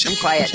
I'm quiet.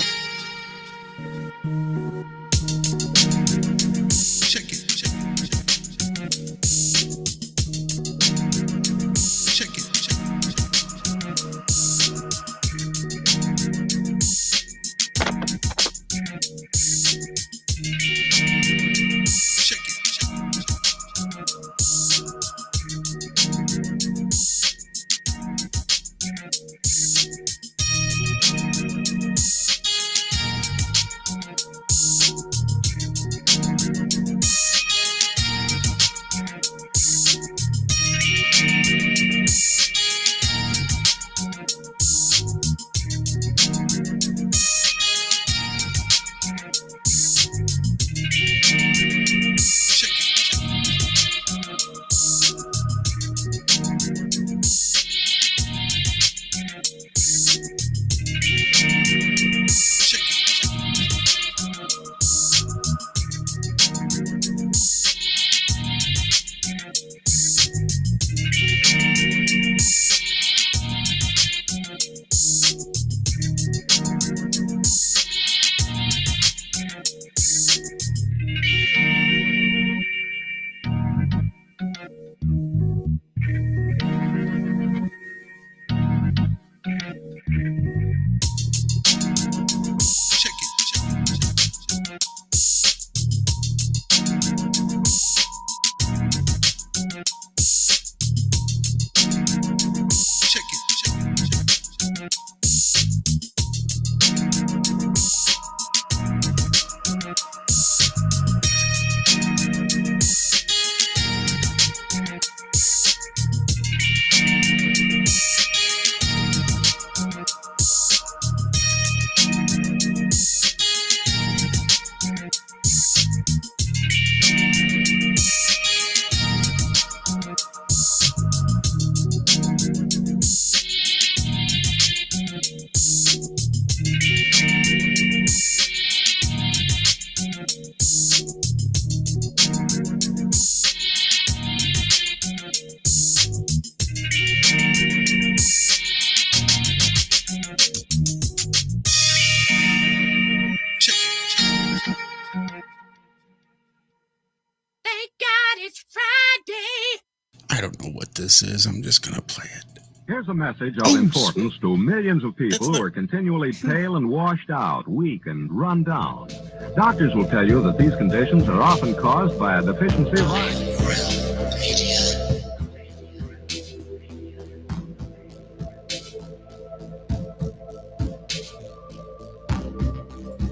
This is. I'm just going to play it. Here's a message of importance to millions of people who are continually pale and washed out, weak and run down. Doctors will tell you that these conditions are often caused by a deficiency of iron.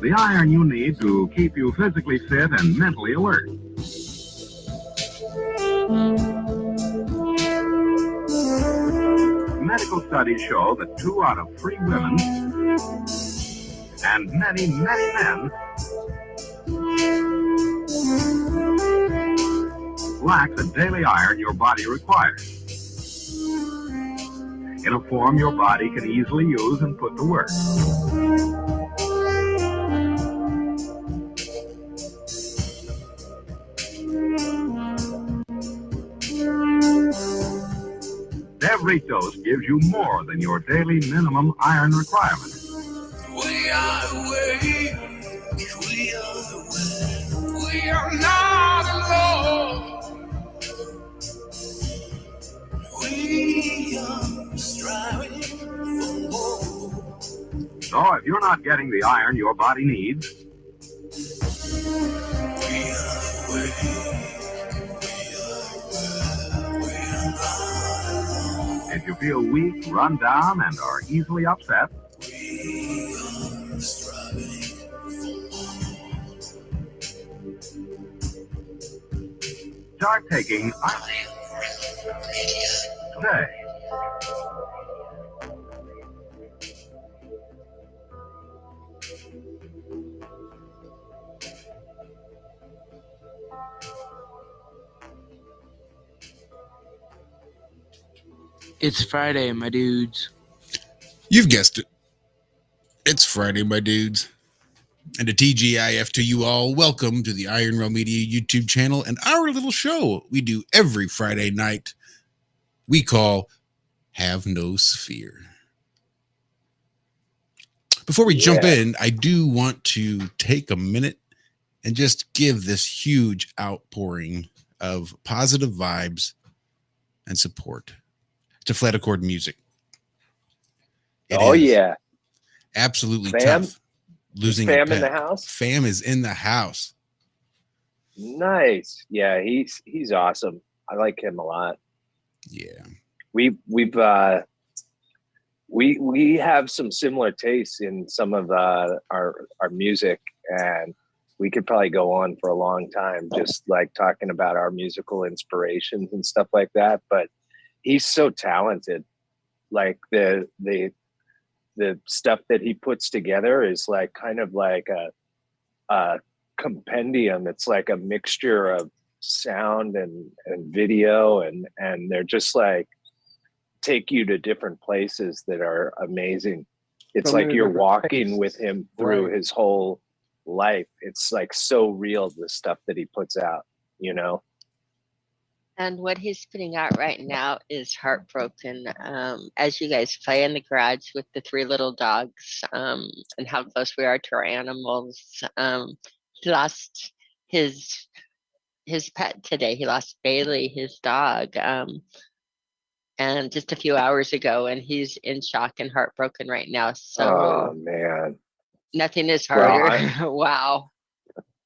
The iron you need to keep you physically fit and mentally alert. Medical studies show that 2 out of 3 women and many, many men lack the daily iron your body requires in a form your body can easily use and put to work. Every dose gives you more than your daily minimum iron requirement. We are away, we are not alone. We are striving for more. So if you're not getting the iron your body needs, we are away. if you feel weak, run down, and are easily upset, start taking iron today. It's Friday, my dudes. You've guessed it. It's Friday, my dudes. And a TGIF to you all. Welcome to the Iron Raw Media YouTube channel and our little show we do every Friday night. We call Have No Sphere. Before we jump Yeah. in, I do want to take a minute and just give this huge outpouring of positive vibes and support to Flat Accord Music. It Oh, is yeah. absolutely Fam? tough losing Fam a in pet. the house? Fam is in the house. Nice. Yeah, he's awesome. I like him a lot. Yeah. We have some similar tastes in some of our music, and we could probably go on for a long time just like talking about our musical inspirations and stuff like that. But he's so talented. Like the stuff that he puts together is like kind of like a compendium. It's like a mixture of sound and video, and they're just like take you to different places that are amazing. It's So like many you're different walking tastes. with him through Right. his whole life. It's like so real, the stuff that he puts out, you know? And what he's putting out right now is Heartbroken. As you guys play in the garage with the 3 little dogs, and how close we are to our animals. He lost his pet today. He lost Bailey, his dog, and just a few hours ago, and he's in shock and heartbroken right now. So Oh man. nothing is Well, harder. Wow.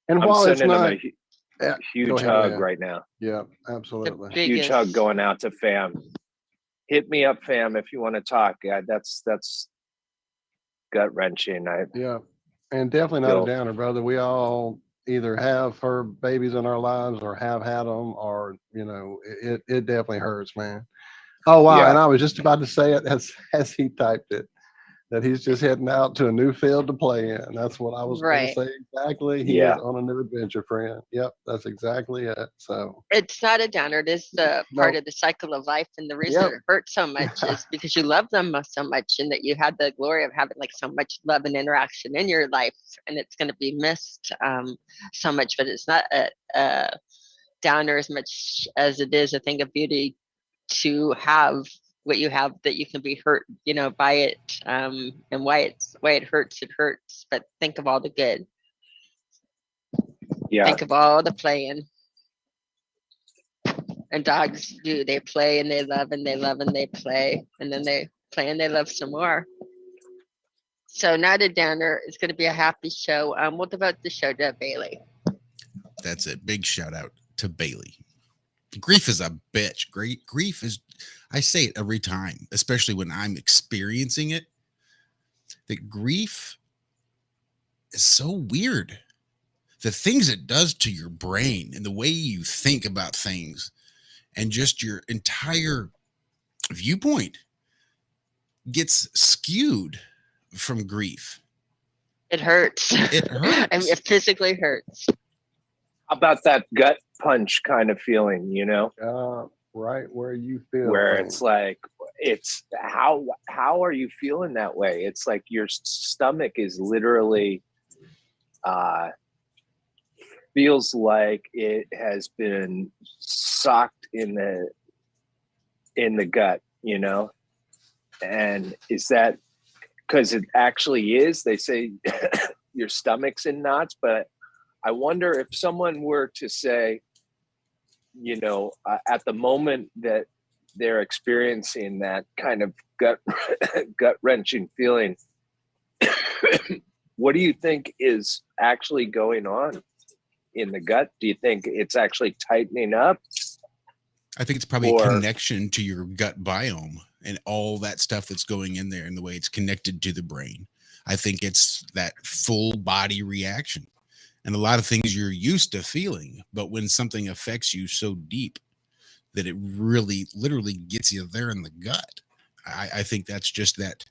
And I'm while it's sending not, him a yeah, go huge ahead, hug man. right now. Yeah, The absolutely. Huge hug biggest. going out to Fam. Hit me up, Fam, if you want to talk. Yeah, that's gut wrenching. Yeah, and definitely not Feel- a downer, brother. We all either have fur babies in our lives or have had them, or it definitely hurts, man. Oh wow! Yeah. And I was just about to say it as he typed it, that he's just heading out to a new field to play in. That's what I was going Right. to say exactly. He Yeah. is on a new adventure, friend. Yep, that's exactly it. So It's not a downer. It is the part No. of the cycle of life, and the reason Yep. it hurts so much is because you love them so much, and that you had the glory of having like so much love and interaction in your life, and it's going to be missed so much. But it's not a downer as much as it is a thing of beauty to have what you have, that you can be hurt, by it, and why it hurts. It hurts, but think of all the good. Yeah. Think of all the playing. And dogs do. They play and they love and they love and they play. And then they play and they love some more. So not a downer. It's going to be a happy show. We'll devote the show to Bailey. That's it. Big shout out to Bailey. Grief is a bitch. Grief is, I say it every time, especially when I'm experiencing it, that grief is so weird. The things it does to your brain and the way you think about things and just your entire viewpoint gets skewed from grief. It hurts. It hurts. I mean, it physically hurts. How about that gut punch kind of feeling, right where you feel where things. it's like, it's how are you feeling that way? It's like your stomach is literally feels like it has been socked in the gut, and is that because it actually is? They say your stomach's in knots, but I wonder if someone were to say, at the moment that they're experiencing that kind of gut wrenching feeling, what do you think is actually going on in the gut? Do you think it's actually tightening up? I think it's probably Or- a connection to your gut biome and all that stuff that's going in there and the way it's connected to the brain. I think it's that full body reaction and a lot of things you're used to feeling. But when something affects you so deep that it really literally gets you there in the gut, I think that's just that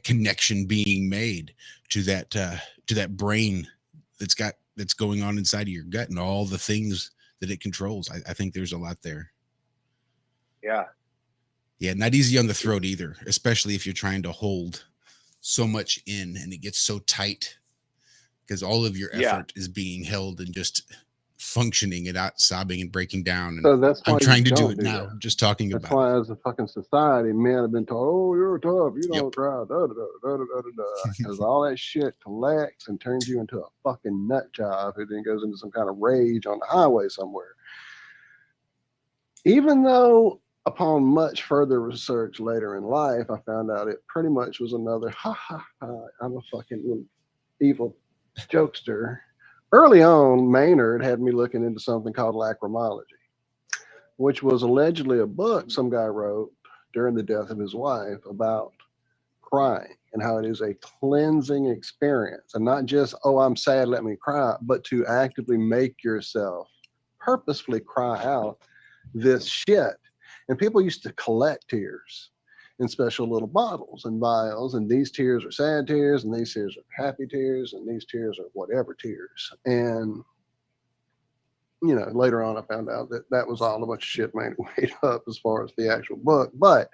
connection being made to that brain that's going on inside of your gut and all the things that it controls. I think there's a lot there. Yeah, not easy on the throat either, especially if you're trying to hold so much in and it gets so tight because all of your Yeah. effort is being held and just functioning and not sobbing and breaking down. And So that's why I'm trying to do don't it now, that. just talking That's about why, as a fucking society, men have been told, "Oh, you're tough. You Yep. don't cry." Because all that shit collects and turns you into a fucking nut job who then goes into some kind of rage on the highway somewhere. Even though, upon much further research later in life, I found out it pretty much was another ha ha ha. I'm a fucking evil jokester. Early on, Maynard had me looking into something called lacrimology, which was allegedly a book some guy wrote during the death of his wife about crying and how it is a cleansing experience. And not just, oh, I'm sad, let me cry, but to actively make yourself purposefully cry out this shit. And people used to collect tears in special little bottles and vials. And these tears are sad tears, and these tears are happy tears, and these tears are whatever tears. And you know, later on, I found out that that was all a bunch of shit made up as far as the actual book. But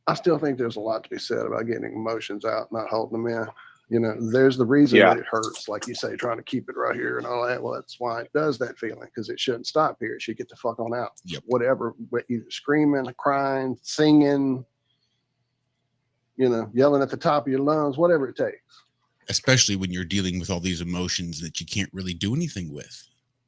I still think there's a lot to be said about getting emotions out, not holding them in. You know, there's the reason that it hurts, like you say, trying to keep it right here and all that. Well, that's why it does that feeling, because it shouldn't stop here. It should get the fuck on out. Yep. Whatever, either screaming, crying, singing, you know, yelling at the top of your lungs, whatever it takes. especially when you're dealing with all these emotions that you can't really do anything with.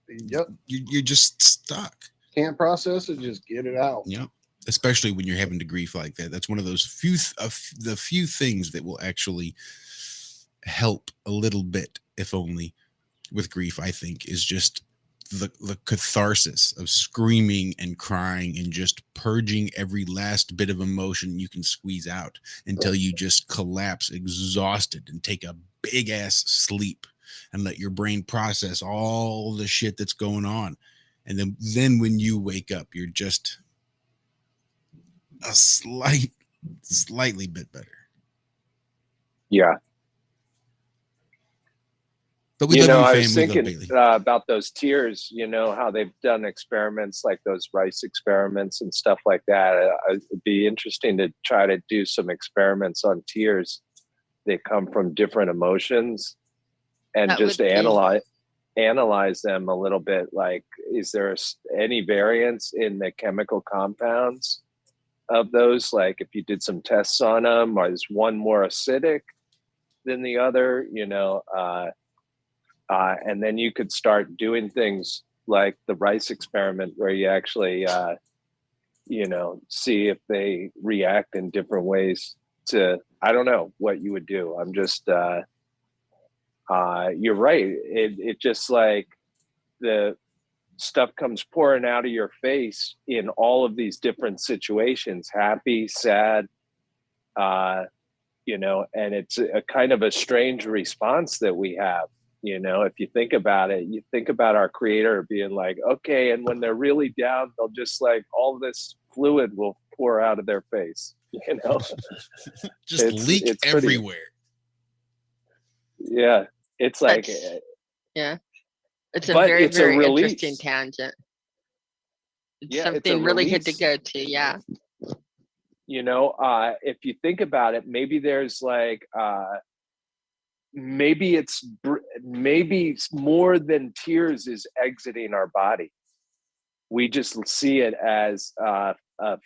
Yep. You're just stuck. Can't process it, just get it out. Yep. Especially when you're having to grief like that. That's one of those the few things that will actually help a little bit, if only, with grief, I think, is just the catharsis of screaming and crying and just purging every last bit of emotion you can squeeze out until you just collapse exhausted and take a big ass sleep and let your brain process all the shit that's going on. And then when you wake up, you're just a slightly bit better. Yeah. But we You love know, you, I fam. was We love thinking Bailey. about those tears, you know, how they've done experiments like those rice experiments and stuff like that. It'd be interesting to try to do some experiments on tears that come from different emotions and That just would be- analyze them a little bit. Like, is there any variance in the chemical compounds of those? Like, if you did some tests on them, or is one more acidic than the other, you know? And then you could start doing things like the rice experiment, where you actually, you know, see if they react in different ways to, I don't know what you would do. I'm just, you're right. It just like the stuff comes pouring out of your face in all of these different situations, happy, sad, you know, and it's a kind of a strange response that we have. You know, if you think about it, you think about our creator being like, okay, and when they're really down, they'll just like all this fluid will pour out of their face, you know, Just leak it's everywhere. Yeah. It's like, yeah, it's a but very, it's a very release. interesting tangent. It's Yeah, it's a something really good to release. go to. Yeah. You know, if you think about it, maybe there's like, maybe more than tears is exiting our body. We just see it as a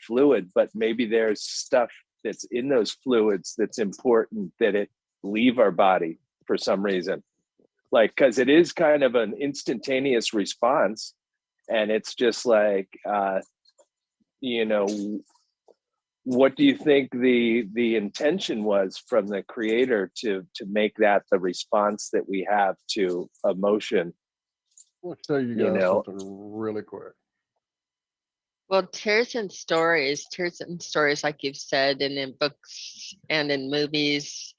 fluid, but maybe there's stuff that's in those fluids that's important that it leave our body for some reason. Like, because it is kind of an instantaneous response, and it's just like, you know, what do you think the intention was from the creator to make that the response that we have to emotion? I'll tell you guys something really quick. Well, tears and stories, like you've said, and in books and in movies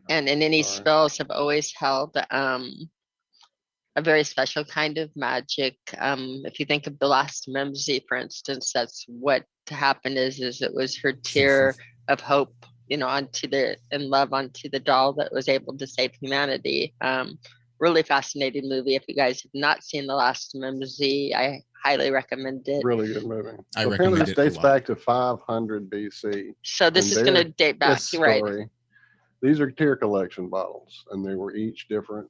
and in any spells have always held a very special kind of magic. If you think of the last Memsey, for instance, that's what happened is it was her tear of hope, you know, and love onto the doll that was able to save humanity. Really fascinating movie. If you guys have not seen the last Memsey, I highly recommend it. Really good movie. I So recommend apparently it this a dates lot. back to 500 BC. So this And is going to there- date back, This right? story, these are tear collection bottles, and they were each different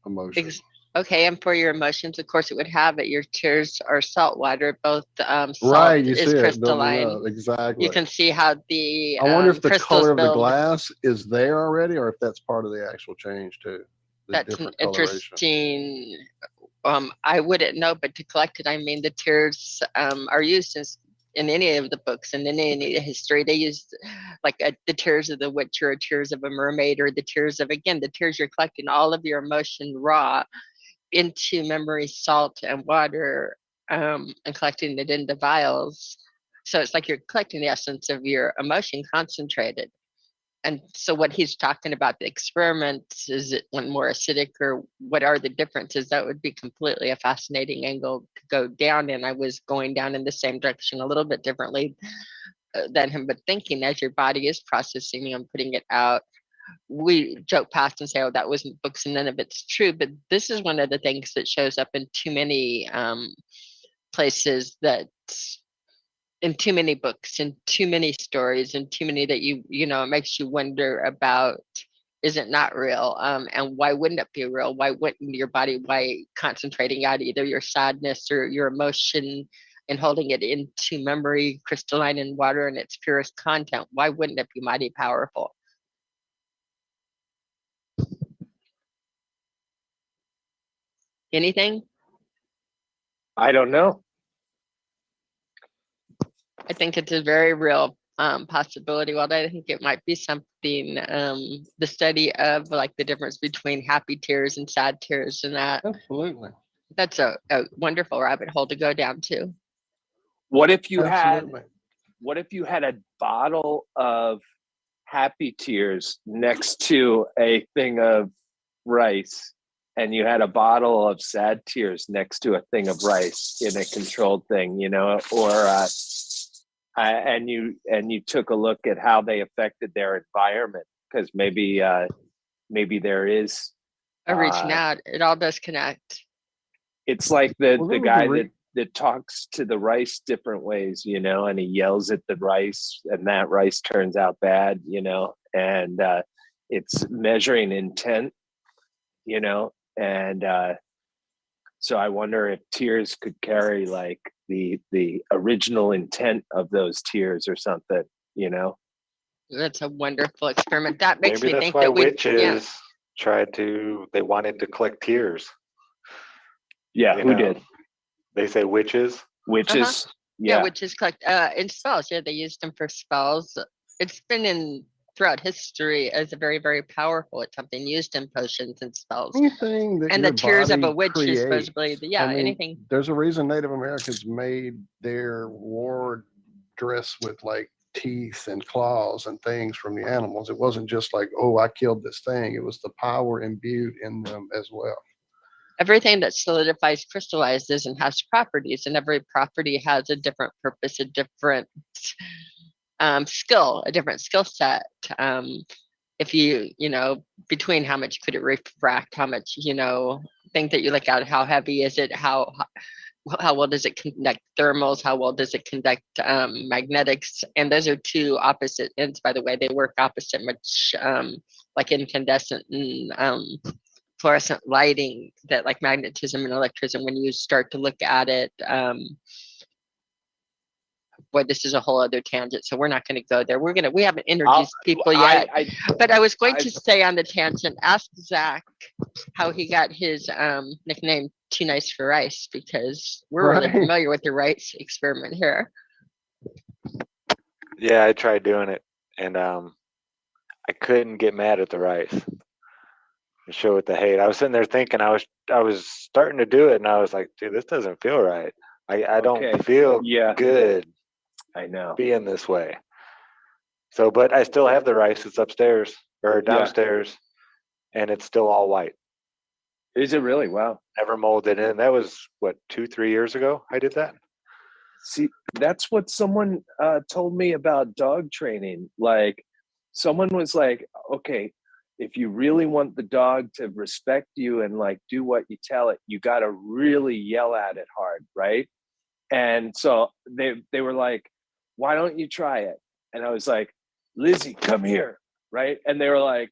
emotions. Okay, and for your emotions, of course, it would have it. Your tears are salt water. Both salt Right, you is see it building crystalline. up. Exactly. You can see how the I wonder if the crystals color of the build. glass is there already, or if that's part of the actual change too. The That's an different coloration. interesting. I wouldn't know, but to collect it, I mean, the tears are used in any of the books and in any history. They use like the tears of the witch or tears of a mermaid or the tears of, again, the tears you're collecting all of your emotion raw into memory, salt, and water, and collecting it into vials. So it's like you're collecting the essence of your emotion concentrated. And so what he's talking about, the experiments, is it one more acidic or what are the differences? That would be completely a fascinating angle to go down. And I was going down in the same direction a little bit differently than him, but thinking as your body is processing and putting it out, we joke past and say, oh, that wasn't books and none of it's true. But this is one of the things that shows up in too many places, that in too many books and too many stories and too many that you know, it makes you wonder about, is it not real? And why wouldn't it be real? Why wouldn't your body, why concentrating out either your sadness or your emotion and holding it into memory, crystalline in water in its purest content, why wouldn't it be mighty powerful? Anything? I don't know. I think it's a very real possibility. Well, I think it might be something, the study of like the difference between happy tears and sad tears, and that Absolutely. that's a wonderful rabbit hole to go down to. What if you Absolutely. had a bottle of happy tears next to a thing of rice, and you had a bottle of sad tears next to a thing of rice in a controlled thing, you know, or and you took a look at how they affected their environment, because maybe there is Reaching out, it all does connect. it's like Well, the there was a guy that talks to the rice different ways, you know, and he yells at the rice and that rice turns out bad, you know, and it's measuring intent, you know, and so I wonder if tears could carry like the original intent of those tears or something, you know. That's a wonderful experiment. That makes Maybe me that's think why that we, witches they wanted to collect tears. Yeah, You who know, did? They say witches. Witches. yeah, Yeah. which is collect in spells. Yeah, they used them for spells. It's been in throughout history as a very, very powerful. It's something used in potions and spells. Anything that And your the tears of a body witch is creates. supposedly, yeah, I mean, anything. There's a reason Native Americans made their war dress with like teeth and claws and things from the animals. It wasn't just like, oh, I killed this thing. It was the power imbued in them as well. Everything that solidifies crystallizes and has properties, and every property has a different purpose, a different skill, a different skill set. If you know, between how much could it refract, how much, you know, things that you look at, how heavy is it, how well does it conduct thermals, how well does it conduct magnetics, and those are two opposite ends, by the way. They work opposite, much like incandescent and fluorescent lighting, that like magnetism and electricity, when you start to look at it, boy, this is a whole other tangent, so we're not going to go there. We haven't introduced people yet. But I was going to say on the tangent, ask Zach how he got his nickname Too Nice for Rice, because we're really familiar with the rice experiment here. Yeah, I tried doing it, and I couldn't get mad at the rice. To show it the hate. I was sitting there thinking, I was starting to do it, and I was like, dude, this doesn't feel right. I don't feel good. I know. Being this way. So, but I still have the rice. It's upstairs or downstairs, and it's still all white. Is it really? Wow. Never molded in. That was what, 2-3 years ago I did that. See, that's what someone told me about dog training. Like, someone was like, okay, if you really want the dog to respect you and like do what you tell it, you got to really yell at it hard, right? And so they were like, why don't you try it? And I was like, Lizzie, come here, right? And they were like,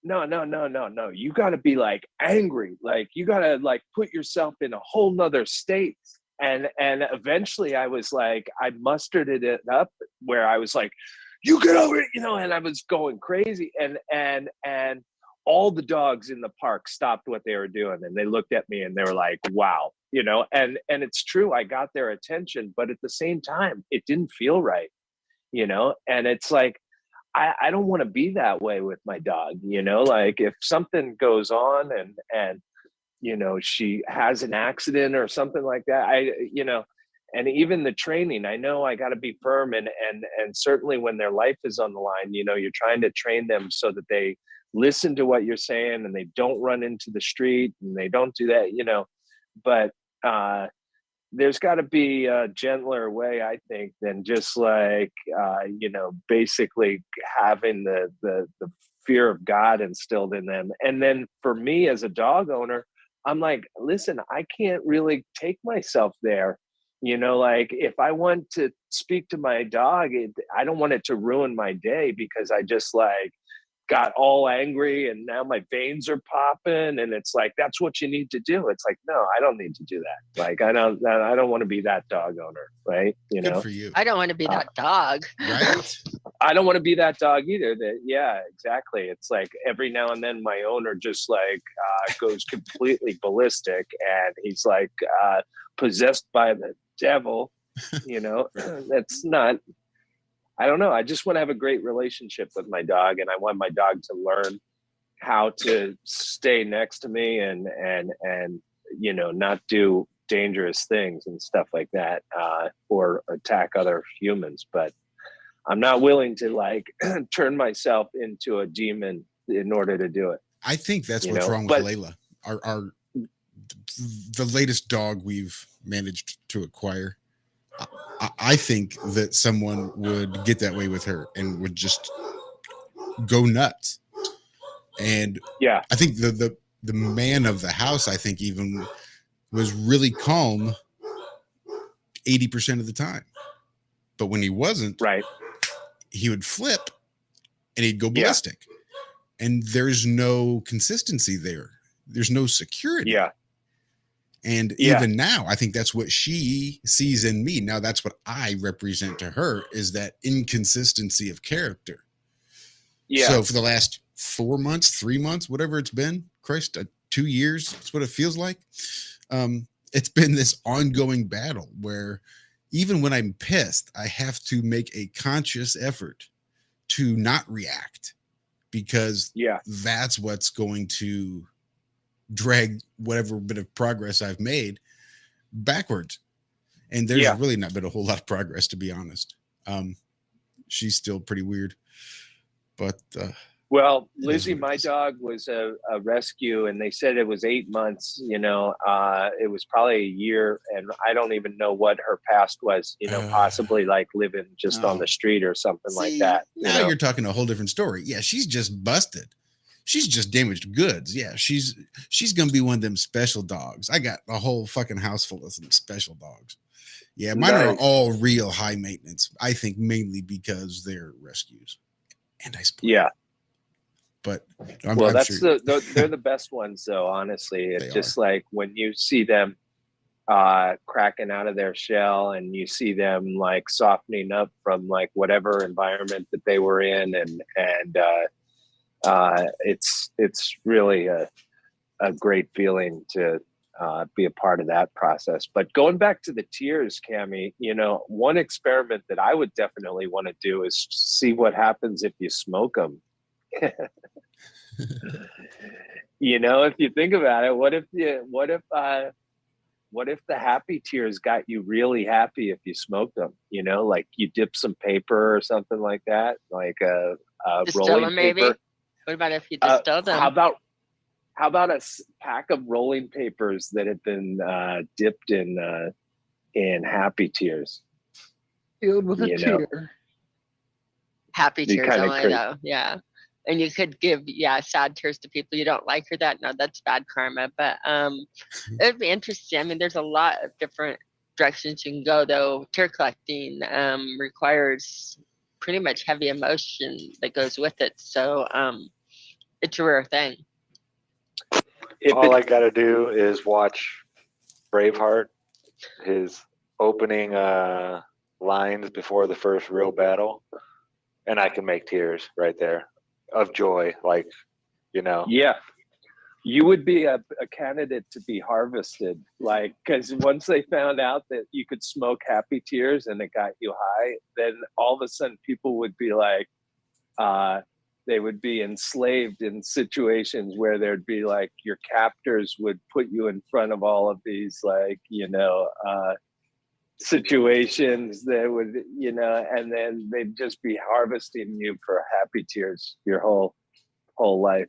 no. You got to be like angry. Like you got to like put yourself in a whole nother state. And eventually I was like, I mustered it up where I was like, you get over it, and I was going crazy. And all the dogs in the park stopped what they were doing and they looked at me and they were like, wow, and it's true. I got their attention, but at the same time, it didn't feel right, and it's like, I don't want to be that way with my dog, like if something goes on and she has an accident or something like that, and even the training, I know I got to be firm and certainly when their life is on the line, you're trying to train them so that they listen to what you're saying and they don't run into the street and they don't do that, but there's got to be a gentler way, I think, than just like, basically having the fear of God instilled in them. And then for me as a dog owner, I'm like, listen, I can't really take myself there. Like if I want to speak to my dog, I don't want it to ruin my day because I just like got all angry and now my veins are popping and it's like, that's what you need to do. It's like, no, I don't need to do that. Like, I don't want to be that dog owner. Right. Good for you. I don't want to be that dog. Right. I don't want to be that dog either. Yeah, exactly. It's like every now and then my owner just like goes completely ballistic and he's like possessed by the devil, that's not, I don't know. I just want to have a great relationship with my dog and I want my dog to learn how to stay next to me and not do dangerous things and stuff like that, or attack other humans. But I'm not willing to like turn myself into a demon in order to do it. I think that's what's wrong with Layla. The latest dog we've managed to acquire. I think that someone would get that way with her and would just go nuts. And yeah, I think the man of the house, I think even was really calm 80% of the time. But when he wasn't, right, he would flip and he'd go ballistic. And there's no consistency there. There's no security. Yeah. And even now, I think that's what she sees in me. Now, that's what I represent to her is that inconsistency of character. Yeah. So for the last 4 months, 3 months, whatever it's been, Christ, 2 years, that's what it feels like. It's been this ongoing battle where even when I'm pissed, I have to make a conscious effort to not react because that's what's going to drag whatever bit of progress I've made backwards. And there's really not been a whole lot of progress, to be honest. She's still pretty weird, but well, Lizzie, my dog was a rescue and they said it was 8 months, it was probably a year and I don't even know what her past was, possibly like living just on the street or something like that. Now you're talking a whole different story. Yeah. She's just busted. She's just damaged goods. Yeah, she's going to be one of them special dogs. I got a whole fucking house full of some special dogs. Yeah, mine are all real high maintenance. I think mainly because they're rescues. And I support them. But I'm that's sure. They're the best ones, though, honestly. It's just like when you see them cracking out of their shell and you see them like softening up from like whatever environment that they were in and it's really a great feeling to be a part of that process. But going back to the tears, Cammie, one experiment that I would definitely want to do is see what happens if you smoke them. If you think about it, what if the happy tears got you really happy if you smoked them? Like you dip some paper or something like that, like a rolling paper. Maybe. What about if you distill them? How about a pack of rolling papers that have been dipped in happy tears, filled with a tear? Happy tears only, though. Yeah, and you could give sad tears to people you don't like or that. No, that's bad karma. But it'd be interesting. I mean, there's a lot of different directions you can go, though. Tear collecting requires pretty much heavy emotion that goes with it. So it's a rare thing. All I got to do is watch Braveheart, his opening lines before the first real battle, and I can make tears right there of joy. Like, Yeah. You would be a candidate to be harvested, like, because once they found out that you could smoke happy tears and it got you high, then all of a sudden people would be like, they would be enslaved in situations where there'd be like your captors would put you in front of all of these, like, situations that would, and then they'd just be harvesting you for happy tears your whole life.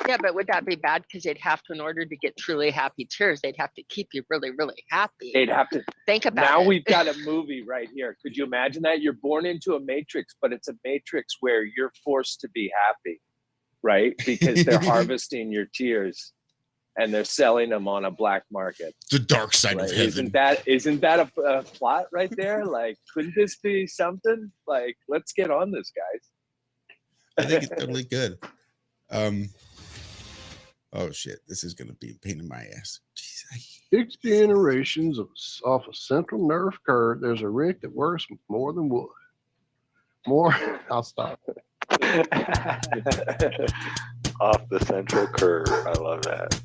Yeah, but would that be bad? Because they'd have to, in order to get truly happy tears, they'd have to keep you really, really happy. They'd have to think about now it. We've got a movie right here. Could you imagine that? You're born into a matrix, but it's a matrix where you're forced to be happy, right? Because they're harvesting your tears and they're selling them on a black market. The dark side Right? of heaven. Isn't that a plot right there? Like, couldn't this be something? Like, let's get on this, guys. I think it's totally good. Oh shit, this is gonna be a pain in my ass. Jeez, 6 generations off a central nerve curve. There's a Rick that works with more than wood. I'll stop. Off the central curve. I love that.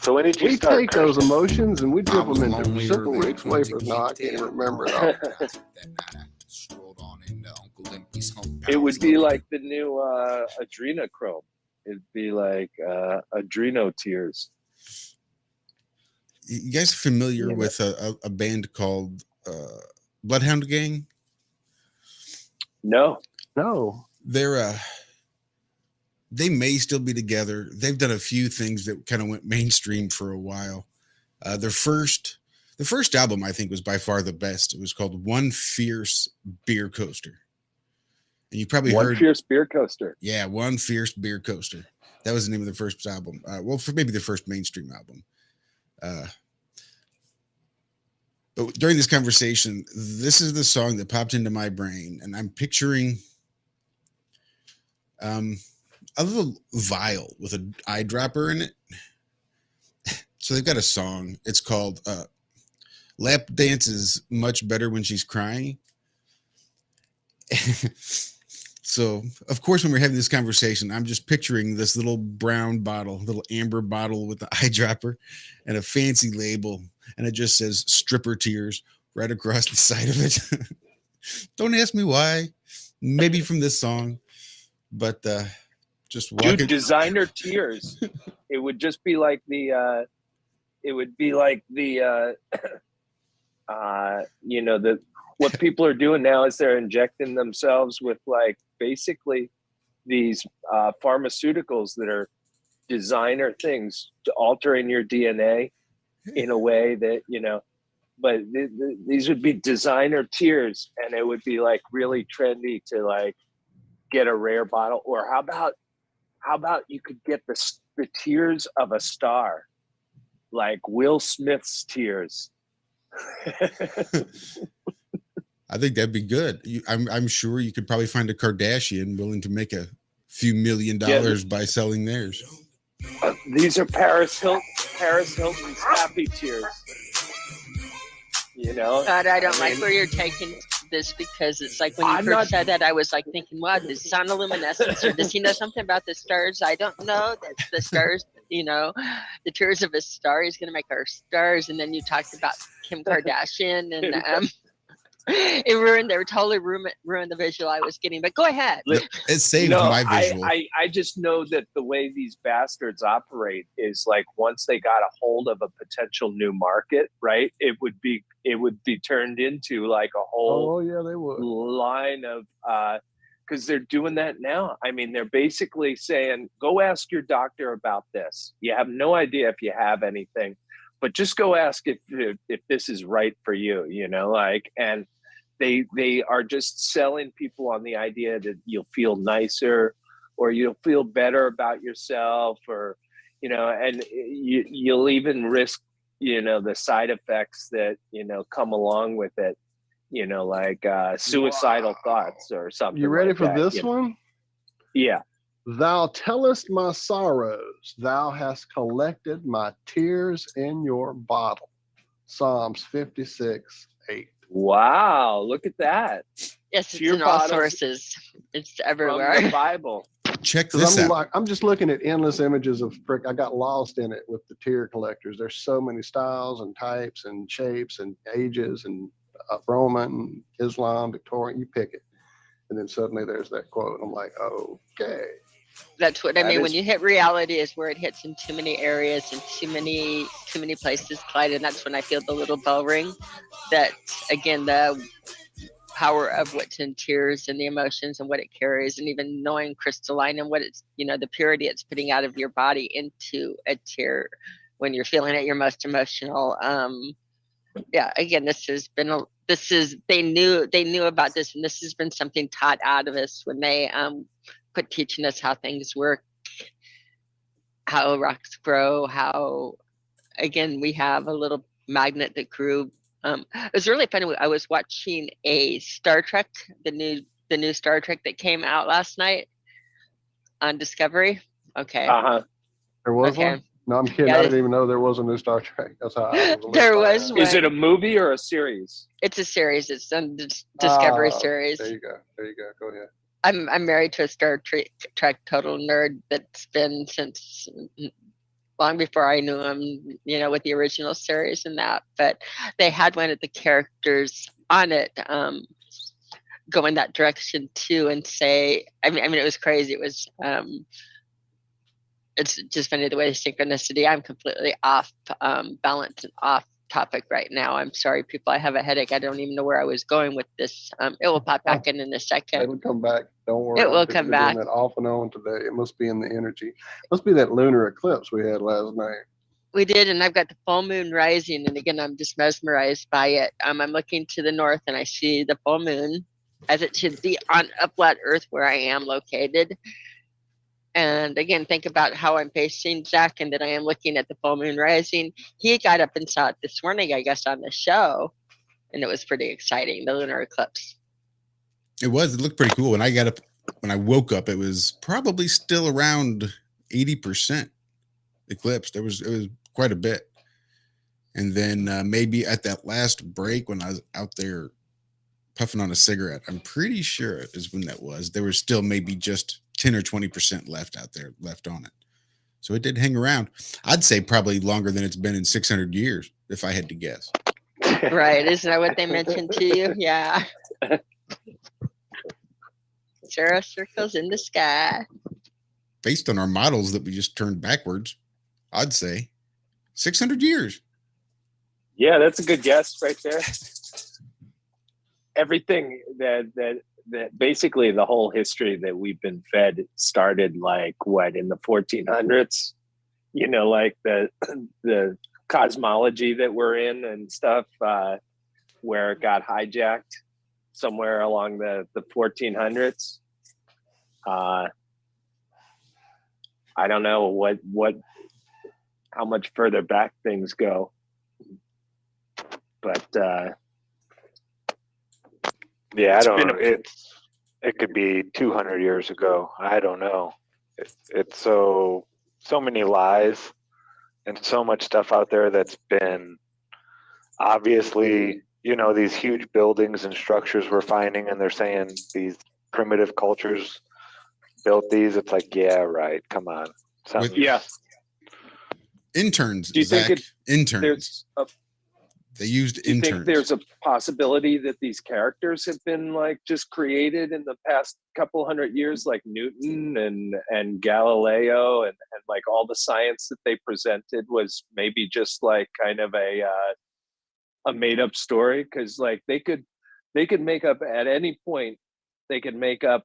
So when did you We start? take those Christian? emotions and we dip I was them into lonelier simple than Rick's a hunted wafer. No, I can't tail. remember it all. That night I strolled on into Uncle Limpy's home. It would be like the new adrenochrome. It'd be like adreno tears. You guys familiar Yeah. with a band called Bloodhound Gang? No. They may still be together. They've done a few things that kind of went mainstream for a while. The first album, I think, was by far the best. It was called One Fierce Beer Coaster. And you probably One heard Fierce Beer Coaster. Yeah, One Fierce Beer Coaster. That was the name of the first album. For maybe the first mainstream album. But during this conversation, this is the song that popped into my brain, and I'm picturing a little vial with an eyedropper in it. So they've got a song. It's called Lap Dance is Much Better When She's Crying. So, of course, when we're having this conversation, I'm just picturing this little brown bottle, little amber bottle with the eyedropper and a fancy label. And it just says stripper tears right across the side of it. Don't ask me why. Maybe from this song. But just walk Dude, it. designer tears. It would just be like the what people are doing now is they're injecting themselves with like basically these pharmaceuticals that are designer things to altering your DNA in a way that, but these would be designer tears, and it would be like really trendy to like get a rare bottle. Or how about you could get the tears of a star, like Will Smith's tears. I think that'd be good. I'm sure you could probably find a Kardashian willing to make a few $1 million by selling theirs. These are Paris Hilton's happy tears. God, I don't like where you're taking this, because it's like when you first said that, I was like thinking, wow, does sonoluminescence, or does he know something about the stars? I don't know. That's the stars, the tears of a star. He's going to make our stars. And then you talked about Kim Kardashian, and it totally ruined the visual I was getting. But go ahead. It saved my visual. I just know that the way these bastards operate is like once they got a hold of a potential new market, right? It would be turned into like a whole they would. line of because they're doing that now. I mean, they're basically saying, go ask your doctor about this. You have no idea if you have anything, but just go ask if this is right for you, and they are just selling people on the idea that you'll feel nicer or you'll feel better about yourself, or, and you'll even risk, the side effects that, come along with it. you know, like suicidal thoughts or something. You ready like for that, this you know? one? Yeah. Thou tellest my sorrows, thou hast collected my tears in your bottle. Psalms 56:8. Wow, look at that. Yes, it's Tear in all bottles sources. It's from everywhere. the Bible. Check Because this out. I'm just looking at endless images of frick. I got lost in it with the tear collectors. There's so many styles and types and shapes and ages and Roman, Islam, Victorian. You pick it, and then suddenly there's that quote. I'm like, okay. That's what I That mean. When is- you hit reality is where it hits in too many areas and too many places, Clyde, and that's when I feel the little bell ring. That again, the power of what's in tears and the emotions and what it carries, and even knowing crystalline and what it's, you know, the purity it's putting out of your body into a tear when you're feeling at your most emotional. Yeah, again, they knew about this, and this has been something taught out of us when they quit teaching us how things work, how rocks grow, how, again, we have a little magnet that grew. It was really funny. I was watching a Star Trek, the new Star Trek that came out last night on Discovery. Okay. There was Okay. one? No, I'm kidding. Yeah, I didn't even know there was a new Star Trek. That's how I was. There was Is it one. a movie or a series? It's a series. It's a Discovery series. There you go. There you go. Go ahead. I'm married to a Star Trek total nerd that's been since long before I knew him, you know, with the original series and that. But they had one of the characters on it go in that direction too, and say, I mean, it was crazy. It was it's just funny the way the synchronicity. I'm completely off balance and off topic right now. I'm sorry, people. I have a headache. I don't even know where I was going with this. It will pop back in a second. It'll come back. Don't worry. It will People come are back. doing that off and on today. It must be in the energy. Must be that lunar eclipse we had last night. We did, and I've got the full moon rising, and again, I'm just mesmerized by it. I'm looking to the north, and I see the full moon, as it should be on a flat Earth where I am located. And again, think about how I'm facing Zach, and that I am looking at the full moon rising. He got up and saw it this morning, I guess, on the show, and it was pretty exciting. The lunar eclipse. It looked pretty cool. When I woke up, it was probably still around 80% eclipsed. It was quite a bit. And then maybe at that last break when I was out there puffing on a cigarette, I'm pretty sure it is when that was. There was still maybe just 10 or 20% left on it. So it did hang around. I'd say probably longer than it's been in 600 years, if I had to guess. Right. Isn't that what they mentioned to you? Yeah. Zero circles in the sky. Based on our models that we just turned backwards, I'd say 600 years. Yeah, that's a good guess right there. Everything that basically the whole history that we've been fed started like what, in the 1400s, you know, like the cosmology that we're in and stuff, where it got hijacked somewhere along the 1400s. I don't know how much further back things go, but yeah, I don't know. It could be 200 years ago. I don't know. It's so many lies and so much stuff out there that's been obviously, you know, these huge buildings and structures we're finding, and they're saying these primitive cultures built these. It's like, yeah, right. Come on. yeah. Interns, Do you Zach, think interns. They used Do you interns. think there's a possibility that these characters have been like just created in the past couple hundred years, like Newton and Galileo, and like all the science that they presented was maybe just like kind of a made up story? Because like they could make up at any point. They could make up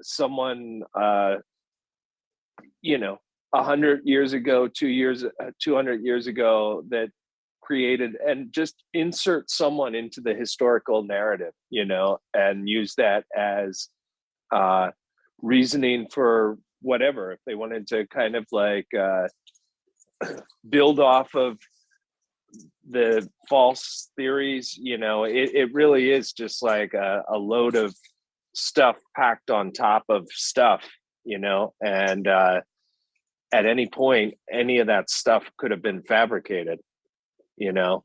someone, you know, 100 years ago, 200 years ago that created, and just insert someone into the historical narrative, you know, and use that as reasoning for whatever, if they wanted to kind of like build off of the false theories, you know, it really is just like a load of stuff packed on top of stuff, you know, and at any point, any of that stuff could have been fabricated, you know.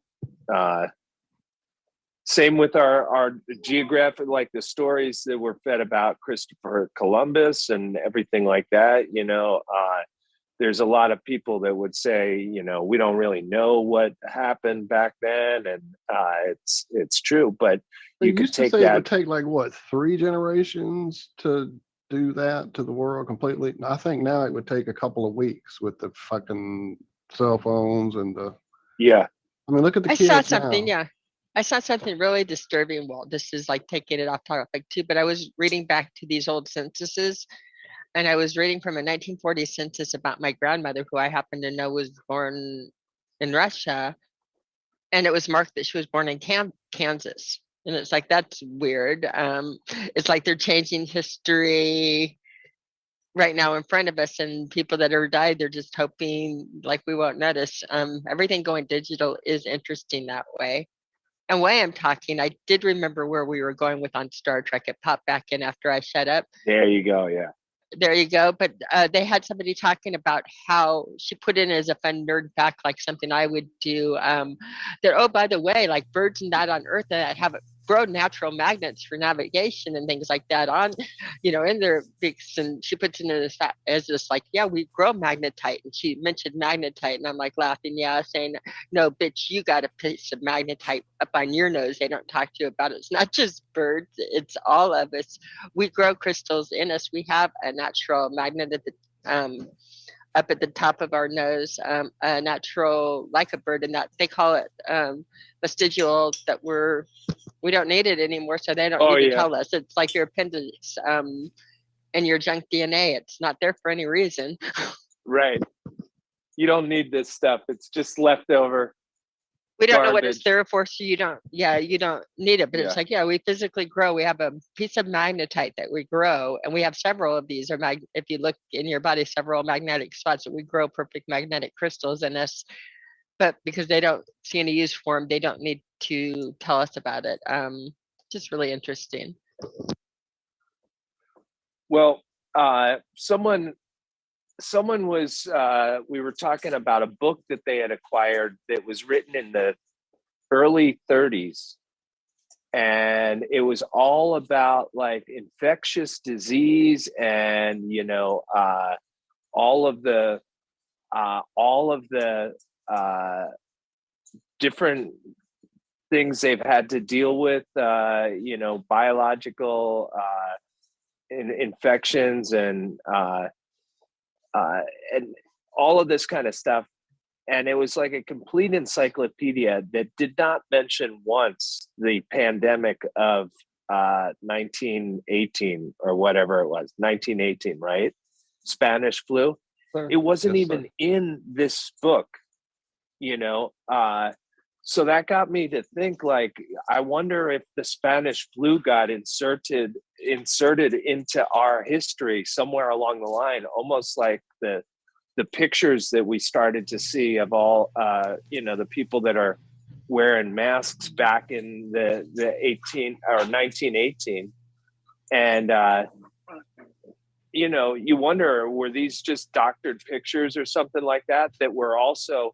Same with our geographic, like the stories that were fed about Christopher Columbus and everything like that, you know. There's a lot of people that would say, you know, we don't really know what happened back then, and it's true, but you could take it that. would take like what, 3 generations to do that to the world completely. I think now it would take a couple of weeks with the fucking cell phones and the. Yeah, I mean, look at the I kids saw something, now. yeah. I saw something really disturbing. Well, this is like taking it off topic too, but I was reading back to these old censuses, and I was reading from a 1940 census about my grandmother, who I happen to know was born in Russia, and it was marked that she was born in Kansas. And it's like, that's weird. It's like they're changing history right now in front of us, and people that are died, they're just hoping like we won't notice. Everything going digital is interesting that way. And while I'm talking, I did remember where we were going with on Star Trek. It popped back in after I shut up. there you go. Yeah. There you go. But they had somebody talking about how she put in as a fun nerd fact, like something I would do. That, oh, by the way, like birds and that on Earth that have grow natural magnets for navigation and things like that on, you know, in their beaks. And she puts it in as just like, yeah, we grow magnetite. And she mentioned magnetite, and I'm like laughing, yeah, saying, no, bitch, you got a piece of magnetite up on your nose. They don't talk to you about it. It's not just birds, it's all of us. We grow crystals in us. We have a natural magnet at the up at the top of our nose, a natural, like a bird, and that they call it vestigial, that we don't need it anymore, so they don't need to tell us. It's like your appendix and your junk DNA. It's not there for any reason. Right. You don't need this stuff. It's just leftover. We don't know what garbage. it's there for, so you don't need it. But it's like, yeah, we physically grow. We have a piece of magnetite that we grow, and we have several of these. If you look in your body, several magnetic spots that we grow perfect magnetic crystals in us. But because they don't see any use for them, they don't need to tell us about it. Just really interesting. Well, someone was we were talking about a book that they had acquired that was written in the early 30s, and it was all about like infectious disease and, you know, all of the different things they've had to deal with, you know, biological infections and all of this kind of stuff. And it was like a complete encyclopedia that did not mention once the pandemic of 1918 or whatever it was, 1918, right? Spanish flu. Sir. It wasn't Yes, even sir. in this book, you know. So that got me to think, like, I wonder if the Spanish flu got inserted into our history somewhere along the line, almost like the pictures that we started to see of all, you know, the people that are wearing masks back in the 1918. And, you know, you wonder, were these just doctored pictures or something like that were also,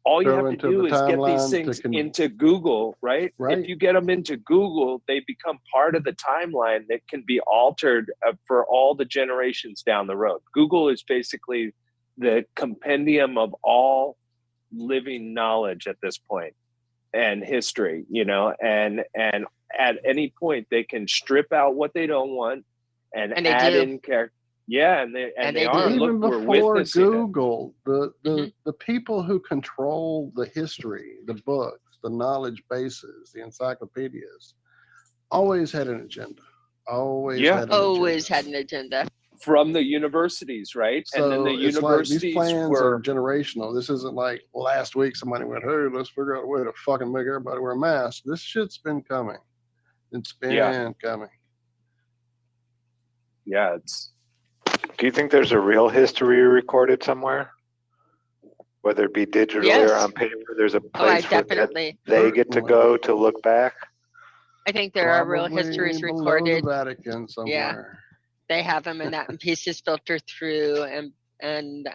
all you have to do is get these things into Google, right? If you get them into Google, they become part of the timeline that can be altered for all the generations down the road. Google is basically the compendium of all living knowledge at this point and history, you know, and at any point they can strip out what they don't want and add in character. Yeah, and they are. Even Look, before Google, the people who control the history, the books, the knowledge bases, the encyclopedias, always had an agenda. Always had an agenda. From the universities, right? So and then the universities, like these plans are generational. This isn't like last week somebody went, hey, let's figure out a way to fucking make everybody wear a mask. This shit's been coming. It's been coming. Yeah, it's. Do you think there's a real history recorded somewhere? whether it be digitally Yes. or on paper. There's a Oh, I place where that definitely. they get to go to look back. I think there are real histories Probably below recorded. the Vatican somewhere. They have them, and that and pieces filter through, and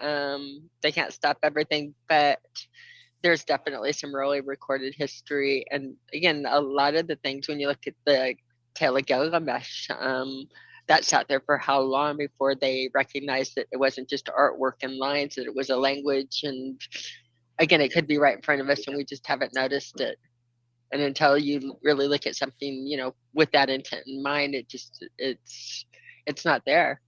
they can't stop everything, but there's definitely some really recorded history. And again, a lot of the things, when you look at the Tale of Gilgamesh, that sat there for how long before they recognized that it wasn't just artwork and lines, that it was a language. And again, it could be right in front of us and we just haven't noticed it. And until you really look at something, you know, with that intent in mind, it's not there.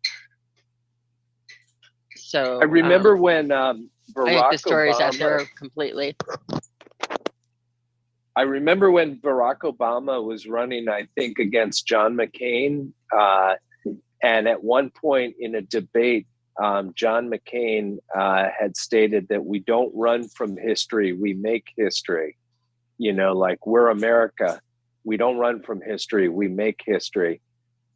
So I remember when I Barack think the story is out Obama. there completely. I remember when Barack Obama was running, I think, against John McCain. And at one point in a debate, John McCain had stated that we don't run from history, we make history. You know, like, we're America. We don't run from history, we make history.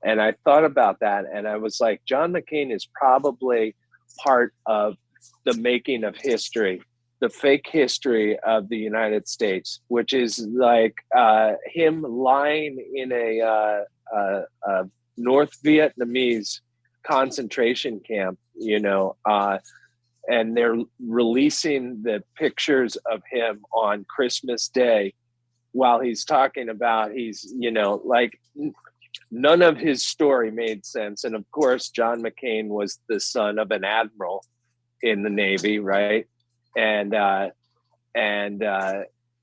And I thought about that and I was like, John McCain is probably part of the making of history, the fake history of the United States, which is like him lying in a North Vietnamese concentration camp, you know, and they're releasing the pictures of him on Christmas Day while he's talking about you know, like, none of his story made sense. And of course, John McCain was the son of an admiral in the Navy, right? And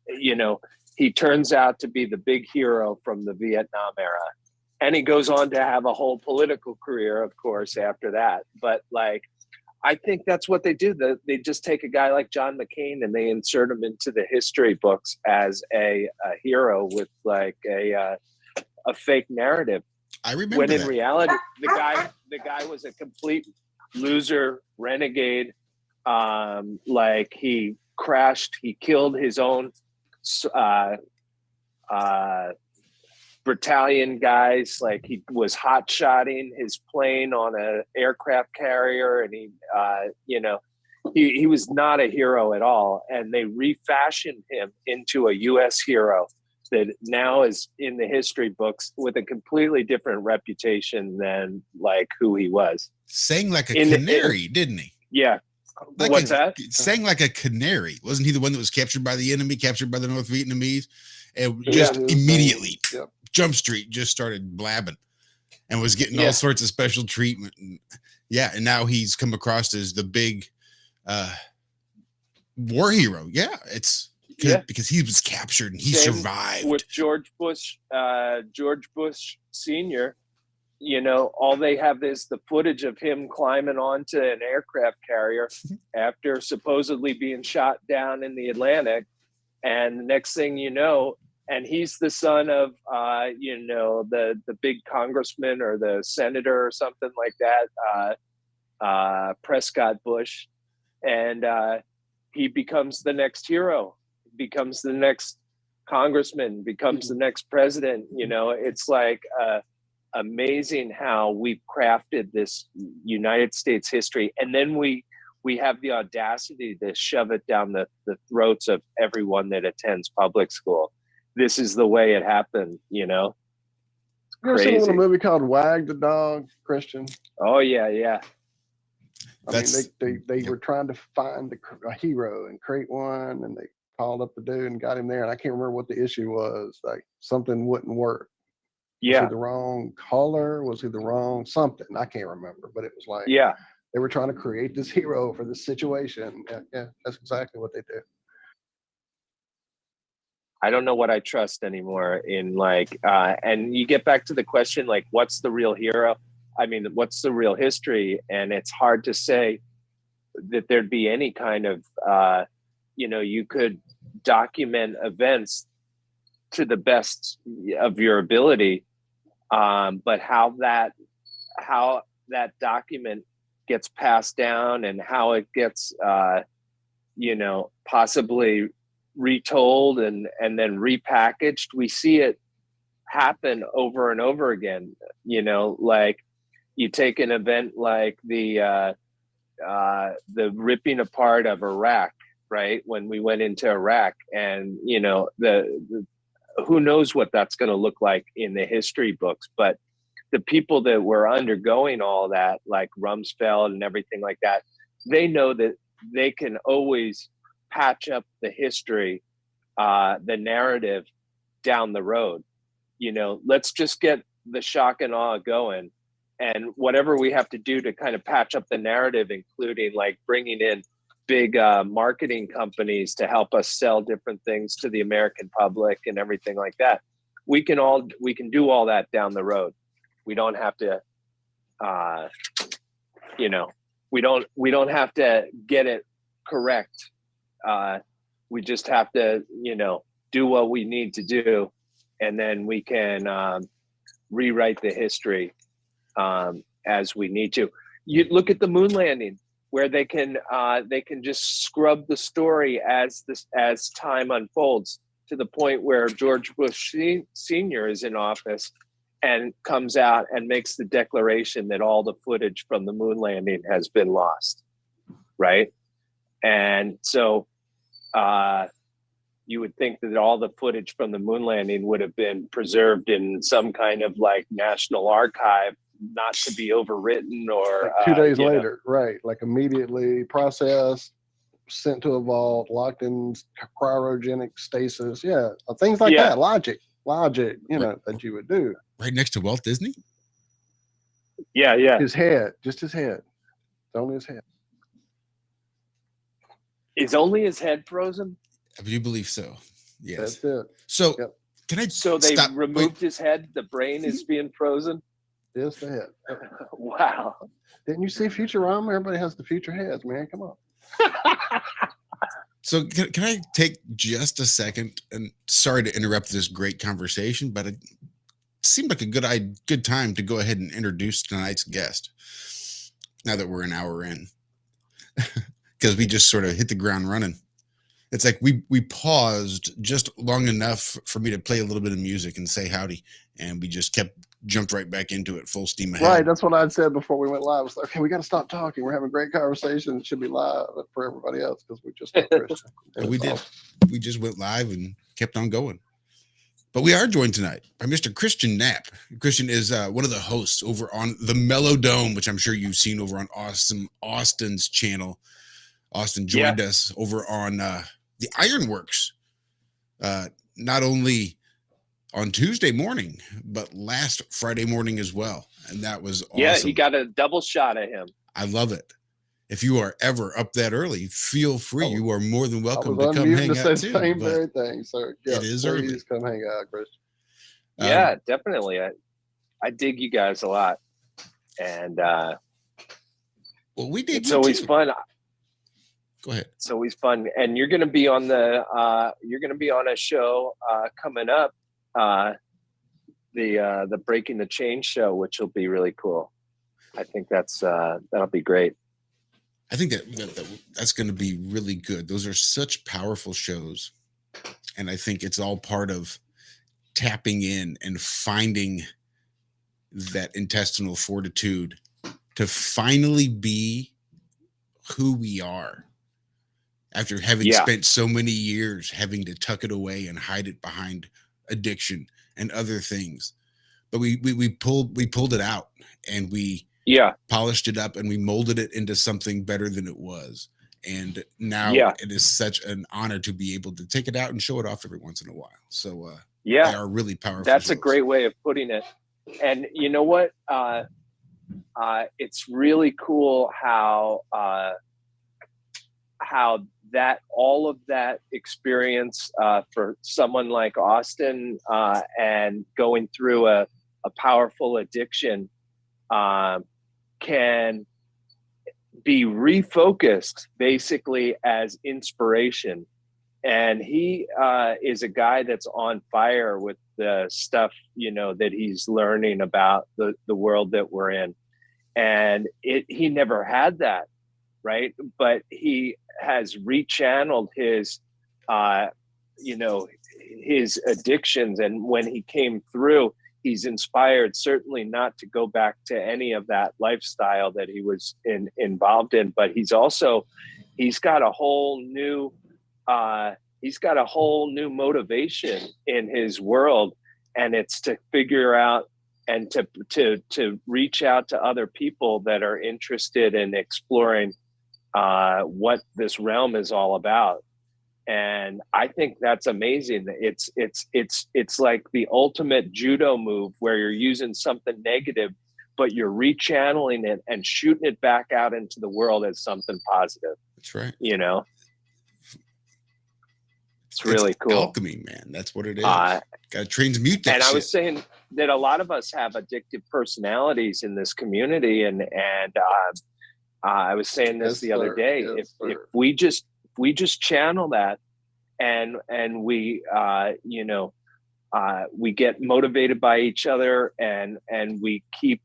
you know, he turns out to be the big hero from the Vietnam era. And he goes on to have a whole political career, of course, after that. But like, I think that's what they do. They just take a guy like John McCain and they insert him into the history books as a hero with like a fake narrative. I remember when in that. reality, the guy was a complete loser, renegade. Like, he crashed, he killed his own battalion guys. Like, he was hot-shotting his plane on an aircraft carrier, and he you know, he was not a hero at all. And they refashioned him into a U.S. hero that now is in the history books with a completely different reputation than like who he was. Sang like a canary, didn't he? Yeah. Like What's that? Sang like a canary. Wasn't he the one that was captured by the enemy, captured by the North Vietnamese? And just immediately, Jump Street just started blabbing and was getting all sorts of special treatment. And, and now he's come across as the big war hero. Yeah, it's because he was captured and he survived. With George Bush Sr., you know, all they have is the footage of him climbing onto an aircraft carrier after supposedly being shot down in the Atlantic. And the next thing you know, and he's the son of, you know, the big congressman or the senator or something like that, Prescott Bush. And he becomes the next hero, becomes the next congressman, becomes the next president. You know, it's like amazing how we've crafted this United States history. And then we have the audacity to shove it down the throats of everyone that attends public school. This is the way it happened, you know? You ever seen a movie called Wag the Dog, Christian? Oh, yeah, yeah. I mean, they were trying to find a hero and create one, and they called up the dude and got him there. And I can't remember what the issue was. Like, something wouldn't work. Yeah. Was he the wrong color? Was he the wrong something? I can't remember, but it was like, they were trying to create this hero for this situation. Yeah, that's exactly what they did. I don't know what I trust anymore in like, and you get back to the question, like, what's the real hero? I mean, what's the real history? And it's hard to say that there'd be any kind of, you know, you could document events to the best of your ability. But how that document gets passed down and how it gets, you know, possibly retold and then repackaged, we see it happen over and over again. You know, like, you take an event like the ripping apart of Iraq, right? When we went into Iraq, and the who knows what that's going to look like in the history books, but the people that were undergoing all that, like Rumsfeld and everything like that, they know that they can always patch up the history, the narrative down the road. Let's just get the shock and awe going, and whatever we have to do to kind of patch up the narrative, including like bringing in big marketing companies to help us sell different things to the American public and everything like that. We can do all that down the road. We don't have to, we don't have to get it correct. We just have to, do what we need to do, and then we can rewrite the history as we need to. You look at the moon landing, where they can just scrub the story as time unfolds, to the point where George Bush Sr. is in office and comes out and makes the declaration that all the footage from the moon landing has been lost, right? And so you would think that all the footage from the moon landing would have been preserved in some kind of like national archive, not to be overwritten or like 2 days later, right? Like immediately processed, sent to a vault, locked in cryogenic stasis. Yeah, things like that. Logic, that you would do. Right next to Walt Disney? Yeah. His head, just his head. It's only his head. Is only his head frozen? I do believe so. Yes. That's it. So Yep. Can I So they stop? removed his head. The brain is being frozen. Just the head. Wow. Didn't you see Futurama? Everybody has the future heads, man. Come on. So can I take just a second, and sorry to interrupt this great conversation, but it seemed like a good time to go ahead and introduce tonight's guest now that we're an hour in, because we just sort of hit the ground running. It's like we paused just long enough for me to play a little bit of music and say howdy, and we just jumped right back into it, full steam ahead. Right, that's what I'd said before we went live. I was like, okay, we got to stop talking. We're having a great conversation. It should be live for everybody else because we just Christian. And we did. We just went live and kept on going. But we are joined tonight by Mr. Christian Knapp. Christian is one of the hosts over on the MELLOWDOME, which I'm sure you've seen over on Austin's channel. Austin joined us over on the Ironworks, not only on Tuesday morning, but last Friday morning as well. And that was awesome. Yeah, he got a double shot at him. I love it. If you are ever up that early, feel free. You are more than welcome to come hang to out say too. the same very thing. So yeah, it is early. Please come hang out, Christian. Yeah, definitely. I dig you guys a lot. And well, we did. It's always fun. Go ahead. It's always fun. And you're gonna be on a show coming up. The Breaking the Chain show, which will be really cool. I think that'll be great. I think that's going to be really good. Those are such powerful shows, and I think it's all part of tapping in and finding that intestinal fortitude to finally be who we are after having spent so many years having to tuck it away and hide it behind addiction and other things. But we pulled it out, and we polished it up, and we molded it into something better than it was. And now it is such an honor to be able to take it out and show it off every once in a while. So they are really powerful. That's shows. a great way of putting it. And you know what? It's really cool how that all of that experience for someone like Austin and going through a powerful addiction can be refocused basically as inspiration. And he is a guy that's on fire with the stuff, that he's learning about the world that we're in. And he never had that, right? But he has rechanneled his addictions. And when he came through, he's inspired certainly not to go back to any of that lifestyle that he was involved in, but he's also he's got a whole new motivation in his world, and it's to figure out and to reach out to other people that are interested in exploring what this realm is all about. And I think that's amazing. It's like the ultimate judo move where you're using something negative, but you're rechanneling it and shooting it back out into the world as something positive. That's right. You know, it's really cool. Alchemy, man. That's what it is. Got to transmute that. And shit. I was saying that a lot of us have addictive personalities in this community, and I was saying this the other day. If we just channel that, and we we get motivated by each other, and we keep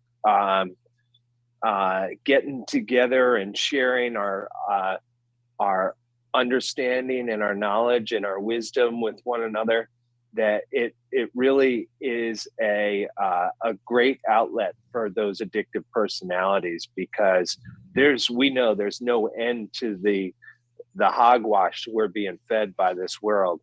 getting together and sharing our understanding and our knowledge and our wisdom with one another, that it really is a great outlet for those addictive personalities, because we know there's no end to the hogwash we're being fed by this world.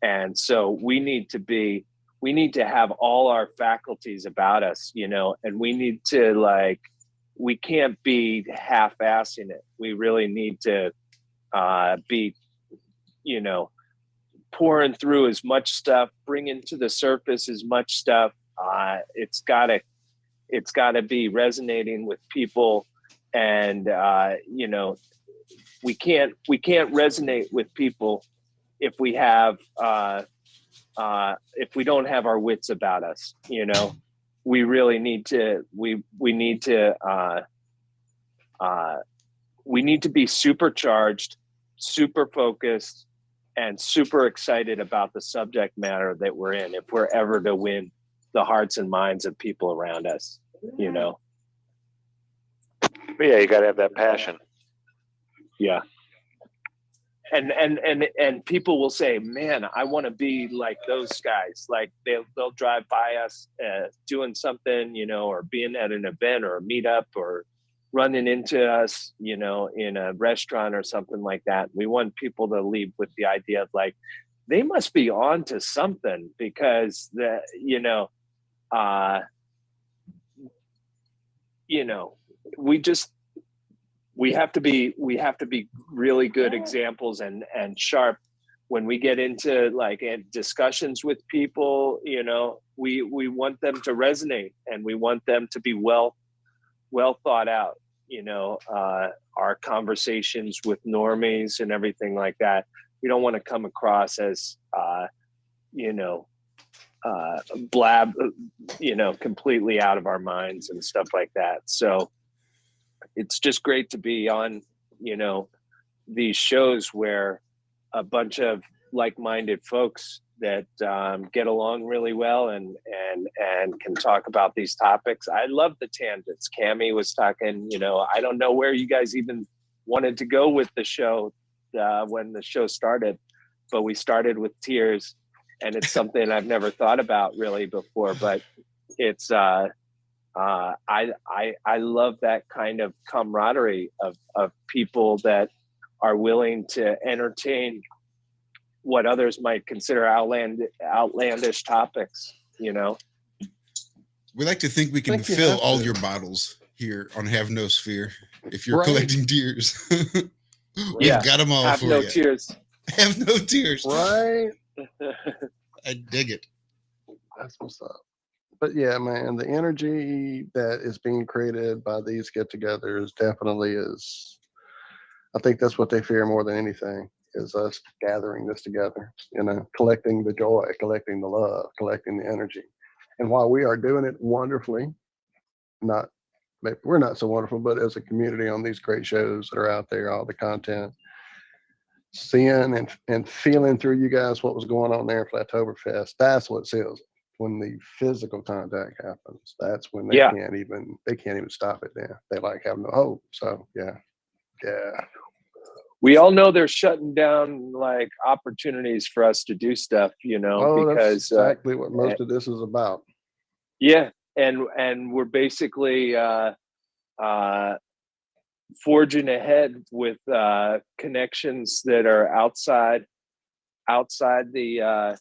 And so we need to have all our faculties about us, and we need to, we can't be half-assing it. We really need to be, pouring through as much stuff, bringing to the surface as much stuff. It's gotta be resonating with people, and we can't resonate with people if we don't have our wits about us. We really need to we need to be supercharged, super focused, and super excited about the subject matter that we're in, if we're ever to win the hearts and minds of people around us. But yeah, you got to have that passion. Yeah. And people will say, man, I want to be like those guys. Like they'll drive by us doing something, or being at an event or a meetup, or running into us, in a restaurant or something like that. We want people to leave with the idea of, like, they must be on to something, because we have to be really good examples and sharp when we get into discussions with people. We want them to resonate, and we want them to be well thought out. Our conversations with normies and everything like that, we don't want to come across as blab, completely out of our minds and stuff like that. So it's just great to be on, these shows where a bunch of like-minded folks that get along really well and can talk about these topics. I love the tangents. Cammie was talking, I don't know where you guys even wanted to go with the show when the show started, but we started with tears, and it's something I've never thought about really before, but it's I love that kind of camaraderie of people that are willing to entertain what others might consider outlandish topics. We like to think we can fill all your bottles here on Have No Sphere if you're collecting tears. We've got them all have for no you. tears. Have no tears. Right. I dig it. That's what's up. But yeah, man, the energy that is being created by these get-togethers definitely is, I think that's what they fear more than anything, is us gathering this together, collecting the joy, collecting the love, collecting the energy. And while we are doing it wonderfully, maybe we're not so wonderful, but as a community on these great shows that are out there, all the content, seeing and feeling through you guys what was going on there at Flattoberfest, that's what seals it. When the physical contact happens, that's when they can't even stop it. Then they have no hope. So yeah. We all know they're shutting down opportunities for us to do stuff, because that's exactly what most of this is about. Yeah, and we're basically forging ahead with connections that are outside the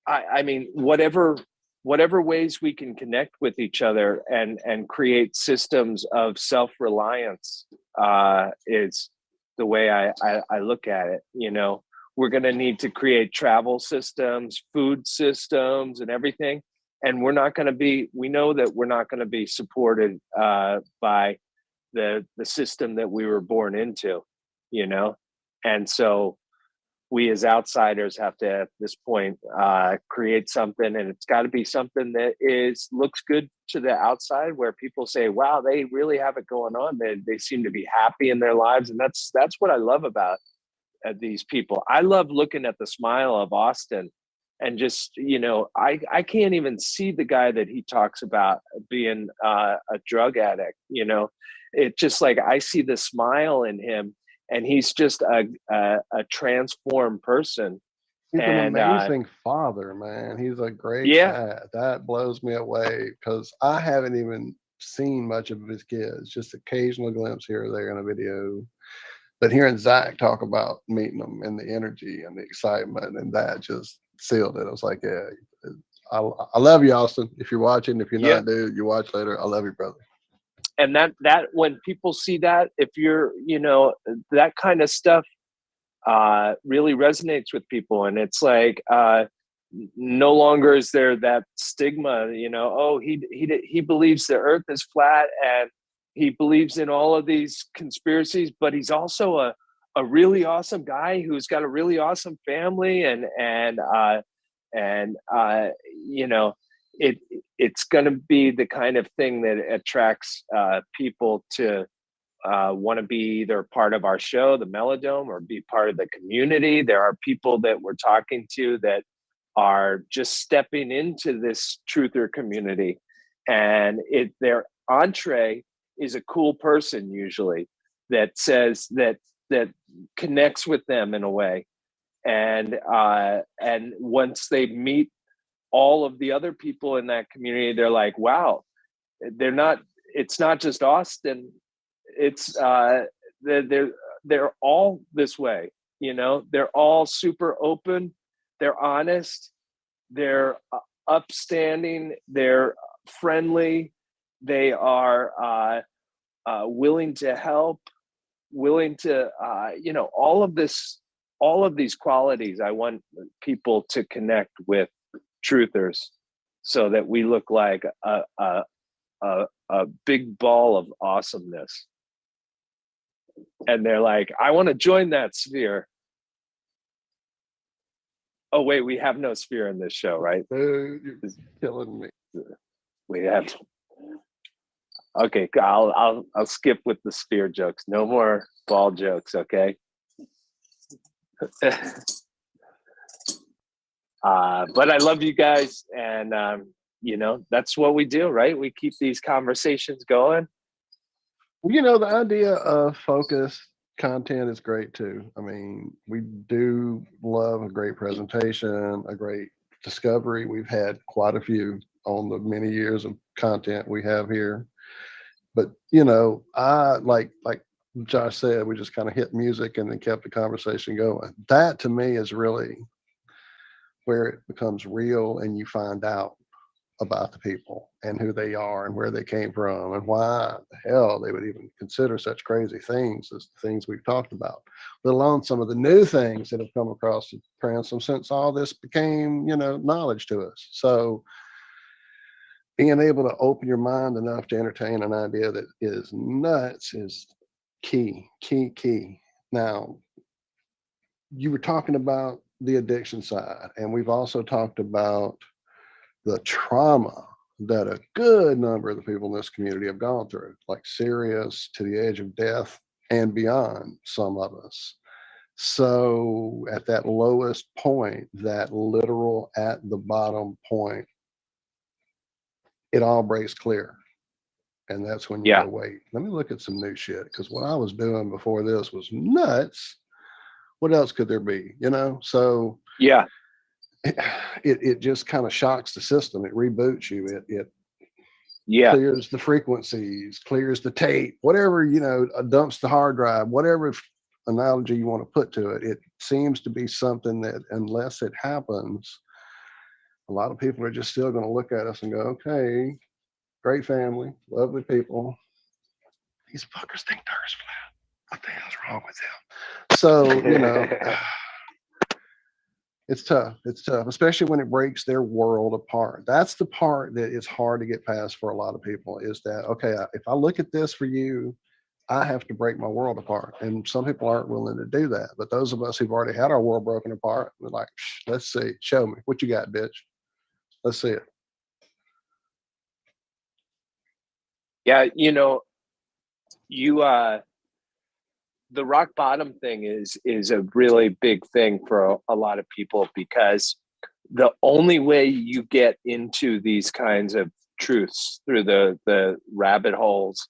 I mean, whatever ways we can connect with each other and create systems of self-reliance is the way I look at it. You know, we're going to need to create travel systems, food systems, and everything. And we know that we're not going to be supported by the system that we were born into, you know? And so we as outsiders have to, at this point, create something, and it's got to be something that looks good to the outside, where people say, wow, they really have it going on. They seem to be happy in their lives. And that's what I love about these people. I love looking at the smile of Austin, and just, you know, I can't even see the guy that he talks about being a drug addict. You know, it just like, I see the smile in him, and he's just a transformed person. He's And, an amazing father, man. He's a great dad. That blows me away, because I haven't even seen much of his kids, just occasional glimpse here or there in a video. But hearing Zach talk about meeting them and the energy and the excitement, and that just sealed it. I was like, yeah, I love you, Austin. If you're watching, if you're not, dude, you watch later. I love you, brother. And that when people see that, if you're, you know, that kind of stuff really resonates with people. And it's like, no longer is there that stigma, you know, oh, he believes the earth is flat, and he believes in all of these conspiracies, but he's also a really awesome guy who's got a really awesome family, and you know, it's going to be the kind of thing that attracts people to want to be either part of our show, the MELLOWDOME, or be part of the community. There are people that we're talking to that are just stepping into this truther community, and their entree is a cool person usually that says that connects with them in a way. And once they meet all of the other people in that community, they're like, wow, it's not just Austin. It's they're all this way, you know, they're all super open. They're honest. They're upstanding. They're friendly. They are willing to help, willing to, you know, all of these qualities. I want people to connect with truthers, so that we look like a big ball of awesomeness. And they're like, I want to join that sphere. Oh wait, we have no sphere in this show, right? Dude, you're killing me. We have. Okay, I'll skip with the sphere jokes. No more ball jokes, okay? But I love you guys, and you know, that's what we do, right? We keep these conversations going. You know, the idea of focused content is great too. I mean, we do love a great presentation, a great discovery. We've had quite a few on the many years of content we have here. But, you know, I like Josh said, we just kind of hit music and then kept the conversation going. That to me is really where it becomes real, and you find out about the people and who they are and where they came from and why the hell they would even consider such crazy things as the things we've talked about, let alone some of the new things that have come across the transom since all this became, you know, knowledge to us. So being able to open your mind enough to entertain an idea that is nuts is key. Now, you were talking about the addiction side, and we've also talked about the trauma that a good number of the people in this community have gone through, like serious to the edge of death and beyond, some of us. So at that lowest point, that literal at the bottom point, it all breaks clear. And that's when you go, wait, let me look at some new shit, because what I was doing before this was nuts. What else could there be, you know? So yeah, it just kind of shocks the system. It reboots you. Yeah. clears the frequencies, clears the tape, whatever, dumps the hard drive, whatever analogy you want to put to it. It seems to be something that, unless it happens, a lot of people are just still going to look at us and go, okay, great family, lovely people. These fuckers think the earth's flat. What the hell's wrong with them? So, it's tough. It's tough, especially when it breaks their world apart. That's the part that is hard to get past for a lot of people, is that, okay, if I look at this for you, I have to break my world apart. And some people aren't willing to do that. But those of us who've already had our world broken apart, we're like, let's see, show me what you got, bitch. Let's see it. Yeah, the rock bottom thing is a really big thing for a lot of people, because the only way you get into these kinds of truths through the rabbit holes,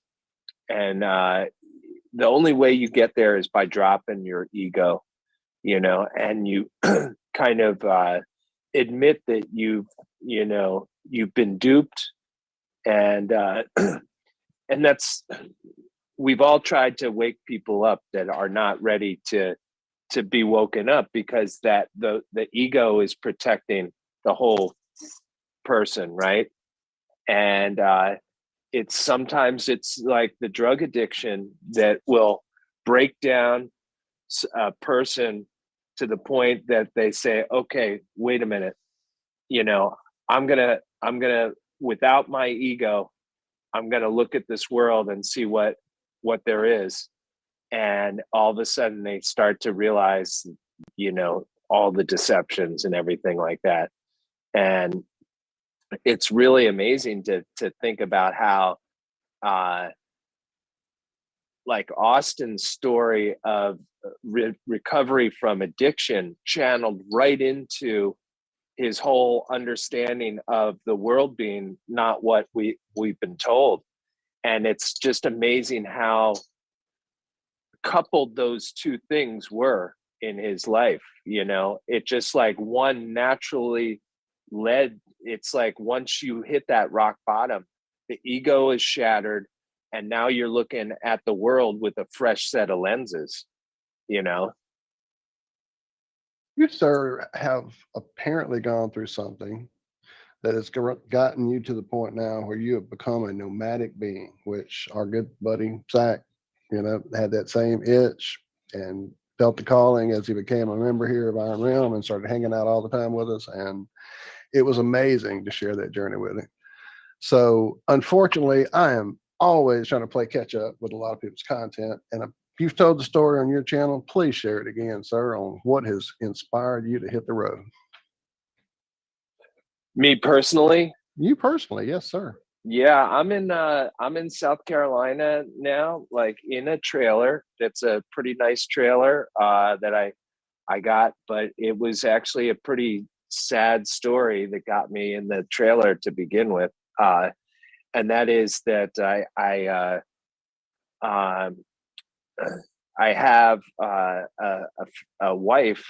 and the only way you get there is by dropping your ego, and you kind of admit that you've been duped, and that's, we've all tried to wake people up that are not ready to be woken up, because that the ego is protecting the whole person, right? And sometimes it's like the drug addiction that will break down a person to the point that they say, okay, wait a minute, I'm gonna without my ego, I'm gonna look at this world and see what there is. And all of a sudden they start to realize, all the deceptions and everything like that. And it's really amazing to think about how like Austin's story of recovery from addiction channeled right into his whole understanding of the world being not what we've been told. And it's just amazing how coupled those two things were in his life. It just like one naturally led. It's like once you hit that rock bottom, the ego is shattered, and now you're looking at the world with a fresh set of lenses. You, sir, have apparently gone through something that has gotten you to the point now where you have become a nomadic being, which our good buddy Zach, had that same itch and felt the calling as he became a member here of Iron Realm and started hanging out all the time with us. And it was amazing to share that journey with him. So unfortunately, I am always trying to play catch up with a lot of people's content. And if you've told the story on your channel, please share it again, sir, on what has inspired you to hit the road. me personally, You personally, yes, sir. yeah, I'm in South Carolina now, like in a trailer. That's a pretty nice trailer that I got, but it was actually a pretty sad story that got me in the trailer to begin with. And that is that I have a wife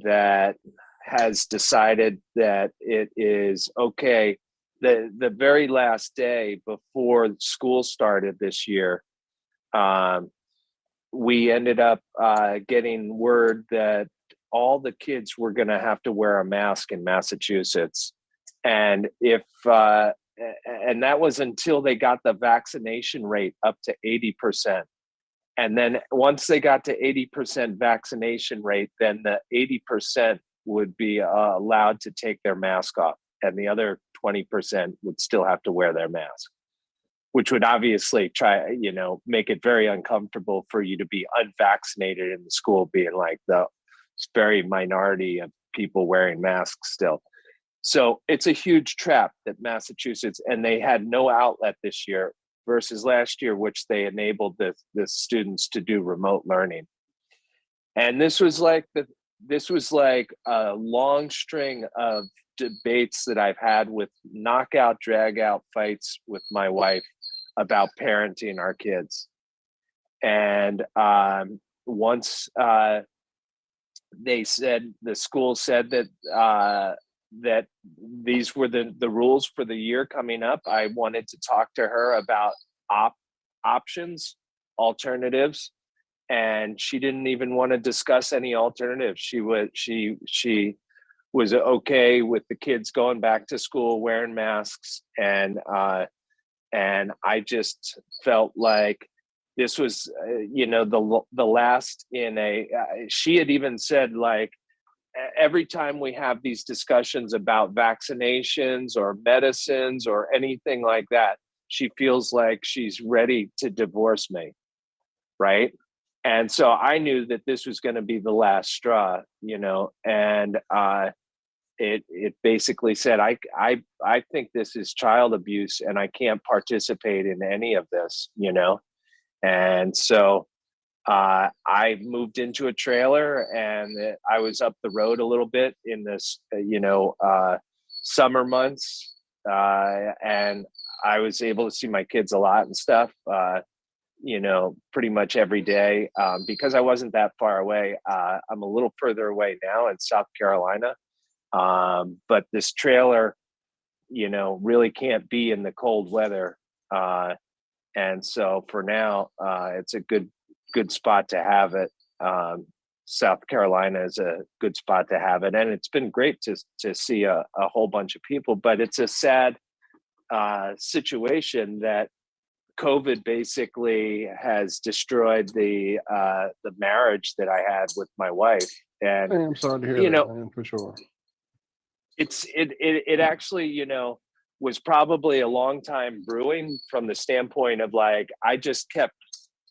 that has decided that it is okay. The very last day before school started this year, we ended up getting word that all the kids were going to have to wear a mask in Massachusetts. And and that was until they got the vaccination rate up to 80%. And then once they got to 80% vaccination rate, then the 80% would be allowed to take their mask off, and the other 20% would still have to wear their mask, which would obviously make it very uncomfortable for you to be unvaccinated in the school, being like the very minority of people wearing masks still. So it's a huge trap that Massachusetts, and they had no outlet this year versus last year, which they enabled the students to do remote learning. And this was like a long string of debates that I've had with knockout, drag out fights with my wife about parenting our kids. And once the school said that that these were the rules for the year coming up. I wanted to talk to her about options, alternatives, and she didn't even want to discuss any alternatives. She was okay with the kids going back to school wearing masks, and I just felt like this was the last in a she had even said, like, every time we have these discussions about vaccinations or medicines or anything like that, she feels like she's ready to divorce me, right? And so I knew that this was going to be the last straw, and it basically said, I think this is child abuse, and I can't participate in any of this, And so I moved into a trailer, and I was up the road a little bit in this, summer months, and I was able to see my kids a lot and stuff, pretty much every day, because I wasn't that far away. I'm a little further away now in South Carolina, but this trailer, really can't be in the cold weather, and so for now, it's a good spot to have it. South Carolina is a good spot to have it, and it's been great to see a whole bunch of people. But it's a sad situation that COVID basically has destroyed the marriage that I had with my wife. And I'm sorry to hear that, man, for sure. It actually, was probably a long time brewing, from the standpoint of, like, I just kept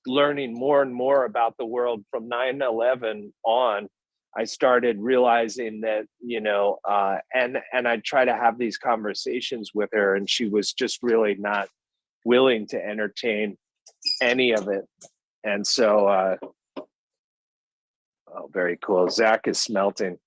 learning more and more about the world from 9/11 on. I started realizing that, and I try to have these conversations with her, and she was just really not willing to entertain any of it. And so, very cool. Zach is smelting.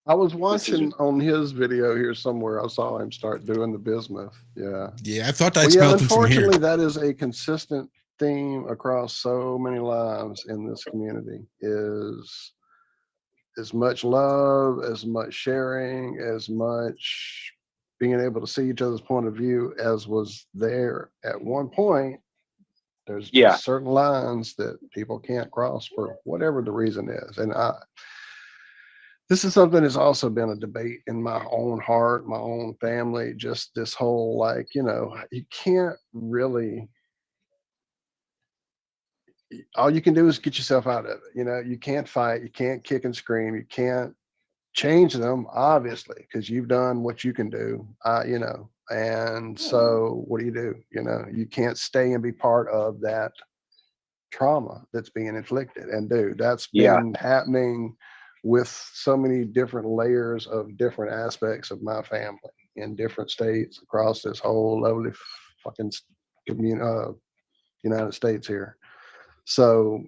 I was watching on his video here somewhere. I saw him start doing the bismuth. Yeah. Yeah, I thought I smelled him from here. Unfortunately, that is a consistent theme across so many lives in this community, is as much love, as much sharing, as much being able to see each other's point of view as was there at one point. There's just certain lines that people can't cross for whatever the reason is. And this is something that's also been a debate in my own heart, my own family, just this whole, like, you can't really, all you can do is get yourself out of it. You can't fight, you can't kick and scream, you can't change them, obviously, because you've done what you can do, and so what do? You can't stay and be part of that trauma that's being inflicted. And that's been happening with so many different layers of different aspects of my family in different states across this whole lovely fucking United States here. So,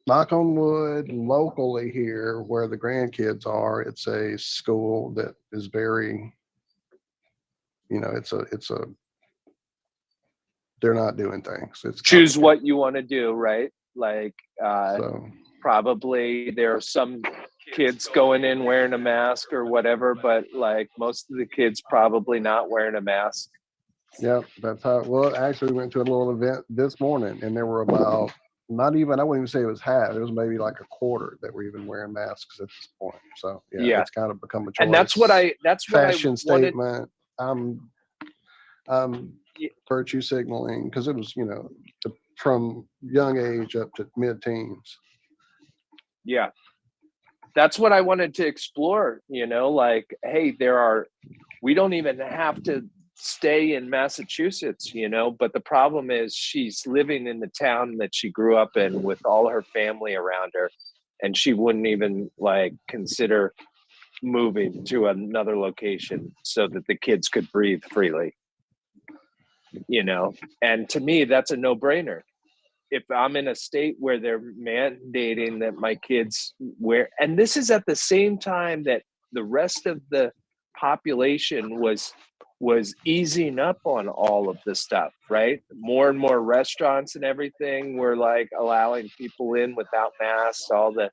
knock on wood, locally here where the grandkids are, it's a school that is very, they're not doing things. It's choose what you want to do, right? Like, probably there are some kids going in wearing a mask or whatever, but like most of the kids probably not wearing a mask. Yep, that's how. Well, actually, we went to a little event this morning, and there were about, not even, I wouldn't even say it was half. It was maybe like a quarter that were even wearing masks at this point. So it's kind of become a choice. And that's what I fashion statement. I'm virtue signaling, because it was, from young age up to mid-teens. Yeah, that's what I wanted to explore. Like, hey, we don't even have to stay in Massachusetts, but the problem is she's living in the town that she grew up in with all her family around her, and she wouldn't even like consider moving to another location so that the kids could breathe freely, and to me that's a no-brainer. If I'm in a state where they're mandating that my kids wear, and this is at the same time that the rest of the population was easing up on all of this stuff, right? More and more restaurants and everything were like allowing people in without masks. All the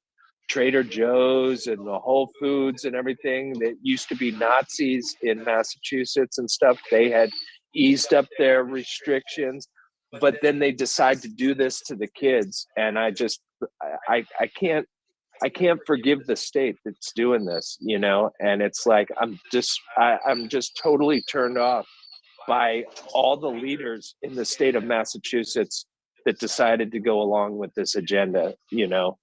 Trader Joe's and the Whole Foods and everything that used to be Nazis in Massachusetts and stuff, they had eased up their restrictions, but then they decide to do this to the kids. And I can't forgive the state that's doing this, you know? And it's like, I'm just totally turned off by all the leaders in the state of Massachusetts that decided to go along with this agenda, you know?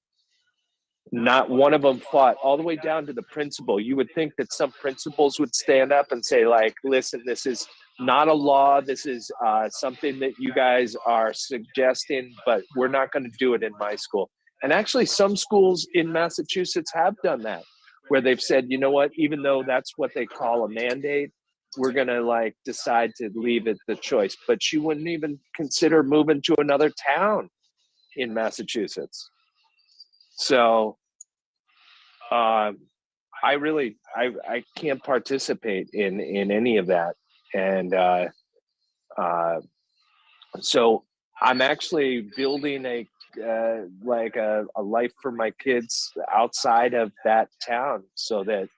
Not one of them fought, all the way down to the principal. You would think that some principals would stand up and say, like, listen, this is not a law. This is something that you guys are suggesting, but we're not going to do it in my school. And actually, some schools in Massachusetts have done that, where they've said, you know what, even though that's what they call a mandate, we're going to like decide to leave it the choice. But she wouldn't even consider moving to another town in Massachusetts. So I can't participate in any of that. And so I'm actually building a life for my kids outside of that town, so that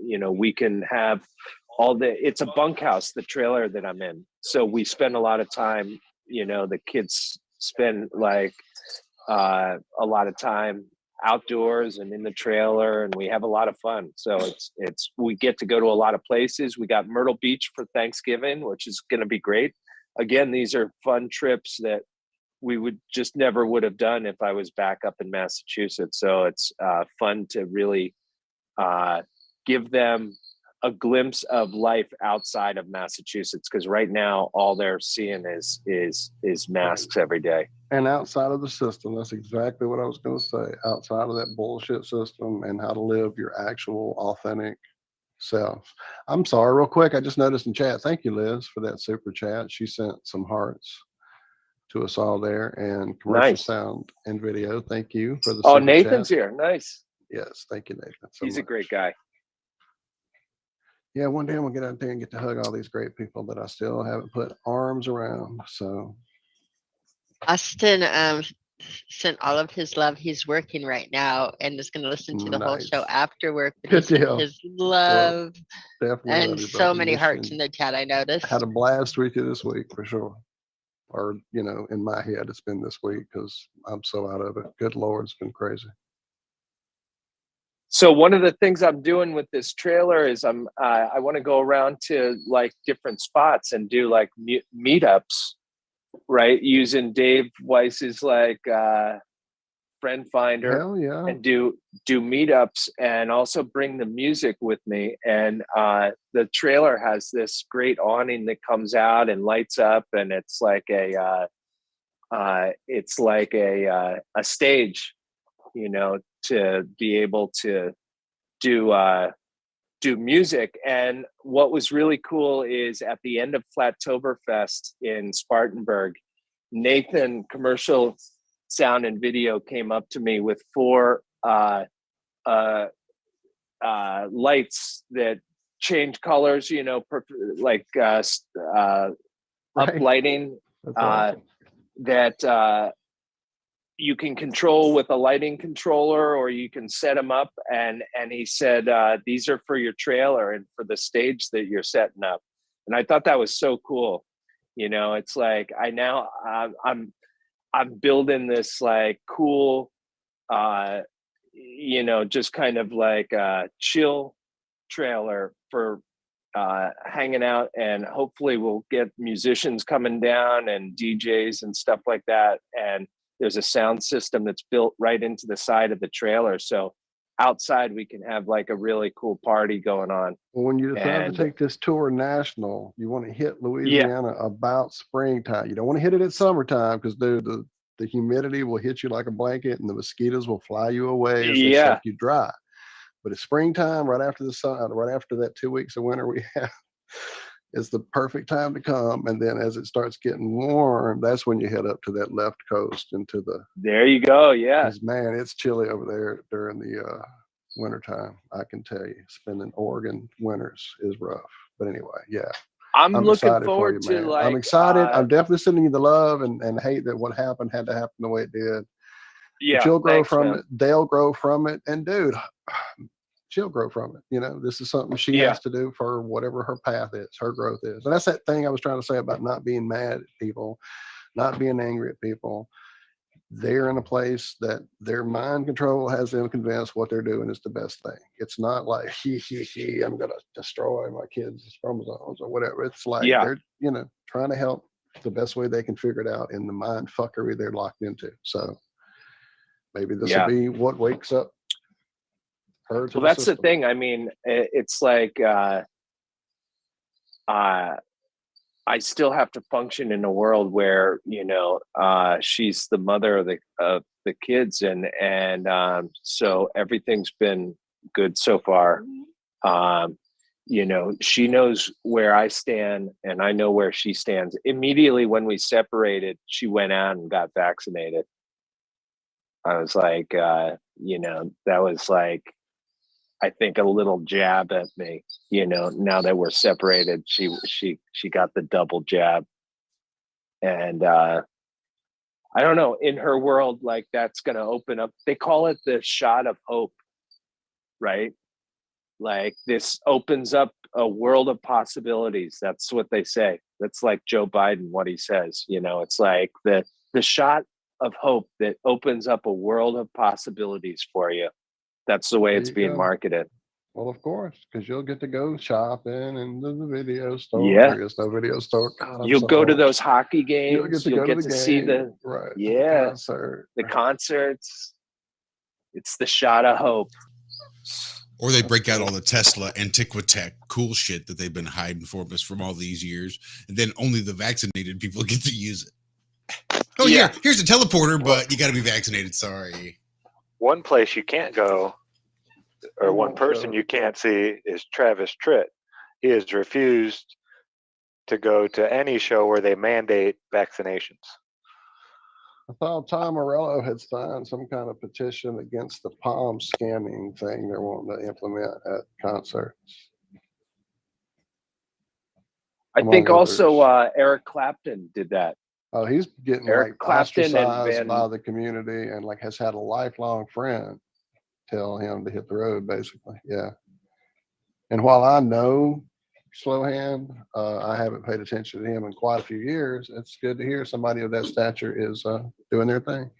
you know, we can have it's a bunkhouse, the trailer that I'm in. So we spend a lot of time, you know, the kids spend like a lot of time outdoors and in the trailer, and we have a lot of fun. So we get to go to a lot of places. We got Myrtle Beach for Thanksgiving, which is going to be great. Again, these are fun trips that we would have done if I was back up in Massachusetts. So it's fun to really give them a glimpse of life outside of Massachusetts, because right now all they're seeing is masks every day. And outside of the system, that's exactly what I was going to say. Outside of that bullshit system, and how to live your actual authentic self. I'm sorry, real quick, I just noticed in chat. Thank you, Liz, for that super chat. She sent some hearts to us all there, and commercial sound and video. Thank you for the super Nathan's chat. here. Nice. Yes, thank you, Nathan. He's a great guy. Yeah, one day I'm gonna get out there and get to hug all these great people that I still haven't put arms around. So Austin sent all of his love. He's working right now and is going to listen to the whole show after work. Good deal. His love, well, and so many hearts in the chat. I noticed. Had a blast with you this week for sure. Or, you know, in my head, it's been this week because I'm so out of it. Good Lord, it's been crazy. So one of the things I'm doing with this trailer is I want to go around to like different spots and do like meetups, right? Using Dave Weiss's like friend finder. Hell yeah. And do meetups, and also bring the music with me. And the trailer has this great awning that comes out and lights up, and it's like a stage, you know, to be able to do music. And what was really cool is at the end of Flattoberfest in Spartanburg, Nathan, commercial sound and video, came up to me with 4 lights that change colors, you know, like uplighting, awesome. that you can control with a lighting controller, or you can set them up. And he said, these are for your trailer and for the stage that you're setting up. And I thought that was so cool. You know, it's like I'm building this like cool, you know, just kind of like a chill trailer for hanging out, and hopefully we'll get musicians coming down and DJs and stuff like that. And there's a sound system that's built right into the side of the trailer. So outside we can have like a really cool party going on. Well, when you decide to take this tour national, you want to hit Louisiana about springtime. You don't want to hit it at summertime, because the humidity will hit you like a blanket, and the mosquitoes will fly you away as they suck you dry. But it's springtime, right after the sun, right after that 2 weeks of winter we have, is the perfect time to come. And then as it starts getting warm, that's when you head up to that left coast into the. There you go. Yeah. Man, it's chilly over there during the wintertime. I can tell you, spending Oregon winters is rough. But anyway, yeah. I'm looking forward to I'm excited. I'm definitely sending you the love and hate that what happened had to happen the way it did. Yeah, she'll grow thanks, from man. it. They'll grow from it. And dude, she'll grow from it. You know, this is something she Yeah. has to do for whatever her path is, her growth is. And that's that thing I was trying to say about not being mad at people, not being angry at people. They're in a place that their mind control has them convinced what they're doing is the best thing. It's not like, I'm going to destroy my kids' chromosomes or whatever. It's like they're, you know, trying to help the best way they can figure it out in the mind fuckery they're locked into. So maybe this will be what wakes up her to well, that's system. the thing. I mean, it's like I still have to function in a world where, you know, she's the mother of the kids, and so everything's been good so far. You know, she knows where I stand, and I know where she stands. Immediately when we separated, she went out and got vaccinated. I was like, you know, that was like, I think a little jab at me, you know, now that we're separated, she got the double jab. And I don't know, in her world, like that's going to open up, they call it the shot of hope, right? Like this opens up a world of possibilities. That's what they say. That's like Joe Biden, what he says, you know, it's like the shot of hope that opens up a world of possibilities for you. That's the way There it's you being go. marketed. Well, of course, because you'll get to go shopping and the video store. Yeah. There is no video store. God, You'll go to those hockey games. You'll You'll get to see the concert. the concerts. It's the shot of hope. Or they break out all the Tesla Antiquitech cool shit that they've been hiding from us from all these years, and then only the vaccinated people get to use it. Oh yeah, here's a teleporter, but you got to be vaccinated. Sorry. One place you can't go, or one person you can't see, is Travis Tritt. He has refused to go to any show where they mandate vaccinations. I thought Tom Morello had signed some kind of petition against the palm scanning thing they're wanting to implement at concerts. I think also Eric Clapton did that. Oh, he's getting Eric like Clapton ostracized by the community, and like has had a lifelong friend tell him to hit the road, basically. Yeah. And while I know Slowhand, I haven't paid attention to him in quite a few years. It's good to hear somebody of that stature is doing their thing.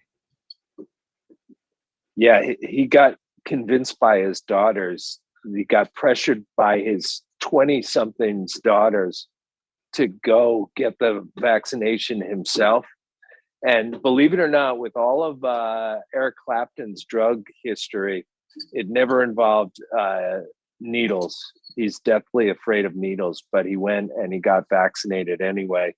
Yeah, he got convinced by his daughters. He got pressured by his 20-somethings daughters to go get the vaccination himself. And believe it or not, with all of Eric Clapton's drug history, it never involved needles. He's deathly afraid of needles, but he went and he got vaccinated anyway.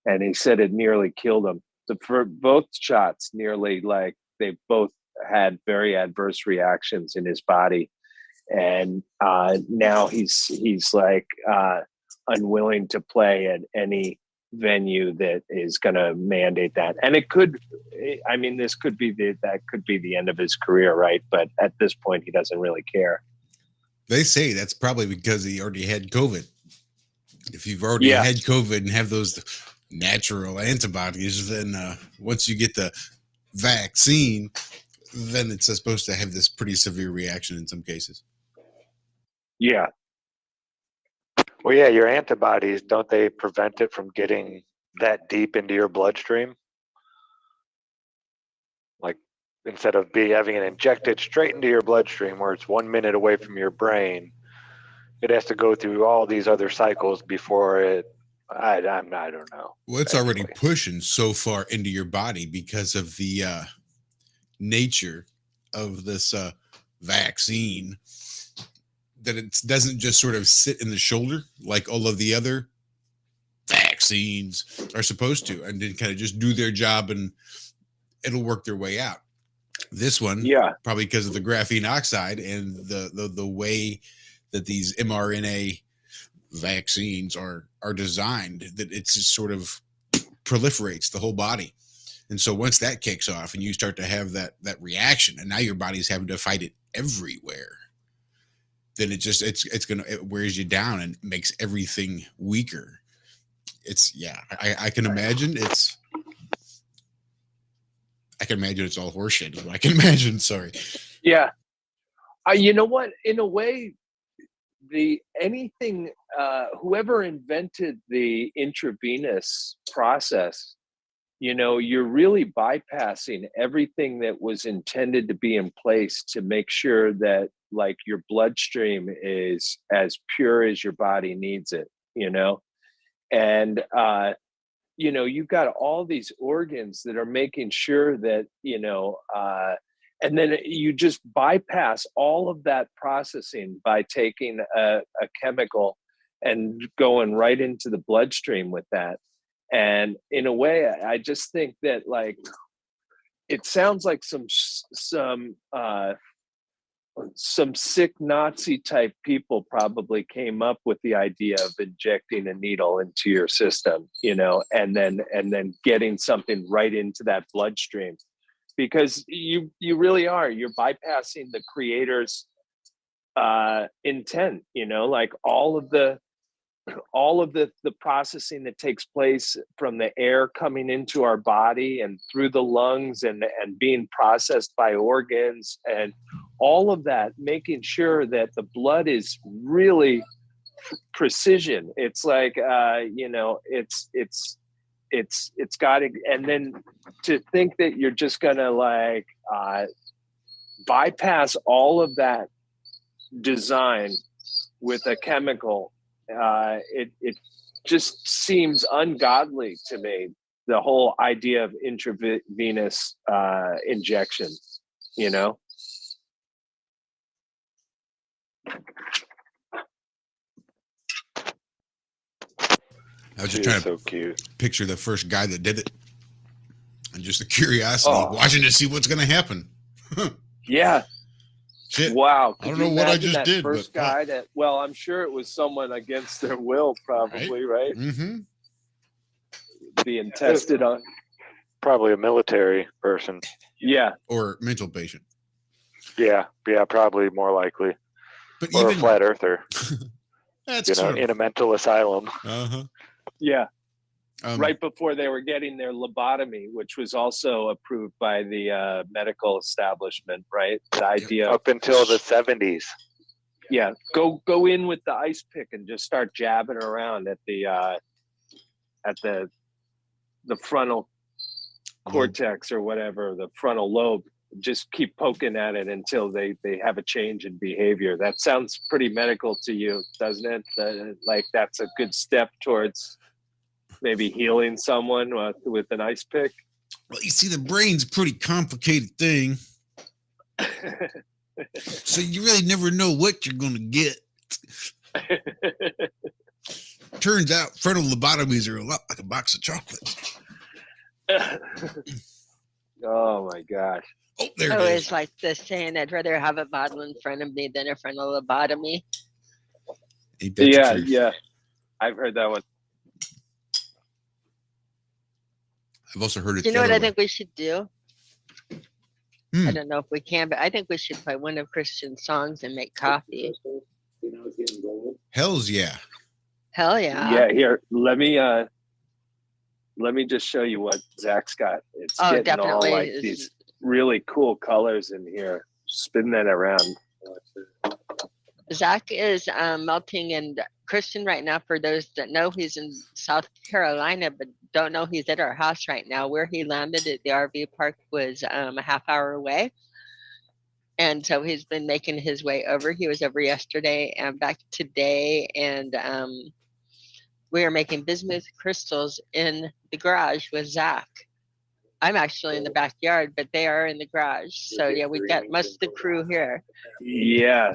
And he said it nearly killed him. For both shots, nearly, like, they both had very adverse reactions in his body. And now he's like unwilling to play at any venue that is going to mandate that. And it could, I mean, this could be that could be the end of his career, right? But at this point, he doesn't really care. They say that's probably because he already had COVID. If you've already had COVID and have those natural antibodies, then once you get the vaccine, then it's supposed to have this pretty severe reaction in some cases. Yeah. Well, yeah, your antibodies, don't they prevent it from getting that deep into your bloodstream? Like, instead of having it injected straight into your bloodstream where it's 1 minute away from your brain, it has to go through all these other cycles before it. I don't know. Well, it's already pushing so far into your body because of the nature of this vaccine that it doesn't just sort of sit in the shoulder like all of the other vaccines are supposed to, and then kind of just do their job and it'll work their way out. This one, probably because of the graphene oxide and the way that these mRNA vaccines are designed, that it's just sort of proliferates the whole body. And so once that kicks off and you start to have that reaction, and now your body's having to fight it everywhere, then it wears you down and makes everything weaker. I can imagine I can imagine it's all horseshit. Is what I can imagine. Sorry. Yeah. You know what? In a way, whoever invented the intravenous process, you know, you're really bypassing everything that was intended to be in place to make sure that like your bloodstream is as pure as your body needs it, you know? And, you know, you've got all these organs that are making sure that, you know, and then you just bypass all of that processing by taking a chemical and going right into the bloodstream with that. And in a way, I just think that like, it sounds like some sick Nazi type people probably came up with the idea of injecting a needle into your system, you know, and then getting something right into that bloodstream. Because you really are, you're bypassing the creator's intent, you know, like all of the processing that takes place from the air coming into our body and through the lungs and being processed by organs and all of that, making sure that the blood is really precision. It's like, you know, it's got to, and then to think that you're just gonna like bypass all of that design with a chemical, it just seems ungodly to me, the whole idea of intravenous injection, you know? I was just She trying is to so cute. picture the first guy that did it, and just the curiosity, watching to see what's going to happen. Yeah. Shit. Wow. I don't know what I just did, First but guy that, well, I'm sure it was someone against their will, probably, right? Mm-hmm. Being tested on. Probably a military person. Yeah. Or mental patient. Yeah, probably more likely. But Or even a flat earther, that's you know, sort of, in a mental asylum. uh-huh. Yeah. Right before they were getting their lobotomy, which was also approved by the medical establishment, right? The idea Up until the 70s. Yeah, go in with the ice pick and just start jabbing around at the frontal cortex or whatever, the frontal lobe. Just keep poking at it until they have a change in behavior. That sounds pretty medical to you, doesn't it? Like that's a good step towards maybe healing someone with an ice pick. Well, you see, the brain's a pretty complicated thing. So you really never know what you're going to get. Turns out frontal lobotomies are a lot like a box of chocolates. Oh my gosh. Oh, there I it always is. like the saying, I'd rather have a bottle in front of me than a frontal lobotomy. Ain't that the Yeah, truth? yeah. I've heard that one. I've also heard it. Do you know the what I other think we should do? Hmm. I don't know if we can, but I think we should play one of Christian's songs and make coffee. way. Hells yeah. Hell yeah. Yeah, here, let me just show you what Zach's got. It's Oh, getting all definitely. like these really cool colors in here. Spin that around. Zach is melting, and Christian right now, for those that know, he's in South Carolina, but don't know he's at our house right now. Where he landed at the RV park was a half hour away. And so he's been making his way over. He was over yesterday and back today. And we are making bismuth crystals in the garage with Zach. I'm actually in the backyard, but they are in the garage. So yeah, we got most of the crew here. Yeah,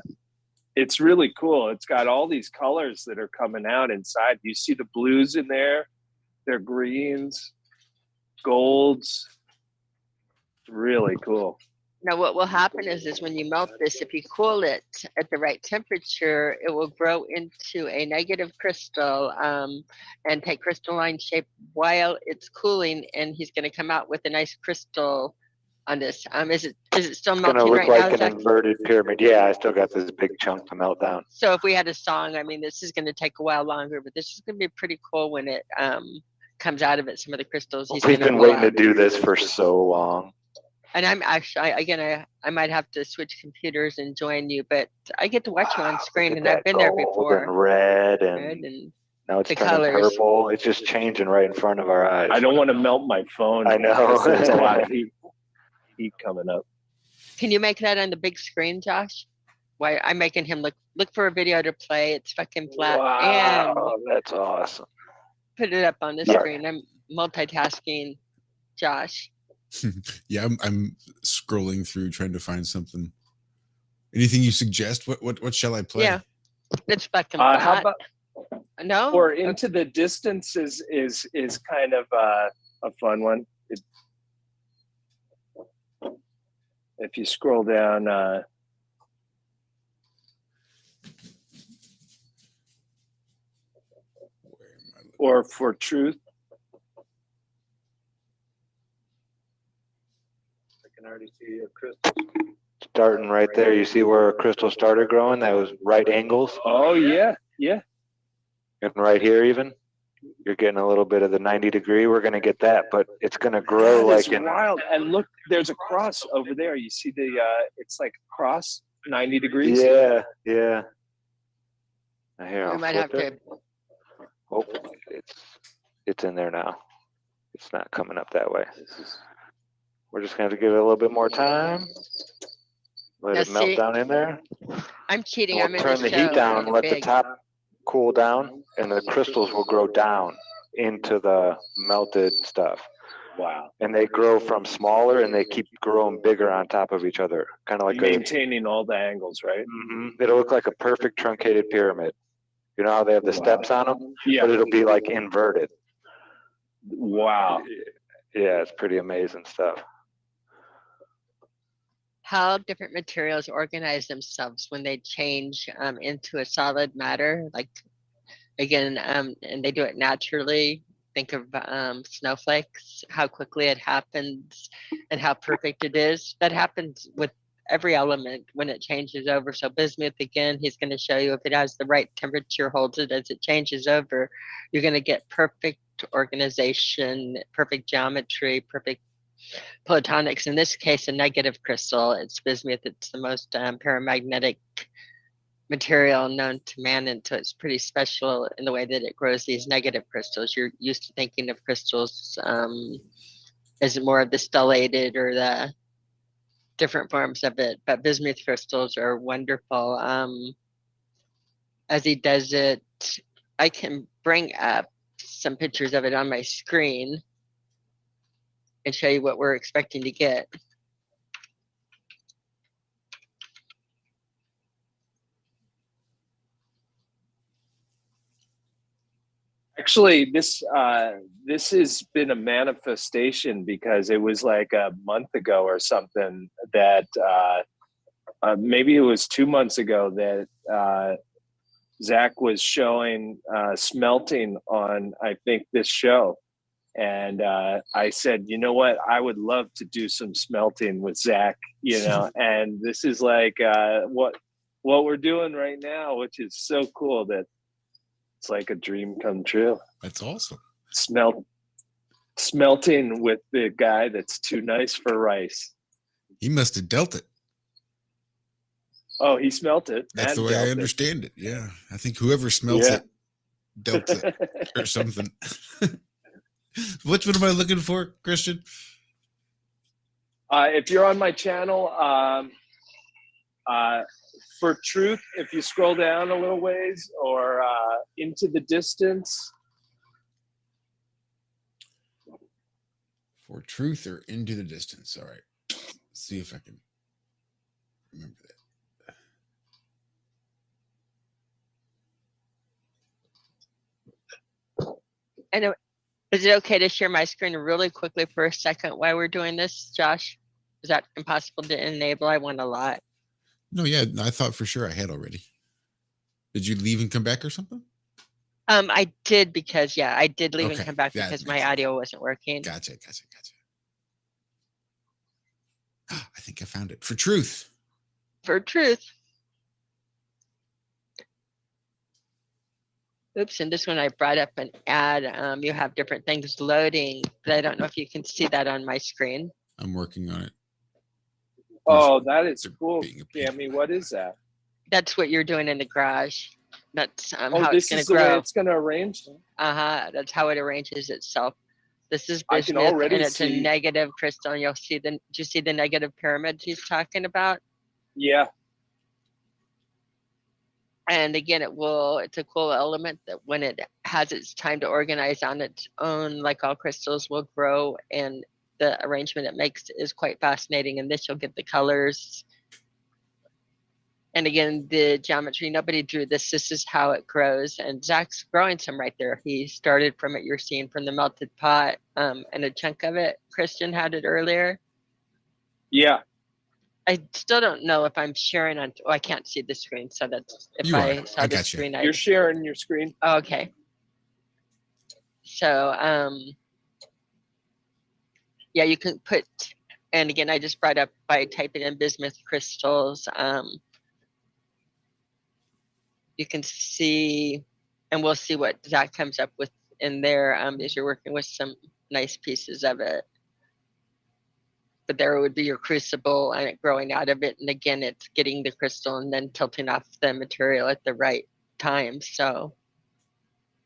it's really cool. It's got all these colors that are coming out inside. You see the blues in there? They're greens, golds. Really cool. Now what will happen is when you melt this, if you cool it at the right temperature, it will grow into a negative crystal and take crystalline shape while it's cooling, and he's going to come out with a nice crystal on this. Is it still It's going to melting look right like now, an Zach? inverted pyramid. Yeah, I still got this big chunk to melt down. So if we had a song, I mean, this is going to take a while longer, but this is going to be pretty cool when it comes out of it. Some of the crystals he's We've going to been pull waiting to out. do this for so long. And I'm actually, I might have to switch computers and join you, but I get to watch you on Wow, screen, look and at I've that been there gold before. and red, Red and and now it's the turning colors. purple. It's just changing right in front of our eyes. I don't want to melt my phone. I know. because There's a lot of heat coming up. Can you make that on the big screen, Josh? Why I'm making him look for a video to play. It's fucking flat, and Wow, that's awesome. put it up on the Yeah. screen. I'm multitasking, Josh. Yeah, I'm scrolling through trying to find something. Anything you suggest? What shall I play? Yeah. It's fucking How flat. about No. or Into the Distance is kind of a fun one. If you scroll down, Where am I looking? or For Truth. I can already see a crystal. Starting right there. You see where a crystal started growing? That was right angles. Oh yeah. And right here even. You're getting a little bit of the 90-degree. We're going to get that, but it's going to grow That like is in. wild. And look, there's a cross over there. You see it's like a cross, 90 degrees. Yeah. Now here, We I'll might flip have it. to. Oh, it's in there now. It's not coming up that way. We're just going to have to give it a little bit more time. Let Now it melt see, down in there. I'm cheating. And I'm we'll in turn the show. heat down, Make it let the big. top cool down, and the crystals will grow down into the melted stuff. Wow. And they grow from smaller and they keep growing bigger on top of each other. Kind of like Maintaining all the angles, right? it'll look like a perfect truncated pyramid. You know how they have the steps on them? Yeah. But it'll be like inverted. Wow. Yeah, it's pretty amazing stuff. How different materials organize themselves when they change into a solid matter, like again, and they do it naturally. Think of snowflakes, how quickly it happens and how perfect it is. That happens with every element when it changes over. So bismuth, again, he's going to show you if it has the right temperature, holds it as it changes over, you're going to get perfect organization, perfect geometry, perfect platonics. In this case, a negative crystal. It's bismuth. It's the most paramagnetic material known to man, and so it's pretty special in the way that it grows these negative crystals. You're used to thinking of crystals as more of the stellated or the different forms of it, but bismuth crystals are wonderful. As he does it, I can bring up some pictures of it on my screen and show you what we're expecting to get. Actually, this has been a manifestation because it was like a month ago or something that maybe it was 2 months ago that Zach was showing smelting on, I think, this show. And I said, you know what, I would love to do some smelting with Zach, and this is like what we're doing right now, which is so cool that it's like a dream come true. That's awesome. Smelting with the guy that's too nice for rice. He must have dealt it. Oh, he smelt it. That's and the way I dealt it. understand it. Yeah. I think whoever smelts it dealt it or something. Which one am I looking for, Christian? If you're on my channel, For Truth, if you scroll down a little ways, or Into the Distance. For Truth or Into the Distance. All right. Let's see if I can remember that. I know. Is it okay to share my screen really quickly for a second while we're doing this, Josh? Is that impossible to enable? I want a lot. No, yeah, I thought for sure I had already. Did you leave and come back or something? I did because I did leave and Okay, come back that because makes my sense. audio wasn't working. Gotcha. I think I found it. For Truth. For Truth. Oops, and this one I brought up an ad. You have different things loading, but I don't know if you can see that on my screen. I'm working on it. Oh, that is They're cool, being a pain. Cammy. What is that? That's what you're doing in the garage. That's Oh, how this it's going is to the way grow. it's going to arrange. That's how it arranges itself. This is I can bismuth, already and it's see- a negative crystal. And you'll see do you see the negative pyramid he's talking about? Yeah. And again, it's a cool element that when it has its time to organize on its own, like all crystals will grow, and the arrangement it makes is quite fascinating. And this, you'll get the colors. And again, the geometry, nobody drew this. This is how it grows. And Zach's growing some right there. He started from it, you're seeing from the melted pot, and a chunk of it. Christian had it earlier. Yeah. I still don't know if I'm sharing on, I can't see the screen. So that's, if You I are. saw I the got you. screen, You're sharing your screen. Oh, okay. So, yeah, you can put, and again, I just brought up by typing in bismuth crystals. You can see, and we'll see what Zach comes up with in there as you're working with some nice pieces of it. But there would be your crucible and it growing out of it. And again, it's getting the crystal and then tilting off the material at the right time. So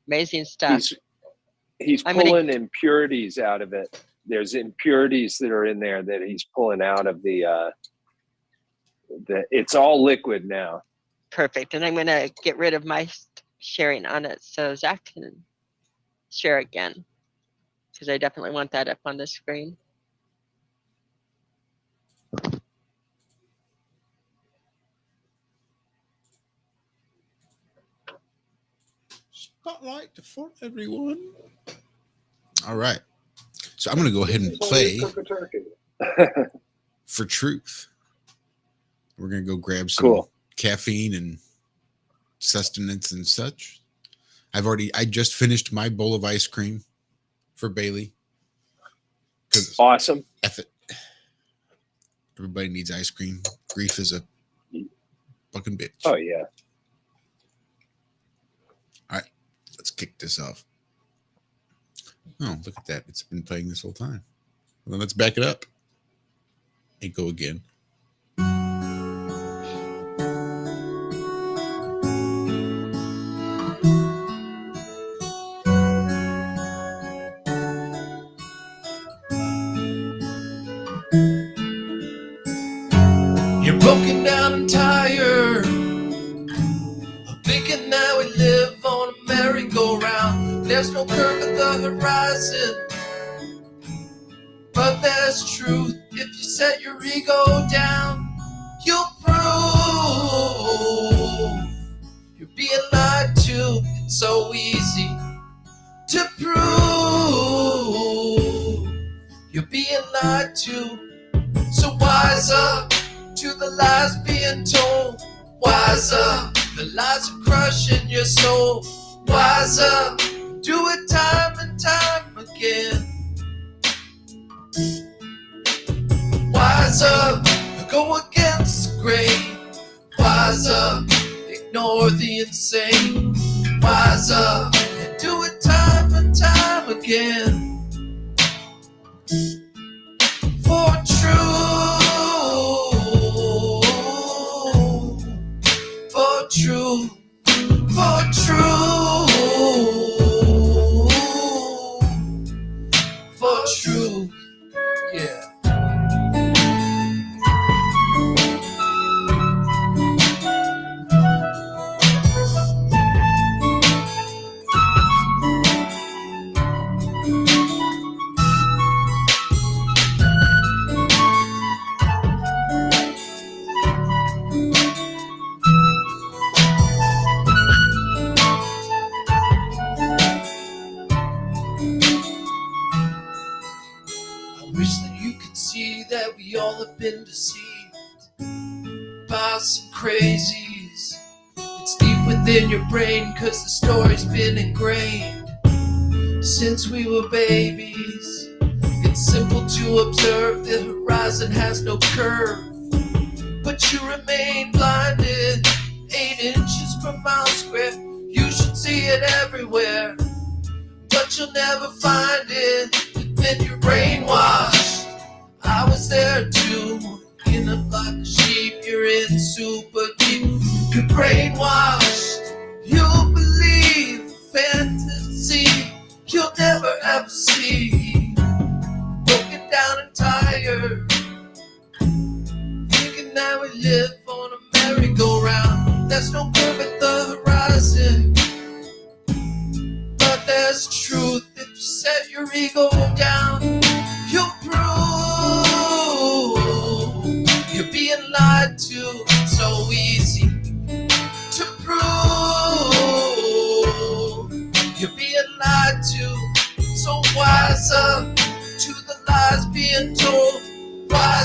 amazing stuff. He's I'm gonna- pulling impurities out of it. There's impurities that are in there that he's pulling out of the it's all liquid now. Perfect. And I'm going to get rid of my sharing on it so Zach can share again, because I definitely want that up on the screen. Spotlight for everyone. All right. So I'm going to go ahead and play For Truth. We're going to go grab some Cool. caffeine and sustenance and such. I just finished my bowl of ice cream for Bailey. Awesome. F it. Everybody needs ice cream. Grief is a fucking bitch. Oh yeah. Let's kick this off. Oh, look at that. It's been playing this whole time. Well, then let's back it up and go again. You're broken down and tired of thinking that we live on a merry-go-round. There's no curve at the horizon, but there's truth. If you set your ego down, you'll prove you're being lied to. It's so easy to prove you're being lied to. So wise up to the lies being told. Wise up, the lies are crushing your soul. Wise up, do it time and time again. Wise up, go against the grain. Wise up, ignore the insane. Wise up, and do it time and time again. For truth, for truth, yeah. That we all have been deceived by some crazies. It's deep within your brain, cause the story's been ingrained since we were babies. It's simple to observe the horizon has no curve, but you remain blinded 8 inches per mile square. You should see it everywhere, but you'll never find it. Then you're brainwashed. I was there too, in a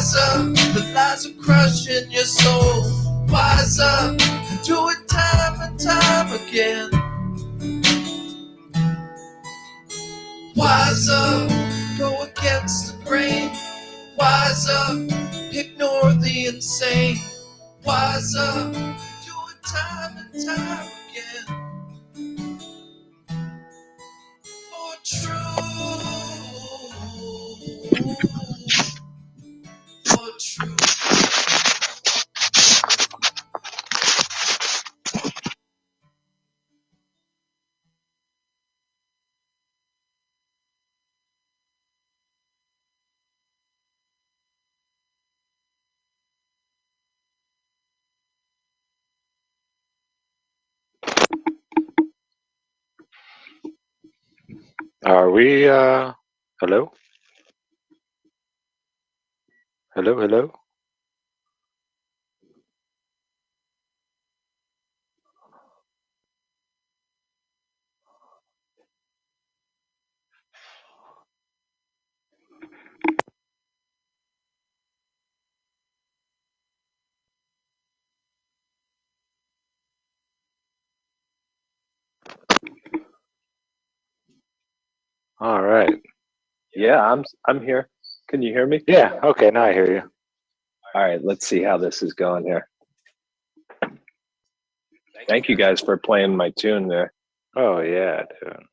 Wise up, the lies are crushing your soul. Wise up, do it time and time again. Wise up, go against the grain. Wise up, ignore the insane. Wise up, do it time and time again. For truth, for truth. Are we, hello? Hello, hello? All right. Yeah, I'm here. Can you hear me? Yeah, okay, now I hear you. All right, let's see how this is going here. Thank you guys for playing my tune there. Oh, yeah, dude.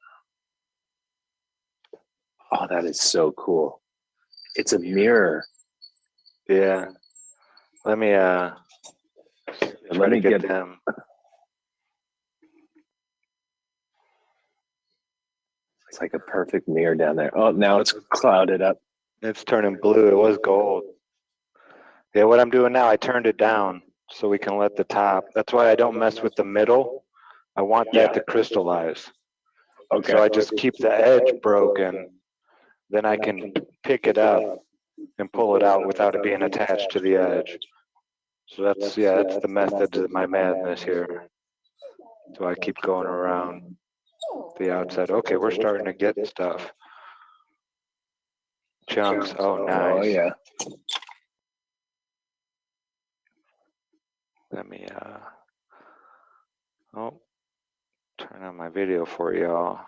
Oh, that is so cool. It's a mirror. Yeah. Let me, try Let me to get get them. It's like a perfect mirror down there. Oh, now it's clouded up. It's turning blue. It was gold. Yeah, what I'm doing now, I turned it down so we can let the top. That's why I don't mess with the middle. I want that to crystallize. Okay. So I just keep the edge broken. Then I can pick it up and pull it out without it being attached to the edge. So that's, yeah, that's the method of my madness here. So I keep going around the outside. Okay, we're starting to get stuff. Chunks. Oh, nice. Oh, yeah. Let me, turn on my video for y'all.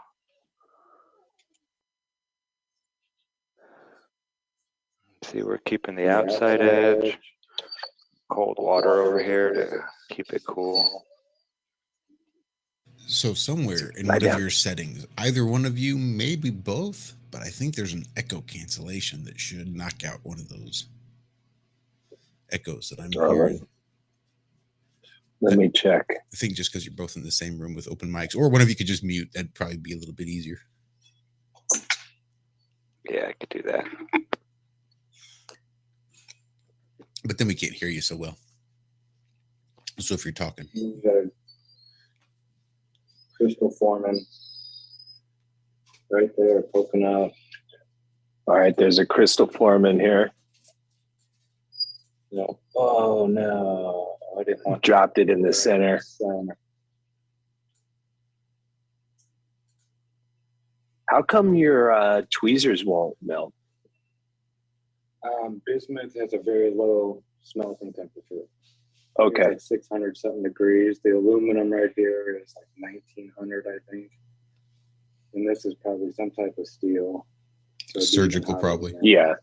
See, we're keeping the outside edge. Cold water over here to keep it cool. So somewhere in one of your settings, either one of you, maybe both, but I think there's an echo cancellation that should knock out one of those echoes that I'm hearing. Let me check. I think just because you're both in the same room with open mics, or one of you could just mute, that'd probably be a little bit easier. Yeah, I could do that. But then we can't hear you so well. So if you're talking. You got a crystal forming right there, poking out. All right, there's a crystal forming here. No. Oh no. I didn't want Dropped it in the center. How come your tweezers won't melt? Bismuth has a very low smelting temperature. Okay. It's like 600 something degrees. The aluminum right here is like 1900, I think. And this is probably some type of steel. So it'd be even Surgical, hotter probably. than that.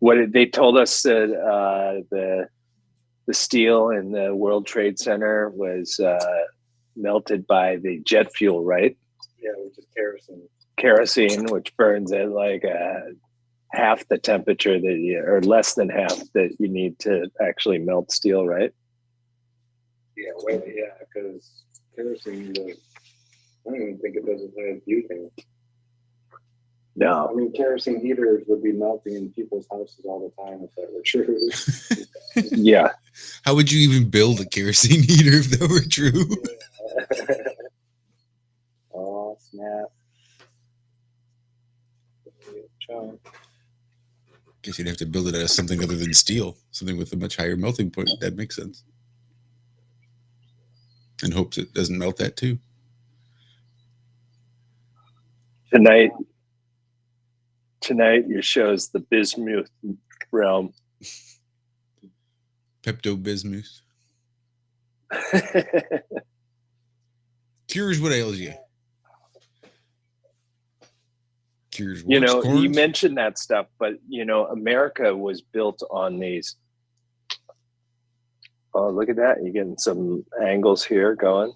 Yeah. They told us that the steel in the World Trade Center was melted by the jet fuel, right? Yeah, which is kerosene. Kerosene, which burns at like half the temperature or less than half that you need to actually melt steel, right? Yeah, because kerosene does. I don't even think it does as bad as butane. No. I mean, kerosene heaters would be melting in people's houses all the time if that were true. Yeah. How would you even build a kerosene heater if that were true? Oh, snap. Guess you'd have to build it as something other than steel, something with a much higher melting point. That makes sense. And hopes it doesn't melt that too. Tonight your show's the bismuth realm. Pepto-Bismuth. Cures what ails you. Cures You know, corns. you mentioned that stuff, but you know, America was built on these. Oh, look at that. You're getting some angles here going.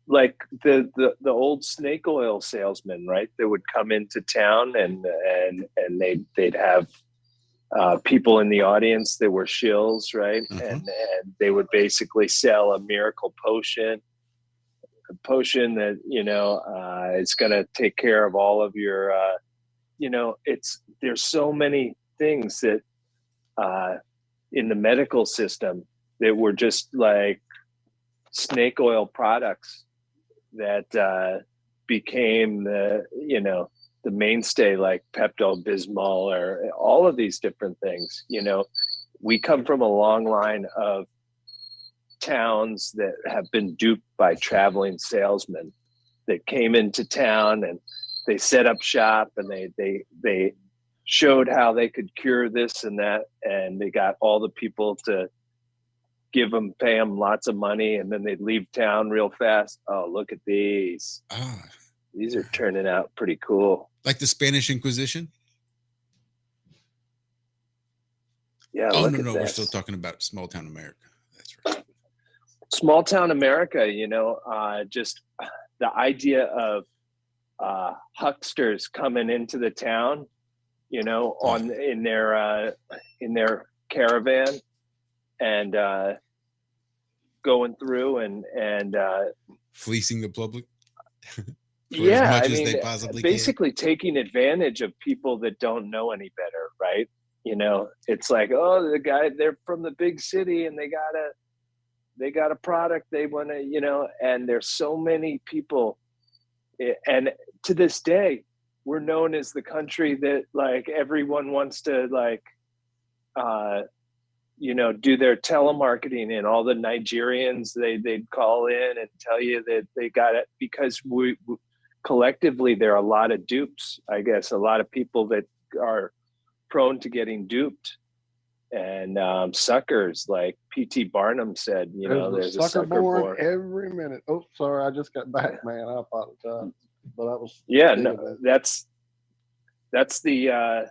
Like the old snake oil salesman, right? That would come into town and they'd have people in the audience that were shills, right? And they would basically sell a miracle potion, a potion that, you know, is going to take care of all of your, you know, there's so many things that in the medical system that were just like snake oil products that became the, you know, the mainstay, like Pepto-Bismol or all of these different things. You know, we come from a long line of towns that have been duped by traveling salesmen that came into town and they set up shop and they showed how they could cure this and that, and they got all the people to pay them lots of money, and then they'd leave town real fast. Oh, look at these. These are turning out pretty cool. Like the Spanish Inquisition? Yeah. Oh, look at no, this. we're still talking about small town America. That's right. Small town America, you know, just the idea of hucksters coming into the town, you know, in their caravan and going through and fleecing the public. Yeah, as much I as mean, they possibly basically taking advantage of people that don't know any better, right? You know, it's like, oh, they're from the big city and they got a product they want to, you know, and there's so many people, and to this day, we're known as the country that like everyone wants to like, you know, do their telemarketing, and all the Nigerians they'd call in and tell you that they got it because we collectively there are a lot of dupes. I guess a lot of people that are prone to getting duped and suckers, like P.T. Barnum said. You know, there's a sucker born every minute. Oh, sorry, I just got back, man. I apologize, but I was that's the.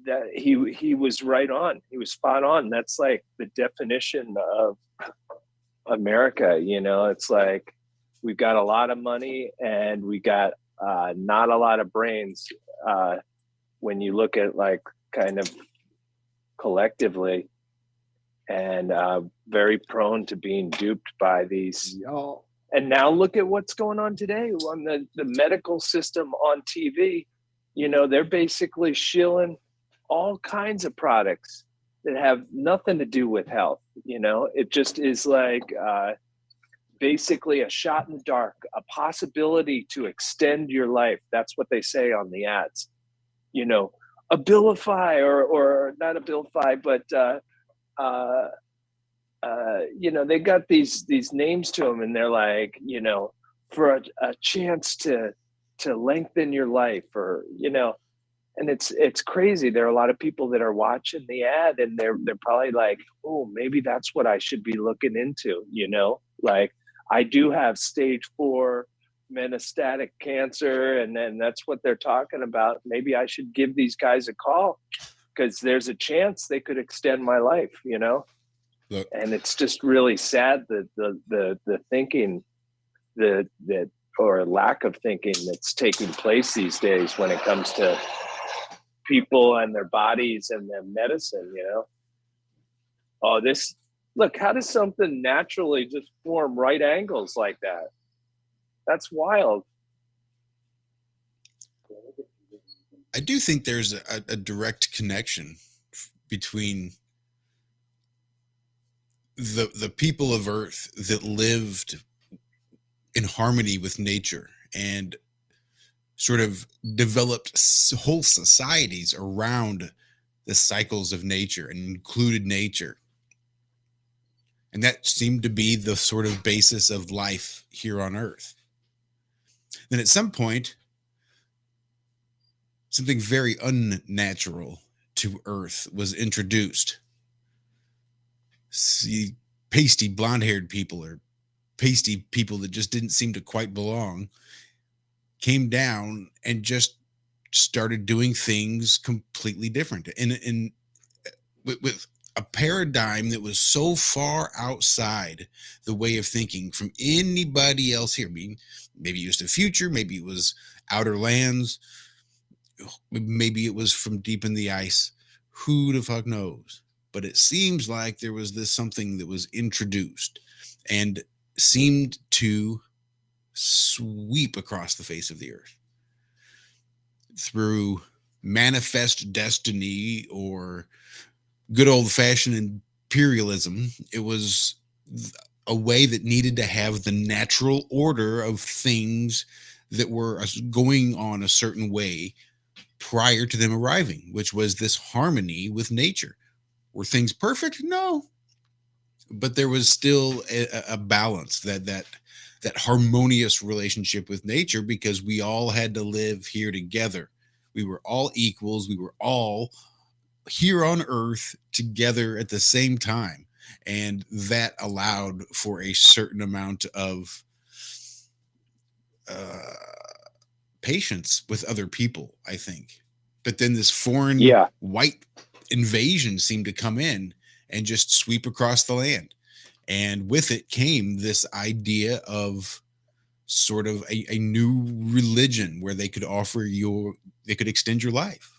That he was right on. He was spot on. That's like the definition of America. You know, it's like we've got a lot of money and we got not a lot of brains when you look at like kind of collectively, and very prone to being duped by these. And now look at what's going on today on the medical system on TV. You know, they're basically shilling all kinds of products that have nothing to do with health. You know, it just is like basically a shot in the dark, a possibility to extend your life. That's what they say on the ads. You know, Abilify or not Abilify, but you know, they got these names to them, and they're like, you know, for a chance to lengthen your life, or you know. And it's crazy. There are a lot of people that are watching the ad and they're probably like, oh, maybe that's what I should be looking into. You know, like I do have stage 4 metastatic cancer, and then that's what they're talking about. Maybe I should give these guys a call because there's a chance they could extend my life, you know? Look. And it's just really sad that the thinking that or lack of thinking that's taking place these days when it comes to people and their bodies and their medicine, you know. Oh, look, how does something naturally just form right angles like that? That's wild. I do think there's a direct connection between the people of Earth that lived in harmony with nature and sort of developed whole societies around the cycles of nature and included nature. And that seemed to be the sort of basis of life here on Earth. Then at some point, something very unnatural to Earth was introduced. See, pasty blonde-haired people or pasty people that just didn't seem to quite belong came down and just started doing things completely different. And with a paradigm that was so far outside the way of thinking from anybody else here. I mean, maybe it was the future, maybe it was outer lands, maybe it was from deep in the ice. Who the fuck knows? But it seems like there was this something that was introduced and seemed to sweep across the face of the earth through manifest destiny or good old-fashioned imperialism. It was a way that needed to have the natural order of things that were going on a certain way prior to them arriving, which was this harmony with nature. Were things perfect? No, but there was still a balance, that harmonious relationship with nature, because we all had to live here together. We were all equals. We were all here on Earth together at the same time. And that allowed for a certain amount of patience with other people, I think. But then this foreign white invasion seemed to come in and just sweep across the land. And with it came this idea of sort of a new religion where they could they could extend your life.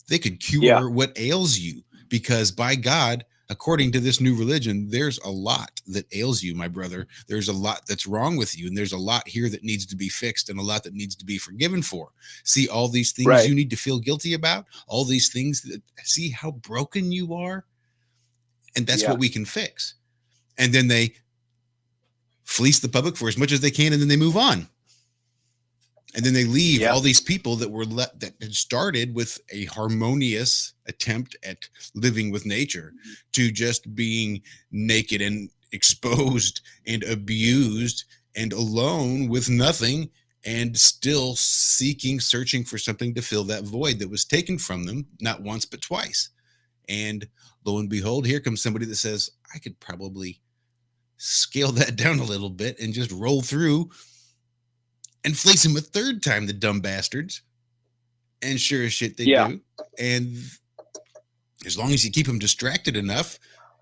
They could cure what ails you, because by God, according to this new religion, there's a lot that ails you, my brother. There's a lot that's wrong with you. And there's a lot here that needs to be fixed and a lot that needs to be forgiven for. See all these things you need to feel guilty about, all these things that see how broken you are. And that's what we can fix. And then they fleece the public for as much as they can, and then they move on. And then they leave all these people that were that had started with a harmonious attempt at living with nature to just being naked and exposed and abused and alone with nothing, and still searching for something to fill that void that was taken from them, not once, but twice. And lo and behold, here comes somebody that says, I could probably scale that down a little bit and just roll through and fleece him a third time, the dumb bastards. And sure as shit they do. And as long as you keep them distracted enough,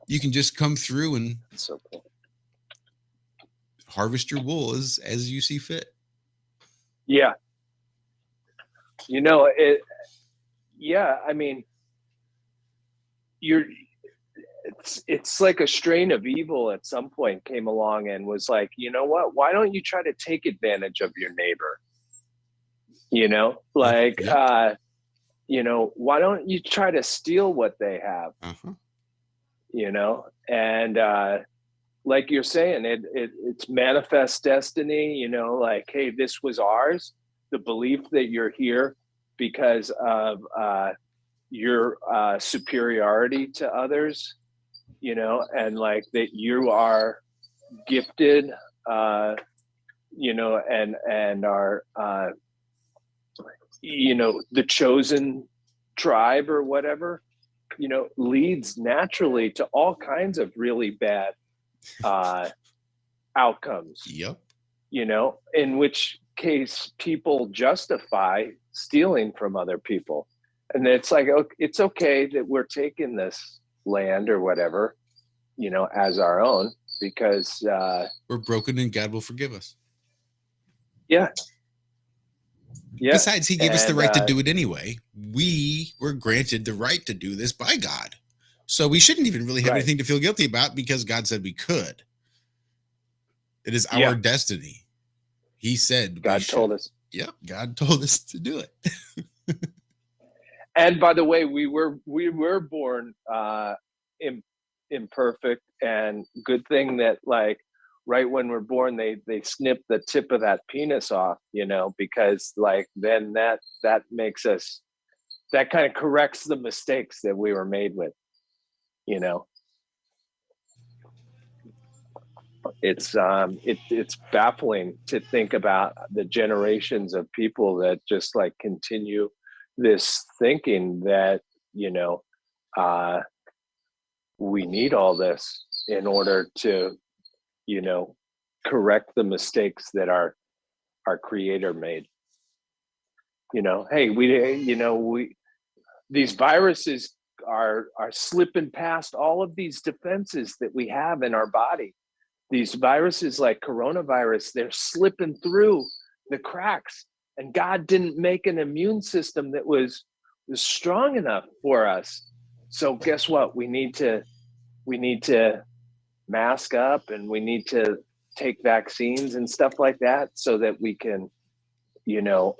you can just come through and harvest your wool as you see fit. Yeah. You know, I mean, it's like a strain of evil at some point came along and was like, you know what, why don't you try to take advantage of your neighbor? You know, like, you know, why don't you try to steal what they have? You know, and like you're saying, it's manifest destiny, you know, like, hey, this was ours. The belief that you're here because of your superiority to others, you know, and like that you are gifted, you know, and are, you know, the chosen tribe or whatever, you know, leads naturally to all kinds of really bad outcomes. You know, in which case people justify stealing from other people. And it's like, it's okay that we're taking this land or whatever, you know, as our own, because we're broken and God will forgive us. Besides, he gave us the right to do it anyway. We were granted the right to do this by God. So we shouldn't even really have anything to feel guilty about, because God said we could. It is our destiny. He said God told us. Yep, God told us to do it. And by the way, we were born imperfect, and good thing that, like, right when we're born, they snip the tip of that penis off, you know, because like then that makes us, that kind of corrects the mistakes that we were made with, you know. It's baffling to think about the generations of people that just like continue this thinking that, you know, we need all this in order to, you know, correct the mistakes that our creator made. You know, hey, these viruses are slipping past all of these defenses that we have in our body. These viruses like coronavirus, they're slipping through the cracks, and God didn't make an immune system that was strong enough for us. So guess what? We need to mask up, and we need to take vaccines and stuff like that so that we can, you know,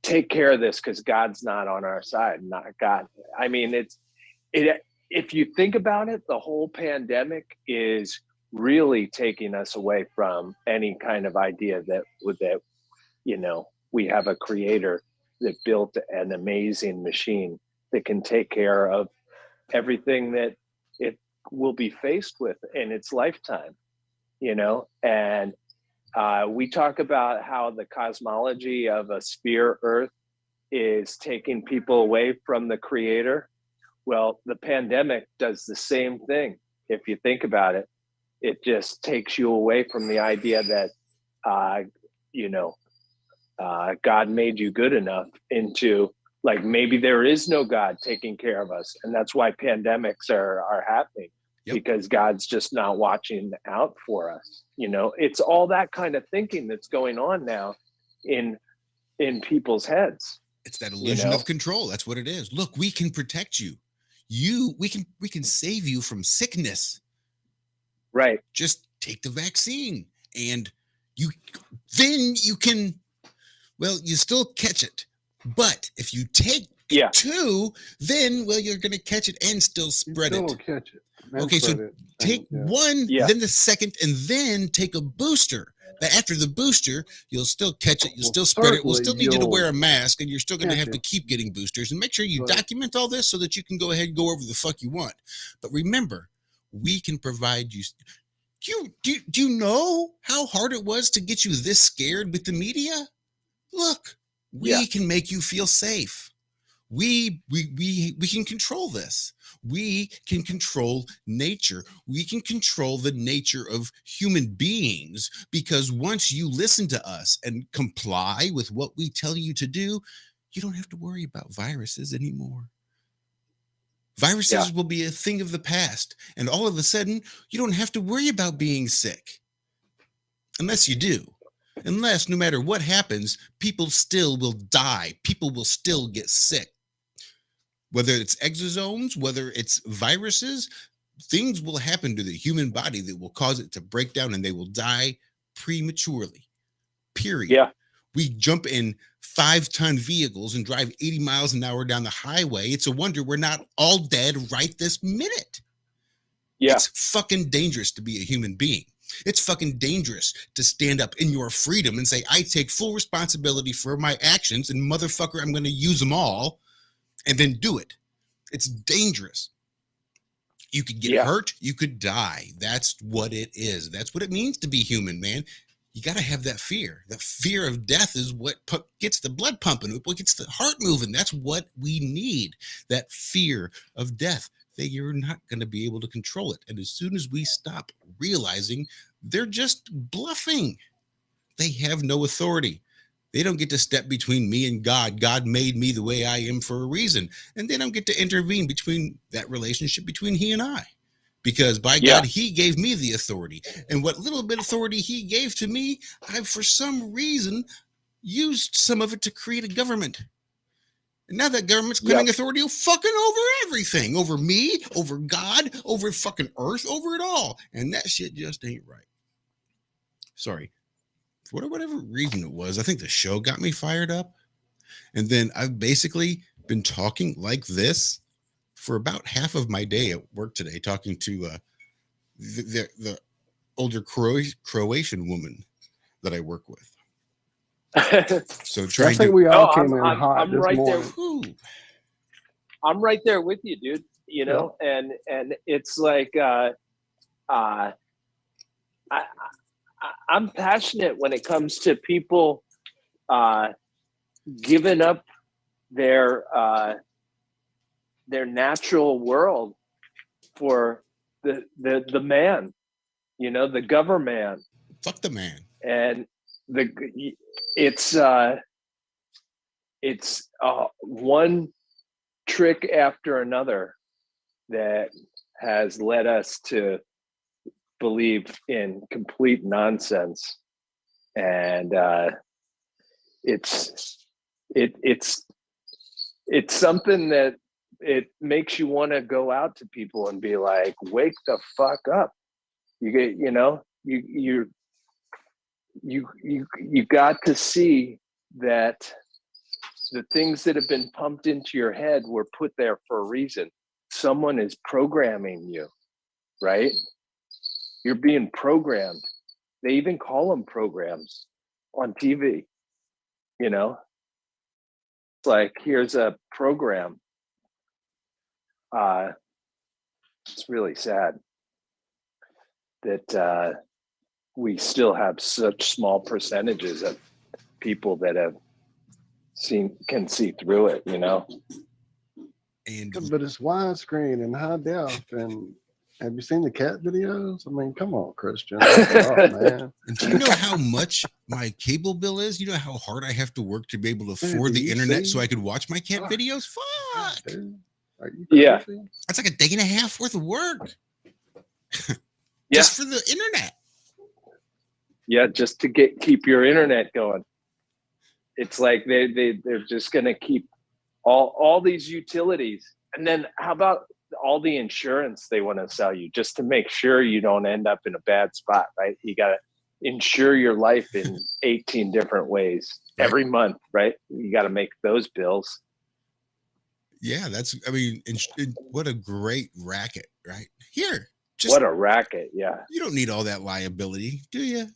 take care of this, because God's not on our side. Not God. I mean, if you think about it, the whole pandemic is really taking us away from any kind of idea that you know, we have a creator that built an amazing machine that can take care of everything that it will be faced with in its lifetime, you know. And we talk about how the cosmology of a sphere Earth is taking people away from the creator. Well, the pandemic does the same thing. If you think about it, it just takes you away from the idea that, you know, God made you good enough into, like, maybe there is no God taking care of us. And that's why pandemics are happening. Yep. Because God's just not watching out for us. You know, it's all that kind of thinking that's going on now in people's heads. It's that illusion of control. That's what it is. Look, we can protect you. We can save you from sickness. Right. Just take the vaccine, and then you can, well, you still catch it. But if you take two, then, well, you're going to catch it and still spread it. Catch it. Okay, so take one, then the second, and then take a booster. But after the booster, you'll still catch it, you'll still spread it. We'll still need you to wear a mask, and you're still going to have to keep getting boosters. And make sure you document all this so that you can go ahead and go over the fuck you want. But remember, we can provide you. Do you know how hard it was to get you this scared with the media? Look, we can make you feel safe. We can control this. We can control nature. We can control the nature of human beings, because once you listen to us and comply with what we tell you to do, you don't have to worry about viruses anymore. Viruses will be a thing of the past. And all of a sudden, you don't have to worry about being sick. Unless you do. Unless, no matter what happens, people still will die. People will still get sick. Whether it's exosomes, whether it's viruses, things will happen to the human body that will cause it to break down, and they will die prematurely. Period. Yeah. We jump in 5-ton vehicles and drive 80 miles an hour down the highway. It's a wonder we're not all dead right this minute. Yeah. It's fucking dangerous to be a human being. It's fucking dangerous to stand up in your freedom and say, I take full responsibility for my actions, and motherfucker, I'm going to use them all. And then do it. It's dangerous. You could get hurt. You could die. That's what it is. That's what it means to be human, man. You got to have that fear. The fear of death is what gets the blood pumping, what gets the heart moving. That's what we need. That fear of death, that you're not going to be able to control it. And as soon as we stop realizing they're just bluffing, they have no authority. They don't get to step between me and God. God made me the way I am for a reason. And they don't get to intervene between that relationship between he and I. Because by God, he gave me the authority. And what little bit of authority he gave to me, I, for some reason, used some of it to create a government. And now that government's claiming authority fucking over everything. Over me, over God, over fucking Earth, over it all. And that shit just ain't right. Sorry. For whatever reason it was, I think the show got me fired up. And then I've basically been talking like this for about half of my day at work today, talking to the older Croatian woman that I work with. So trying I think we all came in hot I'm this right morning. there. I'm right there with you, dude. You know, and it's like I'm passionate when it comes to people given up their natural world for the man, you know, the government. Fuck the man. And it's one trick after another that has led us to believe in complete nonsense. And it's something that it makes you want to go out to people and be like, wake the fuck up. You got to see that the things that have been pumped into your head were put there for a reason. Someone is programming you, right? You're being programmed. They even call them programs on TV, you know? It's like, here's a program. It's really sad that we still have such small percentages of people that can see through it, you know? But it's widescreen and high def. And have you seen the cat videos? I mean, come on, Christian. Oh, man. And do you know how much my cable bill is? You know how hard I have to work to be able to afford the internet so I could watch my cat videos? Fuck. Dude, are you crazy? Yeah. That's like a day and a half worth of work. Yeah. Just for the internet. Yeah, just to keep your internet going. It's like they're just gonna keep all these utilities. And then how about all the insurance they want to sell you just to make sure you don't end up in a bad spot, right? You gotta insure your life in 18 different ways every month, right? You gotta make those bills. Yeah, what a great racket, right? Here. What a racket, yeah. You don't need all that liability, do you?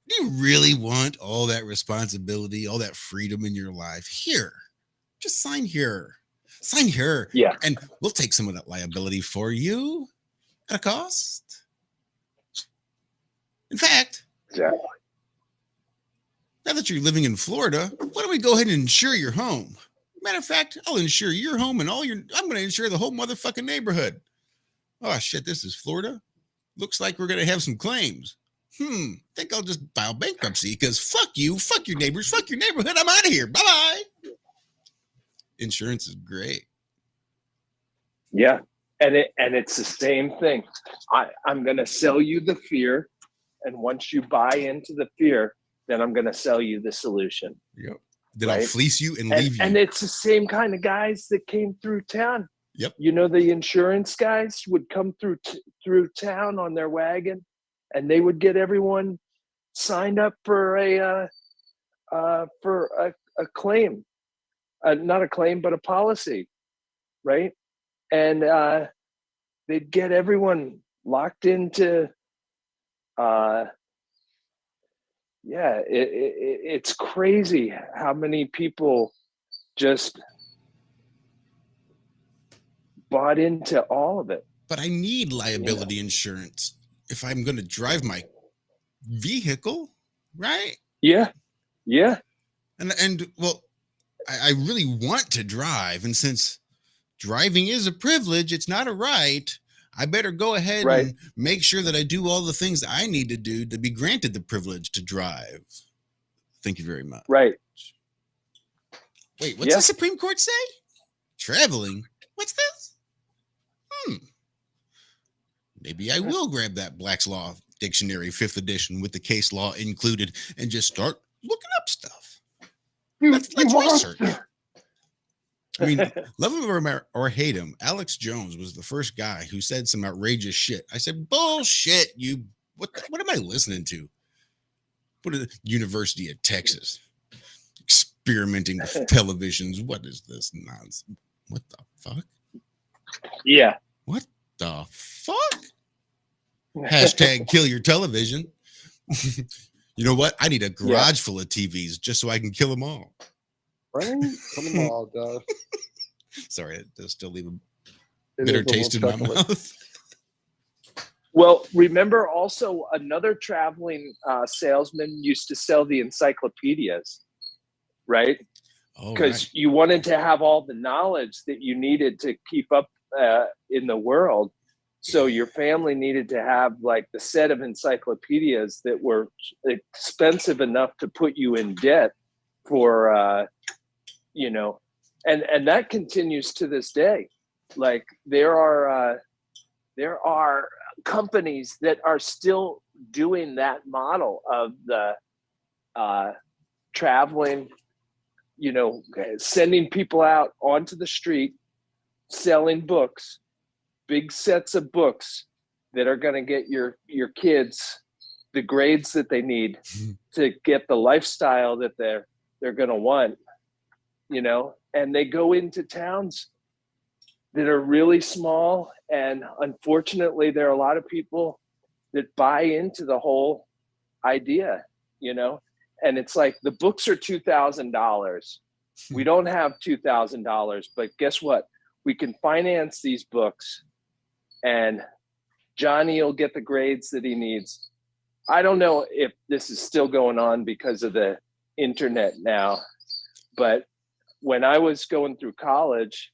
Do you really want all that responsibility, all that freedom in your life? Here, just sign here. Sign here. Yeah. And we'll take some of that liability for you at a cost. In fact, exactly. Now that you're living in Florida, why don't we go ahead and insure your home? Matter of fact, I'll insure your home and I'm going to insure the whole motherfucking neighborhood. Oh shit, this is Florida. Looks like we're going to have some claims. Think I'll just file bankruptcy because fuck you, fuck your neighbors, fuck your neighborhood. I'm out of here. Bye-bye. Insurance is great. Yeah. And it's the same thing. I'm going to sell you the fear. And once you buy into the fear, then I'm going to sell you the solution. Yep. Then I'll fleece you and leave you. And it's the same kind of guys that came through town. Yep. You know, the insurance guys would come through town on their wagon, and they would get everyone signed up for a claim, not a claim, but a policy, right? And they'd get everyone locked into. It's crazy how many people just bought into all of it. But I need liability insurance if I'm going to drive my vehicle, right? Yeah. And well, I really want to drive, and since driving is a privilege, it's not a right. I better go ahead and make sure that I do all the things that I need to do to be granted the privilege to drive. Thank you very much. Right. Wait, what's the Supreme Court say? Traveling? What's this? Maybe I will grab that Black's Law Dictionary 5th edition with the case law included and just start looking up stuff. Let's research. I mean, love him or hate him, Alex Jones was the first guy who said some outrageous shit. I said, bullshit, what am I listening to? What is the University of Texas? Experimenting with televisions. What is this nonsense? What the fuck? Yeah. What the fuck? Hashtag kill your television. You know what? I need a garage full of TVs just so I can kill them all. Right? Kill them all, Dove. Sorry, it does still leave a bitter taste in my mouth. Well, remember also another traveling salesman used to sell the encyclopedias. right? All Because right. you wanted to have all the knowledge that you needed to keep up in the world. So your family needed to have like the set of encyclopedias that were expensive enough to put you in debt for, you know, and that continues to this day. Like there are companies that are still doing that model of the traveling, you know, sending people out onto the street, selling books, big sets of books that are going to get your kids the grades that they need to get the lifestyle that they're going to want, you know. And they go into towns that are really small, and unfortunately there are a lot of people that buy into the whole idea, you know. And it's like the books are $2,000. We don't have $2,000, but guess what? We can finance these books and Johnny will get the grades that he needs. I don't know if this is still going on because of the internet now, but when I was going through college,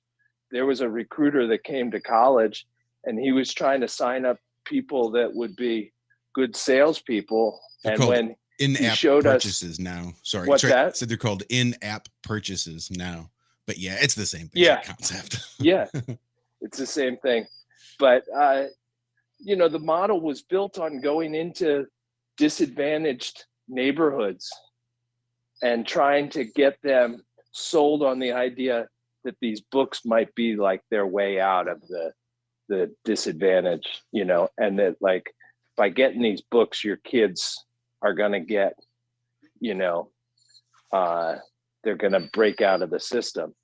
there was a recruiter that came to college and he was trying to sign up people that would be good salespeople. They're and when in-app showed us- purchases now. Sorry. What's that? So they're called in-app purchases now. But yeah, it's the same thing. Yeah. Concept. Yeah, it's the same thing. But, you know, the model was built on going into disadvantaged neighborhoods and trying to get them sold on the idea that these books might be like their way out of the disadvantage, you know, and that like by getting these books, your kids are going to get, you know, they're going to break out of the system.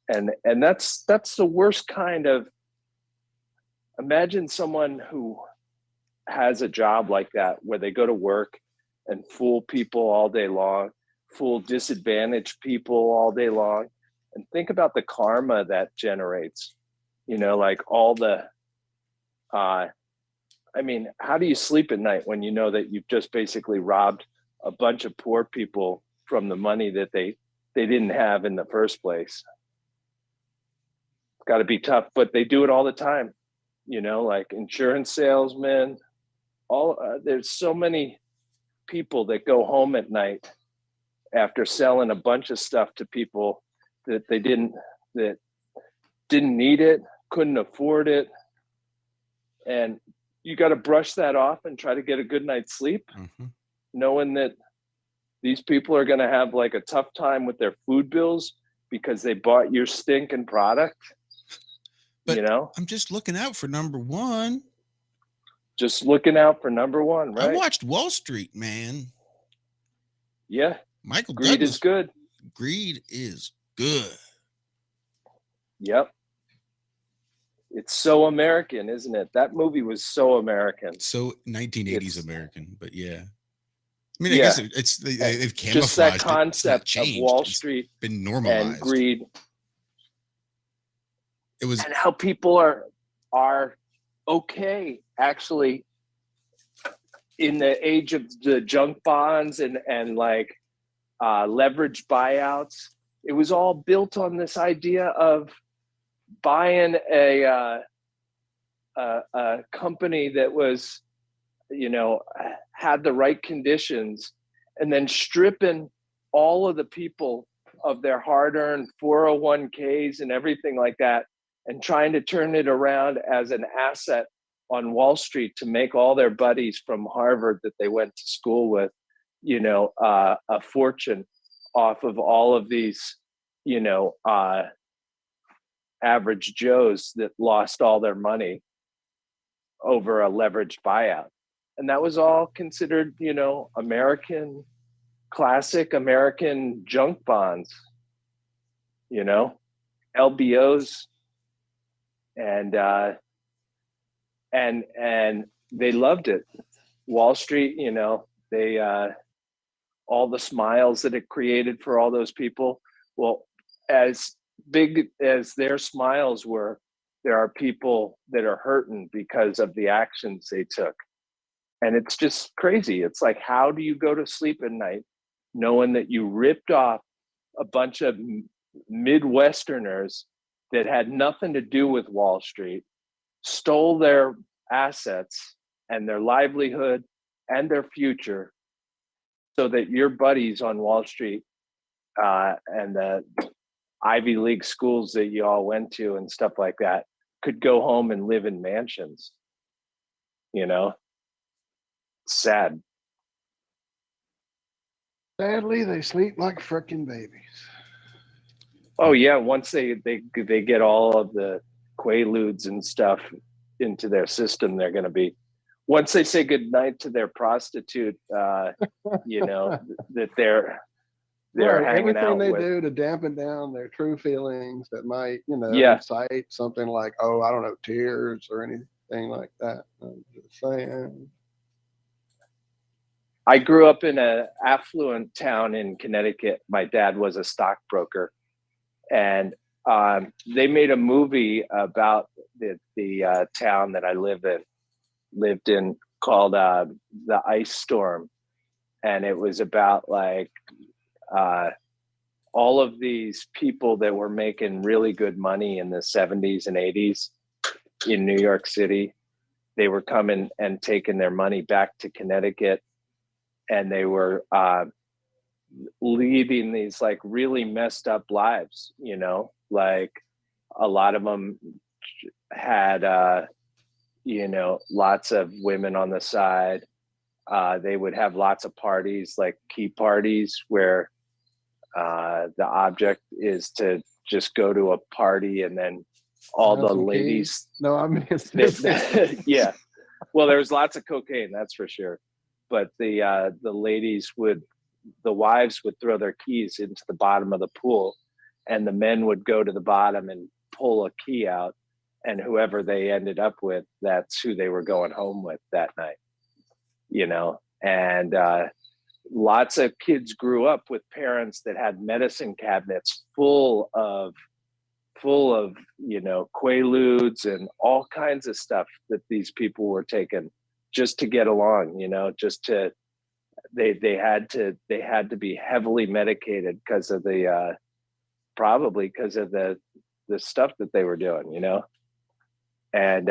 And that's the worst kind of, imagine someone who has a job like that where they go to work and fool people all day long, fool disadvantaged people all day long, and think about the karma that generates, you know, like all the, I mean, how do you sleep at night when you know that you've just basically robbed a bunch of poor people from the money that they didn't have in the first place? It's got to be tough, but they do it all the time, you know, like insurance salesmen, there's so many people that go home at night after selling a bunch of stuff to people that didn't need it, couldn't afford it. And you got to brush that off and try to get a good night's sleep, knowing that these people are going to have like a tough time with their food bills because they bought your stinking product. But you know, I'm just looking out for number one. Just looking out for number one, right? I watched Wall Street, man. Yeah. Michael Greed Douglas. is good. Greed is good. Yep. It's so American, isn't it? That movie was so American. So 1980s American, but yeah. I mean, Yeah. I guess they've camouflaged just that it. concept of Wall Street It's been normalized. and greed. It was, and how people are okay actually in the age of the junk bonds and like leveraged buyouts. It was all built on this idea of buying a company that was, you know, had the right conditions, and then stripping all of the people of their hard-earned 401ks and everything like that, and trying to turn it around as an asset on Wall Street to make all their buddies from Harvard that they went to school with, you know, a fortune off of all of these, you know, average Joes that lost all their money over a leveraged buyout. And that was all considered, you know, classic American junk bonds, you know, LBOs. And they loved it. Wall Street, you know, they all the smiles that it created for all those people. Well, as big as their smiles were, there are people that are hurting because of the actions they took. And it's just crazy. It's like, how do you go to sleep at night knowing that you ripped off a bunch of Midwesterners that had nothing to do with Wall Street, stole their assets and their livelihood and their future so that your buddies on Wall Street and the Ivy League schools that you all went to and stuff like that could go home and live in mansions. You know, sad. Sadly, they sleep like frickin' babies. Oh yeah, once they get all of the quaaludes and stuff into their system, they're going to be. Once they say goodnight to their prostitute, you know that they're Right, hanging everything out they with. do to dampen down their true feelings that might, you know, Yeah. incite something like, oh, I don't know, tears or anything like that. I'm just saying. I grew up in an affluent town in Connecticut. My dad was a stockbroker, and they made a movie about the town that I lived in called The Ice Storm, and it was about like all of these people that were making really good money in the 70s and 80s in New York City. They were coming and taking their money back to Connecticut, and they were leading these like really messed up lives, you know, like a lot of them had, you know, lots of women on the side. They would have lots of parties, like key parties where the object is to just go to a party and then all Have the some ladies. No, I mean, Yeah. Well, there was lots of cocaine, that's for sure. But the ladies the wives would throw their keys into the bottom of the pool, and the men would go to the bottom and pull a key out, and whoever they ended up with, that's who they were going home with that night, you know. And lots of kids grew up with parents that had medicine cabinets full of you know, quaaludes and all kinds of stuff that these people were taking just to get along, you know, just to they had to be heavily medicated because of the probably because of the stuff that they were doing, you know. And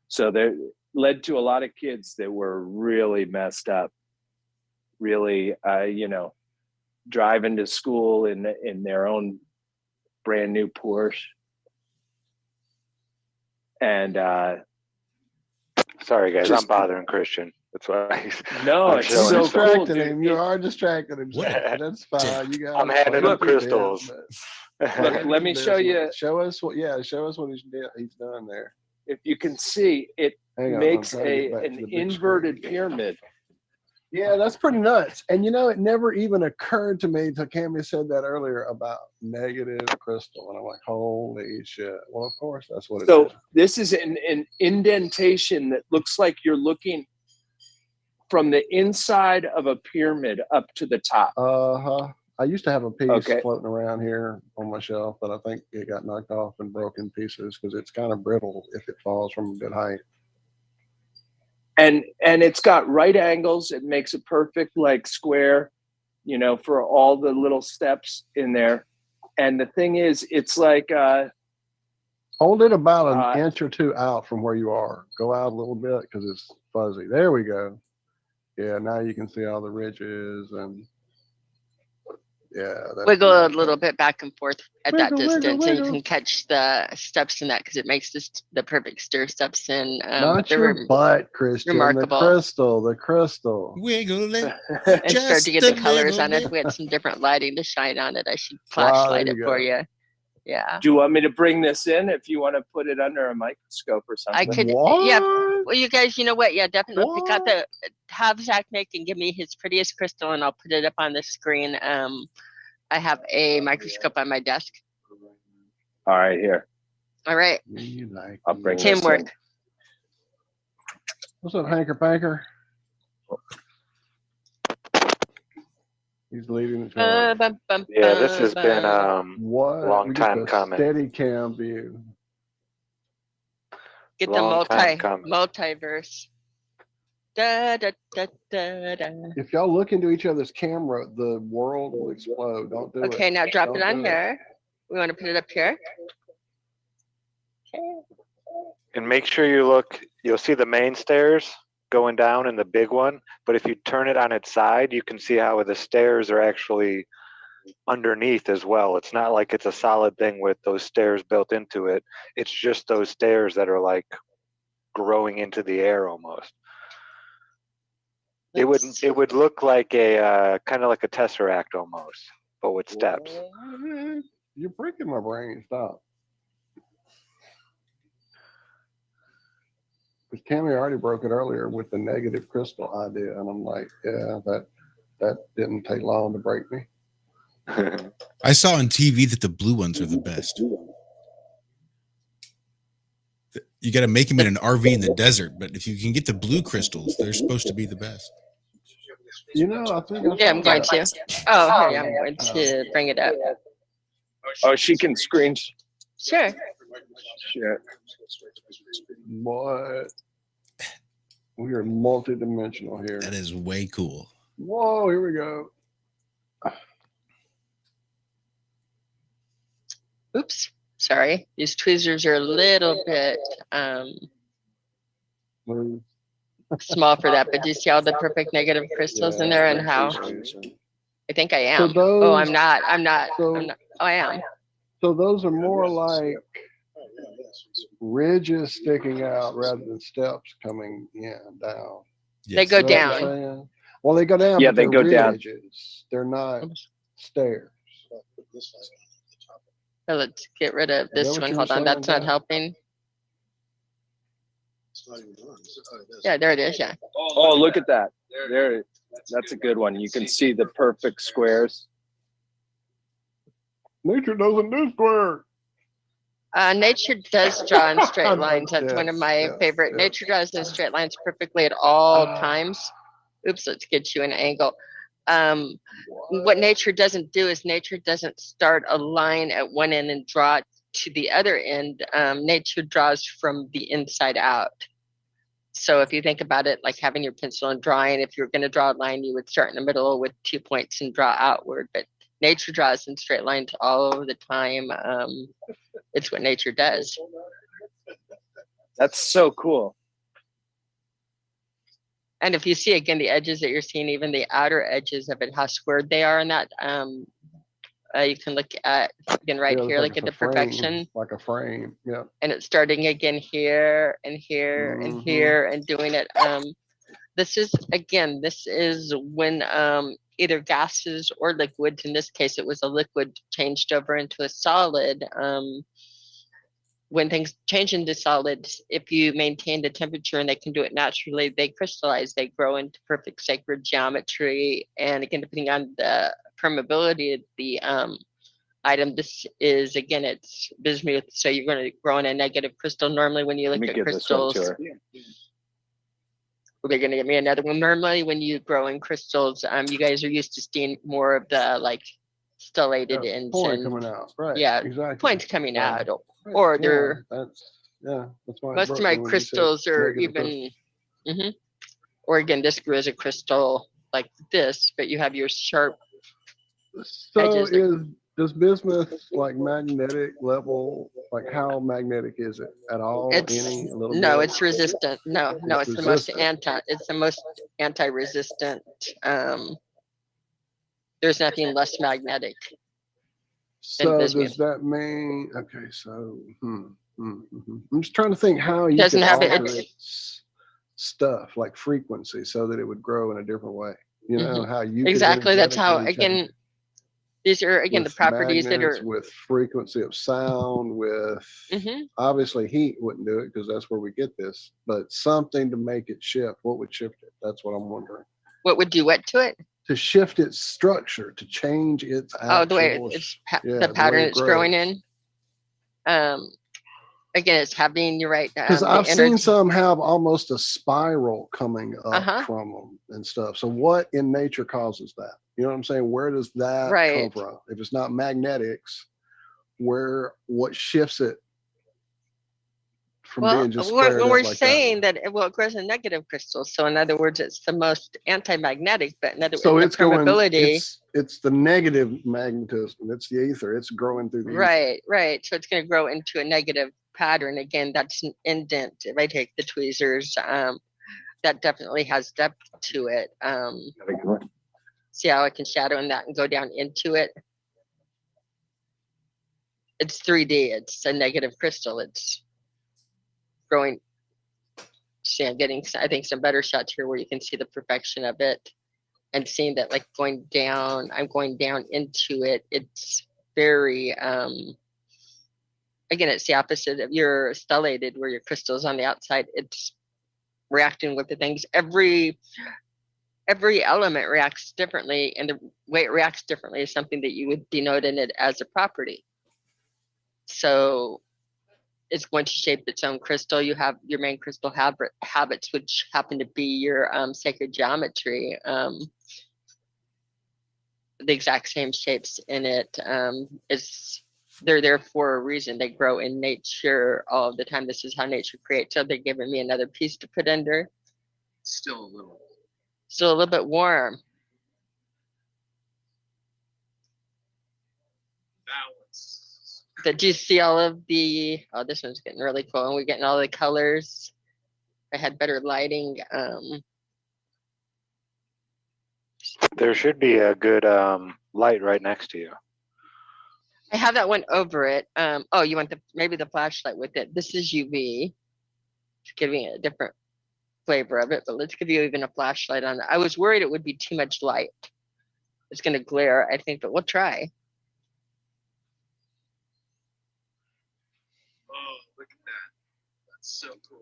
so there led to a lot of kids that were really messed up, really you know, driving to school in their own brand new Porsche. And Sorry, guys, Just- I'm bothering Christian. That's why. no, I'm it's showing so his- cool, distracted dude. him. You are distracting him. What a That's fine. You got. I'm handing him crystals. Look, let me show you. Show us what. Yeah, show us what he's done there. If you can see, it Hang on, makes I'm trying to get back to an the big inverted screen. pyramid. Yeah, that's pretty nuts. And you know, it never even occurred to me until Cammy said that earlier about negative crystal, and I'm like, holy shit. Well, of course, that's what it So is. this is an indentation that looks like you're looking from the inside of a pyramid up to the top. I used to have a piece Okay. floating around here on my shelf, but I think it got knocked off and broke in pieces because it's kind of brittle if it falls from a good height. And it's got right angles. It makes a perfect like square, you know, for all the little steps in there. And the thing is, it's like Hold it about an Uh, inch or two out from where you are. Go out a little bit because it's fuzzy. There we go. Yeah, now you can see all the ridges and yeah. That's Wiggle a nice. little bit back and forth at that Wiggle, wiggle, distance, and you wiggle. can catch the steps in that because it makes the perfect stir steps in. Not they're your butt, Christian. remarkable. The crystal. Wiggle it. and start to get the Just a colors little on it. bit. If we had some different lighting to shine on it, I should Wow, flashlight there it you for go. you. Yeah, do you want me to bring this in if you want to put it under a microscope or something? I could. What? Yeah. Well, you guys, you know what? Yeah, definitely pick out have Zach make and give me his prettiest crystal, and I'll put it up on the screen. I have a microscope on my desk. All right, here. All right, Me like I'll bring you. this teamwork. in. What's up, Hanker Panker? He's leading the charge. Yeah, this has been What? long We just time a coming. Steady cam view. Get the long time coming. multiverse. Da, da, da, da, da. If y'all look into each other's camera, the world will explode. Don't do it. Okay, now drop Don't it on do here. We want to put it up here. Okay. And make sure you look, you'll see the main stairs going down in the big one, but if you turn it on its side, you can see how the stairs are actually underneath as well. It's not like it's a solid thing with those stairs built into it. It's just those stairs that are like growing into the air almost. It would look like a kind of like a tesseract almost, but with steps. You're breaking my brain. Stop. Because Tammy already broke it earlier with the negative crystal idea, and I'm like, yeah, that didn't take long to break me. I saw on TV that the blue ones are the best. You got to make them in an RV in the desert, but if you can get the blue crystals, they're supposed to be the best. You know, I think Yeah, I'm going to. Oh, hey, I'm going to bring it up. Oh, she can screen. Sure. Shit. What? We are multi-dimensional here. That is way cool. Whoa, here we go. Oops. Sorry. These tweezers are a little bit small for that, but do you see all the perfect negative crystals in there and how I think I am. So I'm not. Oh, I am. So those are more like ridges sticking out rather than steps coming down. They go You know what I'm down. saying? Well, they go down. Yeah, but they they're go down. ridges. They're not stairs. So let's get rid of Is that this what one. you Hold were on. saying, That's not Dad? helping. Yeah, there it is. Yeah. Oh, look at that. There. That's a good one. You can see the perfect squares. Nature doesn't do square. Nature does draw in straight lines. That's one of my favorite. Nature draws in straight lines perfectly at all times. Oops, let's get you an angle. What nature doesn't do is nature doesn't start a line at one end and draw it to the other end. Nature draws from the inside out. So if you think about it, like having your pencil and drawing, if you're going to draw a line, you would start in the middle with 2 points and draw outward. But nature draws in straight lines all over the time. It's what nature does. That's so cool. And if you see again the edges that you're seeing, even the outer edges of it, how squared they are in that, you can look at again right here, look at the perfection. Like a frame, yeah. And it's starting again here and here and here and doing it. This is when either gases or liquids, in this case it was a liquid changed over into a solid. When things change into solids, if you maintain the temperature and they can do it naturally, they crystallize, they grow into perfect sacred geometry. And again, depending on the permeability of the item, this is, again, it's bismuth. So you're going to grow in a negative crystal. Normally, when you look at crystals, they're going to give me another one. Normally, when you grow in crystals, you guys are used to seeing more of the like stellated ends. Point coming out, right? Yeah, exactly. points coming out. Or they're that's why most of my crystals are even or again, this grew as a crystal like this, but you have your sharp edges. Does bismuth like magnetic level, like how magnetic is it at all? It's resistant. No, it's the most anti-resistant. There's nothing less magnetic. So does that mean, okay, so I'm just trying to think how you doesn't have alter its stuff like frequency so that it would grow in a different way. You know how you could exactly. That's how energetically again. These are again the properties that are with frequency of sound, with obviously heat wouldn't do it because that's where we get this, but something to make it shift. What would shift it? That's what I'm wondering. What would do what to it? To shift its structure, to change its the way it's the pattern it's growing in. Again, it's having, you're right. Because I've seen some have almost a spiral coming up from them and stuff. So what in nature causes that? You know what I'm saying? Where does that come from? If it's not magnetics, what shifts it from Well, being just when squared up we're like saying that, well, it grows in negative crystals. So in other words, it's the most anti-magnetic, but in other So words, it's the going, permeability. it's the negative magnetism. It's the ether. It's growing through the ether. Right, right. So it's going to grow into a negative pattern. Again, that's an indent. If I take the tweezers, that definitely has depth to it. See how I can shadow in that and go down into it? It's 3D. It's a negative crystal. It's growing. See, I'm getting, I think, some better shots here where you can see the perfection of it and seeing that like going down, I'm going down into it. It's very, again, it's the opposite of your stellated where your crystal's on the outside. It's reacting with the things. Every element reacts differently, and the way it reacts differently is something that you would denote in it as a property. So it's going to shape its own crystal. You have your main crystal habits, which happen to be your sacred geometry. The exact same shapes in it. They're there for a reason. They grow in nature all the time. This is how nature creates. So they're giving me another piece to put under. Still a little bit warm. Did you see all of the, oh, this one's getting really cool. And we're getting all the colors. I had better lighting. There should be a good light right next to you. I have that one over it. Oh, you want maybe the flashlight with it. This is UV. It's giving it a different flavor of it, but let's give you even a flashlight on it. I was worried it would be too much light. It's going to glare, I think, but we'll try. Oh, look at that. That's so cool.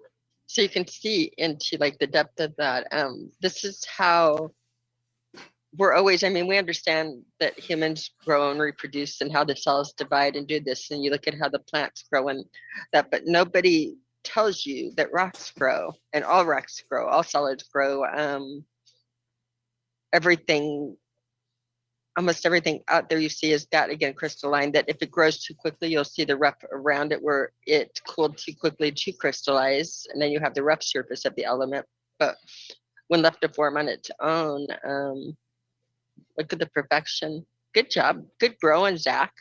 So you can see into like the depth of that. This is how we're always, I mean, we understand that humans grow and reproduce and how the cells divide and do this. And you look at how the plants grow and that, but nobody tells you that rocks grow, and all rocks grow, all solids grow. Everything, almost everything out there you see is that, again, crystalline, that if it grows too quickly, you'll see the rough around it where it cooled too quickly to crystallize. And then you have the rough surface of the element. But when left to form on its own, look at the perfection. Good job. Good growing, Zach.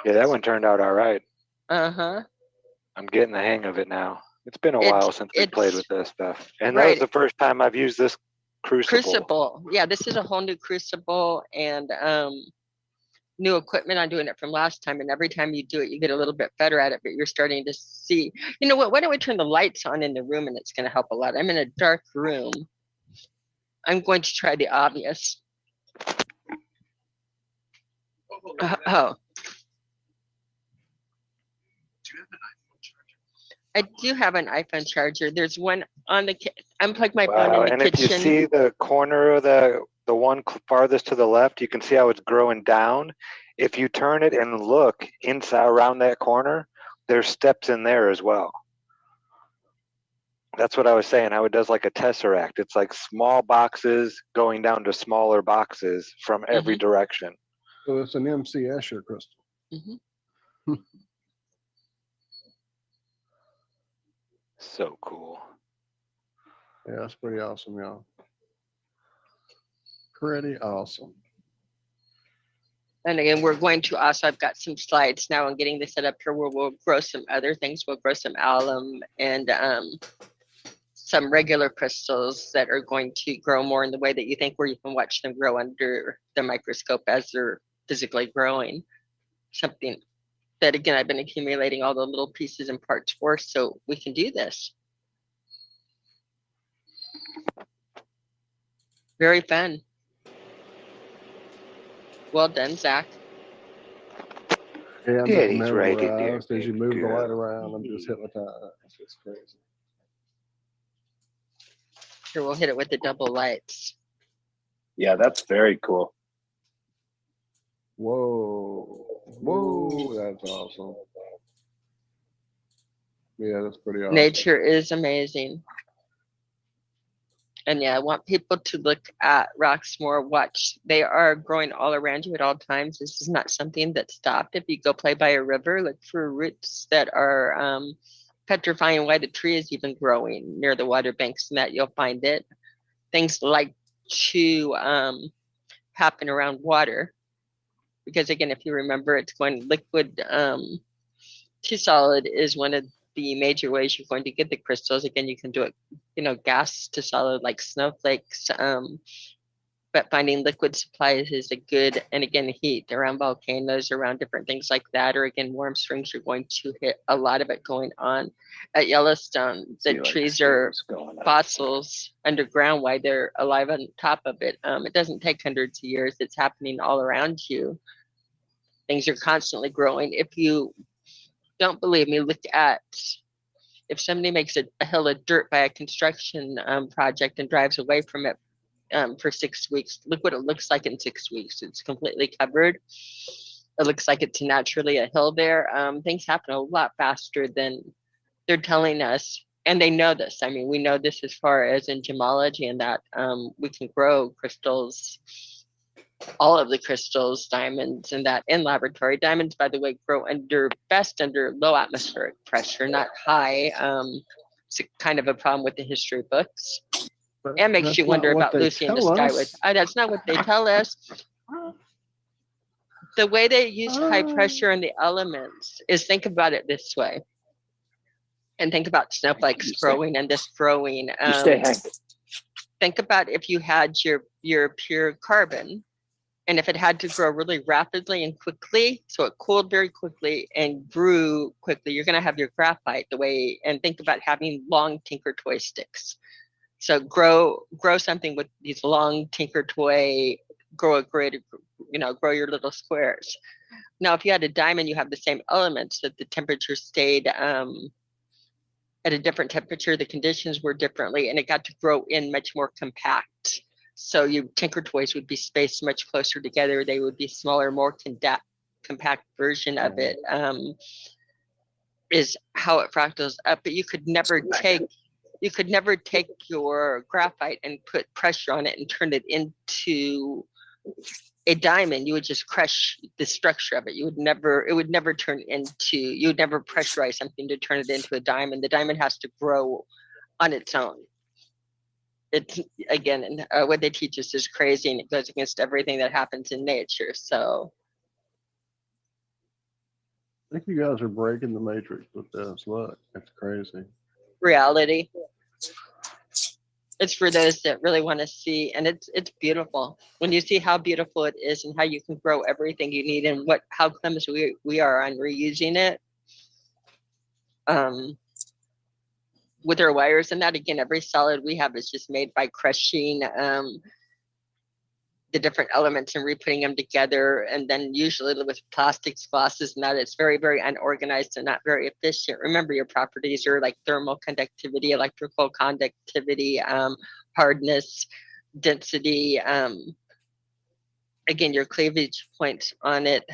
Yeah, that one turned out all right. Uh-huh. I'm getting the hang of it now. It's been a while since we played with this stuff. And that was right. the first time I've used this crucible. Yeah, this is a whole new crucible and new equipment. I'm doing it from last time. And every time you do it, you get a little bit better at it, but you're starting to see, you know what, why don't we turn the lights on in the room, and it's going to help a lot. I'm in a dark room. I'm going to try the obvious. Oh. I do have an iPhone charger. There's one on the, unplug my phone in the and kitchen. if you see the corner of the one farthest to the left, you can see how it's growing down. If you turn it and look inside around that corner, there's steps in there as well. That's what I was saying, how it does like a tesseract. It's like small boxes going down to smaller boxes from every direction. So it's an MC Escher crystal. So cool. Yeah, that's pretty awesome, y'all. Pretty awesome. And again, we're going to also, I've got some slides now and getting this set up here where we'll grow some other things. We'll grow some alum and some regular crystals that are going to grow more in the way that you think, where you can watch them grow under the microscope as they're physically growing. Something that, again, I've been accumulating all the little pieces and parts for, so we can do this. Very fun. Well done, Zach. Yeah, I'm Yeah, just he's right in there, mesmerized as you move the baby light girl. around. I'm just hypnotized. It's just crazy. Here, we'll hit it with the double lights. Yeah, that's very cool. Whoa. Whoa, that's awesome. Yeah, that's pretty awesome. Nature is amazing. And yeah, I want people to look at rocks more, watch. They are growing all around you at all times. This is not something that stopped. If you go play by a river, look for roots that are petrifying why the tree is even growing near the water banks, and that you'll find it. Things like to happen around water, because again, if you remember, it's going liquid to solid is one of the major ways you're going to get the crystals. Again, you can do it, gas to solid like snowflakes, but finding liquid supplies is a good, and again, heat around volcanoes, around different things like that, or again, warm springs, you're going to hit a lot of it going on. At Yellowstone, the trees are fossils underground while they're alive on top of it. It doesn't take hundreds of years. It's happening all around you. Things are constantly growing. If you don't believe me, look at if somebody makes a hill of dirt by a construction project and drives away from it for 6 weeks. Look what it looks like in 6 weeks. It's completely covered. It looks like it's naturally a hill there. Things happen a lot faster than they're telling us. And they know this. I mean, we know this as far as in gemology, and that we can grow crystals, all of the crystals, diamonds, and that in laboratory. Diamonds, by the way, grow best under low atmospheric pressure, not high. It's kind of a problem with the history books. But And makes that's you not wonder what about they Lucy in the tell sky us. with. That's not what they tell us. The way they use high pressure in the elements is, think about it this way. And think about snowflakes growing and this growing. You stay, Hank. Think about if you had your pure carbon, and if it had to grow really rapidly and quickly, so it cooled very quickly and grew quickly, you're going to have your graphite the way, and think about having long tinker toy sticks. So grow something with these long tinker toy, grow a grid, grow your little squares. Now, if you had a diamond, you have the same elements, that the temperature stayed at a different temperature, the conditions were differently, and it got to grow in much more compact. So your tinker toys would be spaced much closer together. They would be smaller, more compact version of it, is how it fractals up. But you could never take your graphite and put pressure on it and turn it into a diamond. You would just crush the structure of it. It would never pressurize something to turn it into a diamond. The diamond has to grow on its own. It's, again, what they teach us is crazy, and it goes against everything that happens in nature. So I think you guys are breaking the matrix with this. Look, it's crazy. reality. It's for those that really want to see, and it's beautiful. When you see how beautiful it is and how you can grow everything you need, and how clumsy we are on reusing it. With our wires and that, again, every solid we have is just made by crushing the different elements and re-putting them together, and then usually with plastics, glosses, and that, it's very, very unorganized and not very efficient. Remember, your properties are like thermal conductivity, electrical conductivity, hardness, density, again, your cleavage points on it,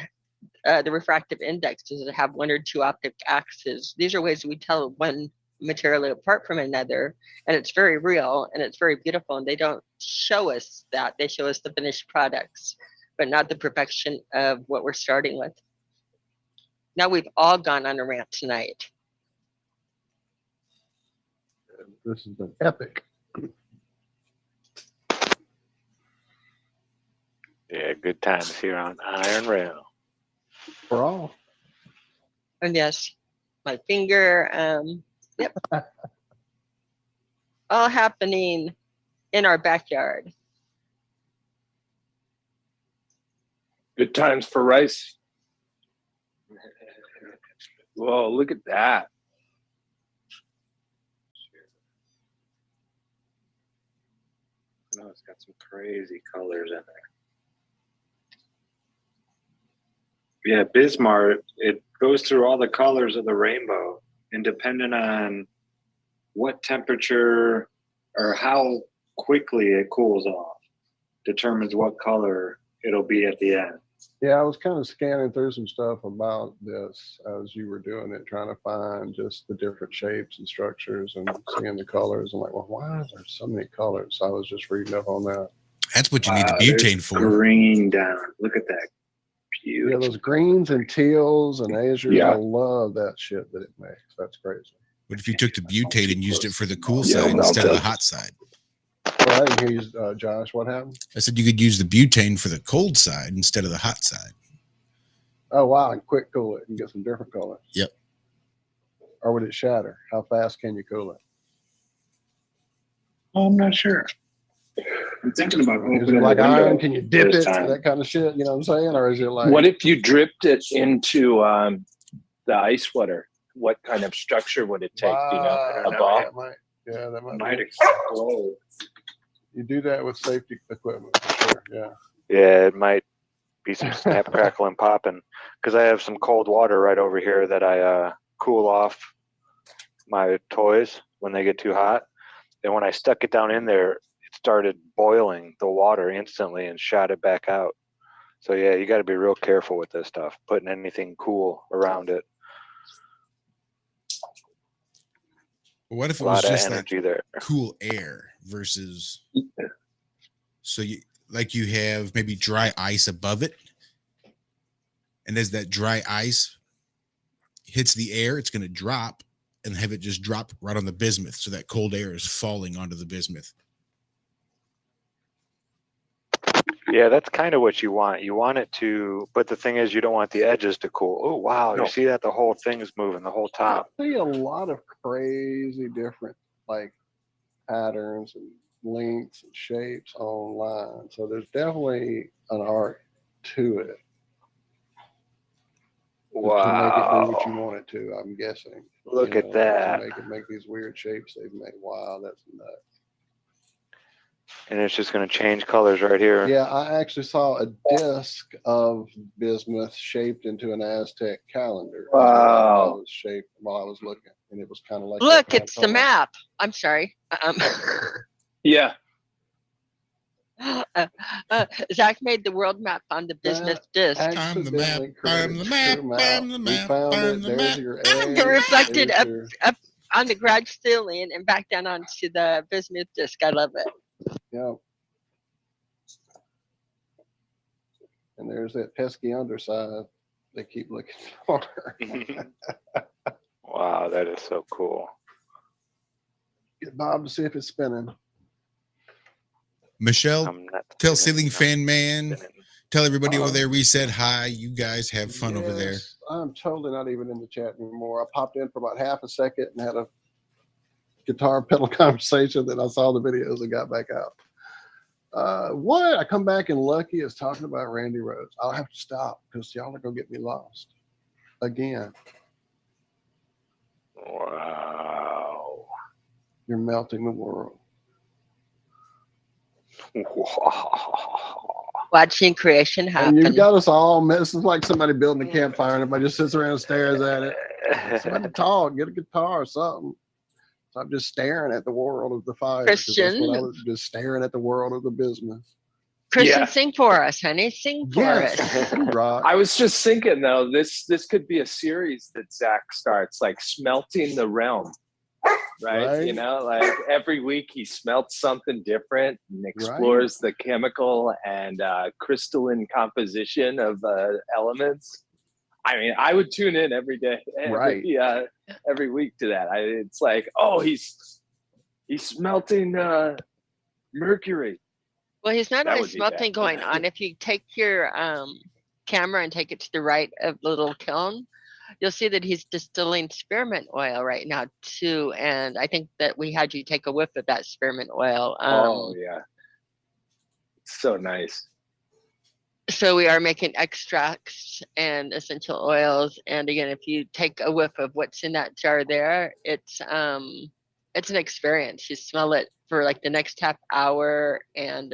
the refractive index, does it have one or two optic axes? These are ways we tell one material apart from another, and it's very real and it's very beautiful, and they don't show us that. They show us the finished products, but not the perfection of what we're starting with. Now, we've all gone on a rant tonight. This has been epic. Yeah, good times here on Iron Realm. For all. And yes, my finger, yep. All happening in our backyard. Good times for rice. Whoa, look at that. No, it's got some crazy colors in there. Yeah, Bismarck, it goes through all the colors of the rainbow, and depending on what temperature or how quickly it cools off determines what color it'll be at the end. Yeah, I was kind of scanning through some stuff about this as you were doing it, trying to find just the different shapes and structures and seeing the colors. I'm like, well, why is there so many colors? So I was just reading up on that. That's what you need the There's butane for. green down. Look at that. Beautiful. Yeah, those greens and teals and azures. Yeah. I love that shit that it makes. That's crazy. What if you took the butane and used it for the cool Yeah, side instead of the melted. hot side? Well, I didn't hear you, Josh. What happened? I said you could use the butane for the cold side instead of the hot side. Oh, wow. And quick cool it and get some different colors. Yep. Or would it shatter? How fast can you cool it? I'm not sure. I'm thinking about Is opening it like the window iron? Can you dip this it? time. That kind of shit. You know what I'm saying? Or is it like What if you dripped it into the ice water? What kind of structure would it take? Do you know? Wow, A ball? that might, yeah, that might. Might Be. explode. You do that with safety equipment for sure. Yeah. Yeah, it might be some snap, crackle, and popping because I have some cold water right over here that I cool off my toys when they get too hot. And when I stuck it down in there, it started boiling the water instantly and shot it back out. So yeah, you got to be real careful with this stuff, putting anything cool around it. What if A it was lot of just like energy there. cool air versus so you like you have maybe dry ice above it, and as that dry ice hits the air, it's going to drop and have it just drop right on the bismuth, so that cold air is falling onto the bismuth. Yeah, that's kind of what you want. You want it to, but the thing is, you don't want the edges to cool. Oh wow, No. you see that the whole thing is moving, the whole top. I see a lot of crazy different like patterns and lengths and shapes online. So there's definitely an art to it. To make it do what you Wow, want it to, I'm guessing. look You at know, that. To make these weird shapes they've made. Wow, that's nuts. And it's just going to change colors right here. Yeah, I actually saw a disc of bismuth shaped into an Aztec calendar. Is what I Wow. was shaped while I was looking, and it was kind of like Look, that it's the color. map. I'm sorry. Yeah. Zach made the world map on the bismuth disc. I'm the map, Accidentally I'm the created map, true I'm the We map, found I'm it. the There's map. your I'm egg. It reflected There's up, your- up on the garage ceiling and back down onto the bismuth disc. I love it. Yeah. And there's that pesky underside they keep looking for. Wow, that is so cool. Get Bob to see if it's spinning. Michelle, I'm not tell spinning, Ceiling I'm Fan Man, spinning. tell everybody over Uh-oh. there we said hi. You guys have fun over there. Yes, I'm totally not even in the chat anymore. I popped in for about half a second and had a guitar pedal conversation. Then I saw the videos and got back out. What? I come back and Lucky is talking about Randy Rhoads. I'll have to stop because y'all are going to get me lost again. Wow. You're melting the world. Watching creation And happen. you've got us all, this is like somebody building a campfire and everybody just sits around and stares at it. Somebody talk, get a guitar or something. So I'm just staring at the world of the fire. 'cause that's what I Christian. was just staring at the world of the business. Christian, Yeah. sing for us, honey. Sing for us. Yes, rock. I was just thinking though, this could be a series that Zach starts, like smelting the realm. Right? You Right. know, like every week he smelts something different and explores the chemical and crystalline composition of elements. I mean, I would tune in every day, every week to that. It's like, oh, he's smelting mercury. Well, he's not That only would be smelting bad. going on. If you take your camera and take it to the right of the little kiln, you'll see that he's distilling spearmint oil right now too. And I think that we had you take a whiff of that spearmint oil. Oh yeah, it's so nice. So we are making extracts and essential oils. And again, if you take a whiff of what's in that jar there, it's an experience. You smell it for like the next half hour, and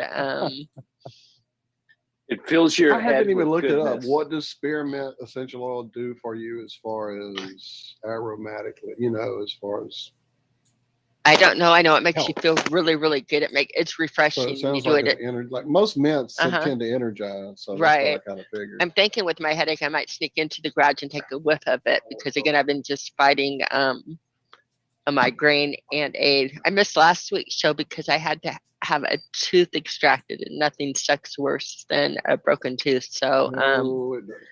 It fills your I head haven't even with looked it up. goodness. What does spearmint essential oil do for you as far as aromatically, as far as I don't know. I know it makes you feel really, really good. It's so refreshing. it You sounds do like it. like most mints Uh-huh. tend to energize. So that's Right. what I kind of figured. I'm thinking with my headache, I might sneak into the garage and take a whiff of it because again, I've been just fighting a migraine and I missed last week's show because I had to have a tooth extracted, and nothing sucks worse than a broken tooth. So No, it doesn't.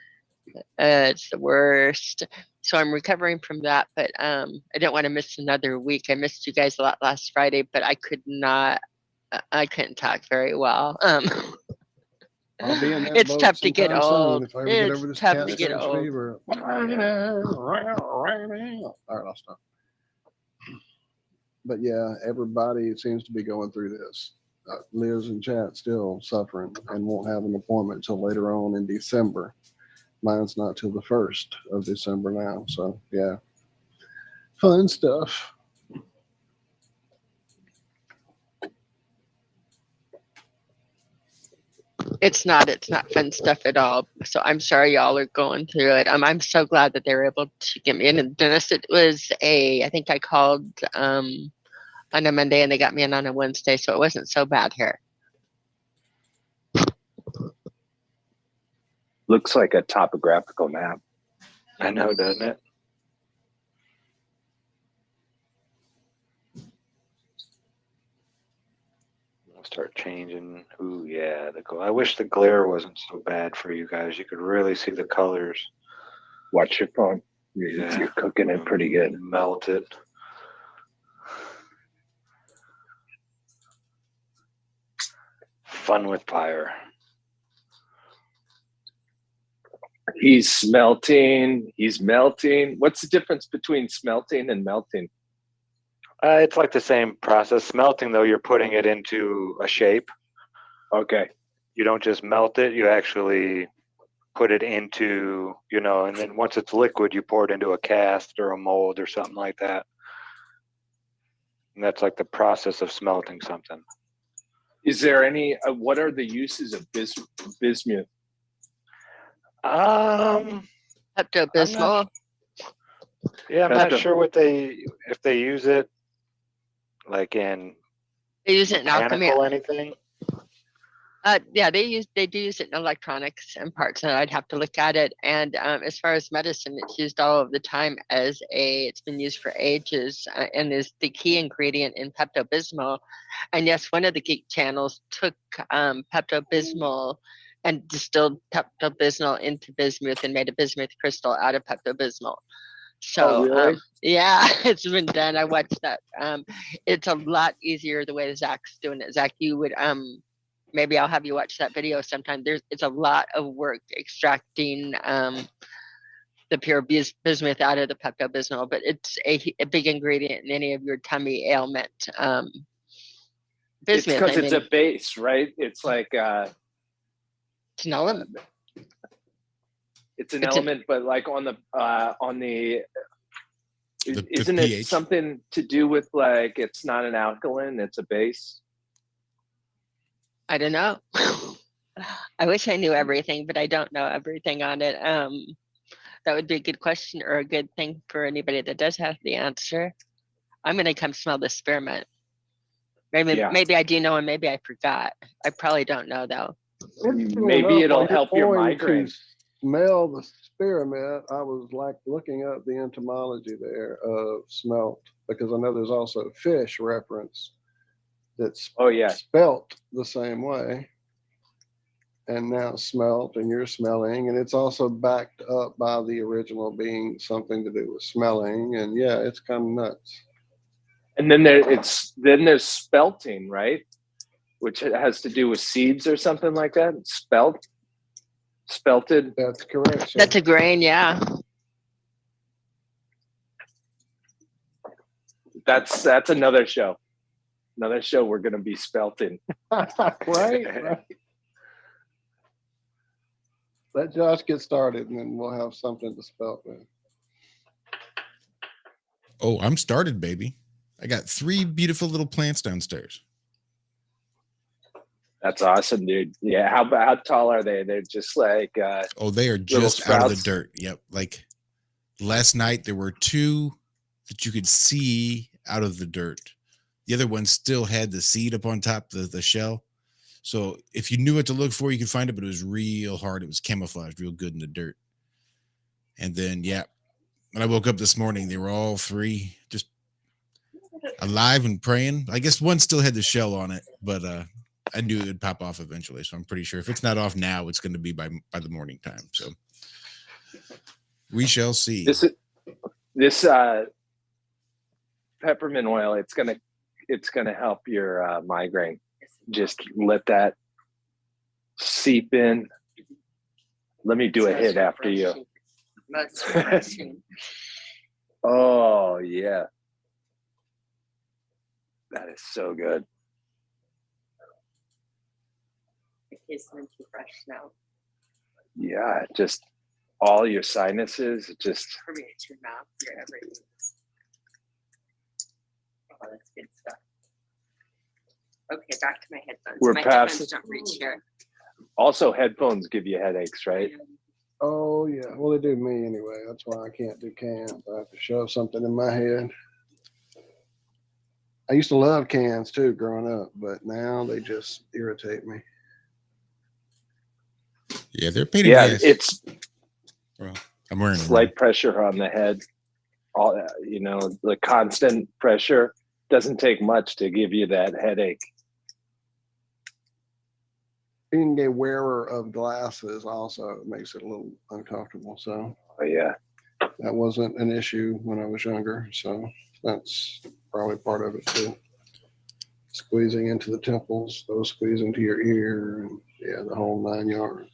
It's the worst. So I'm recovering from that, but I don't want to miss another week. I missed you guys a lot last Friday, but I couldn't talk very well. I'll be in that It's boat tough to get sometime soon old. if I ever get It's over this tough cat to get scratch old. fever. All right, I'll stop. But yeah, everybody seems to be going through this. Liz and chat still suffering and won't have an appointment until later on in December. Mine's not till the 1st of December now. So yeah, fun stuff. It's not fun stuff at all. So I'm sorry y'all are going through it. I'm so glad that they were able to get me in a dentist. It was I think I called on a Monday and they got me in on a Wednesday, so it wasn't so bad here. Looks like a topographical map. I know, doesn't it? I'll start changing. Ooh, yeah. I wish the glare wasn't so bad for you guys. You could really see the colors. Watch your phone. You're cooking it pretty good. Melt it. Fun with fire. He's smelting. He's melting. What's the difference between smelting and melting? It's like the same process. Smelting, though, you're putting it into a shape. Okay. You don't just melt it. You actually put it into, and then once it's liquid, you pour it into a cast or a mold or something like that. And that's like the process of smelting something. Is there any, what are the uses of bismuth? Pepto-Bismol. Yeah, I'm not sure if they use it like in They use it in alchemy. Anything. Yeah, they do use it in electronics and parts, and I'd have to look at it. And as far as medicine, it's used all of the time it's been used for ages, and is the key ingredient in Pepto-Bismol. And yes, one of the geek channels took Pepto-Bismol and distilled Pepto-Bismol into bismuth and made a bismuth crystal out of Pepto-Bismol. So really? yeah, it's been done. I watched that. It's a lot easier the way Zach's doing it. Zach, you would maybe I'll have you watch that video sometime. It's a lot of work extracting the pure bismuth out of the Pepto-Bismol, but it's a big ingredient in any of your tummy ailment. Bismuth, because it's a base, right? It's like it's an element. It's an element, but like on the isn't pH. it something to do with like it's not an alkaline, it's a base? I don't know. I wish I knew everything, but I don't know everything on it. That would be a good question or a good thing for anybody that does have the answer. I'm gonna come smell the spearmint. Maybe I do know and maybe I forgot. I probably don't know though. Maybe it'll help your migraine. Smell the spearmint. I was like looking up the etymology there of smelt because I know there's also a fish reference that's spelt the same way. And now smelt and you're smelling, and it's also backed up by the original being something to do with smelling. And yeah, it's kind of nuts. And then there's spelting, right? Which has to do with seeds or something like that. Spelted. That's correct. Sir. That's a grain, yeah. That's another show. Another show we're gonna be spelting. right. Let Josh get started, and then we'll have something to spelt with. Oh, I'm started, baby. I got 3 beautiful little plants downstairs. That's awesome, dude. Yeah, how tall are they? They're just like they are just out of the dirt. Yep. Like last night there were 2 that you could see out of the dirt. The other one still had the seed up on top of the shell. So if you knew what to look for, you could find it, but it was real hard. It was camouflaged real good in the dirt. And then, yeah, when I woke up this morning, they were all 3 just alive and praying. I guess one still had the shell on it, but I knew it would pop off eventually. So I'm pretty sure if it's not off now, it's going to be by the morning time. So We shall see. This peppermint oil, it's gonna help your migraine. Just let that seep in. Let me do a hit after you. Oh yeah, that is so good. It tastes too fresh now. Yeah, just all your sinuses, just Permeates your mouth, your everything. Oh, that's good stuff. Okay, back to my headphones. We're My past- headphones don't reach here. also headphones give you headaches, right? Oh yeah, well they do me anyway. That's why I can't do camp. I have to shove something in my head. I used to love cans too growing up, but now they just irritate me. Yeah, they're a pain in Yeah, the ass. it's Well, I'm wearing them. slight pressure on the head. All the constant pressure doesn't take much to give you that headache. Being a wearer of glasses also makes it a little uncomfortable. So Oh yeah. that wasn't an issue when I was younger. So that's probably part of it too. Squeezing into the temples, those squeeze into your ear, and yeah, the whole 9 yards.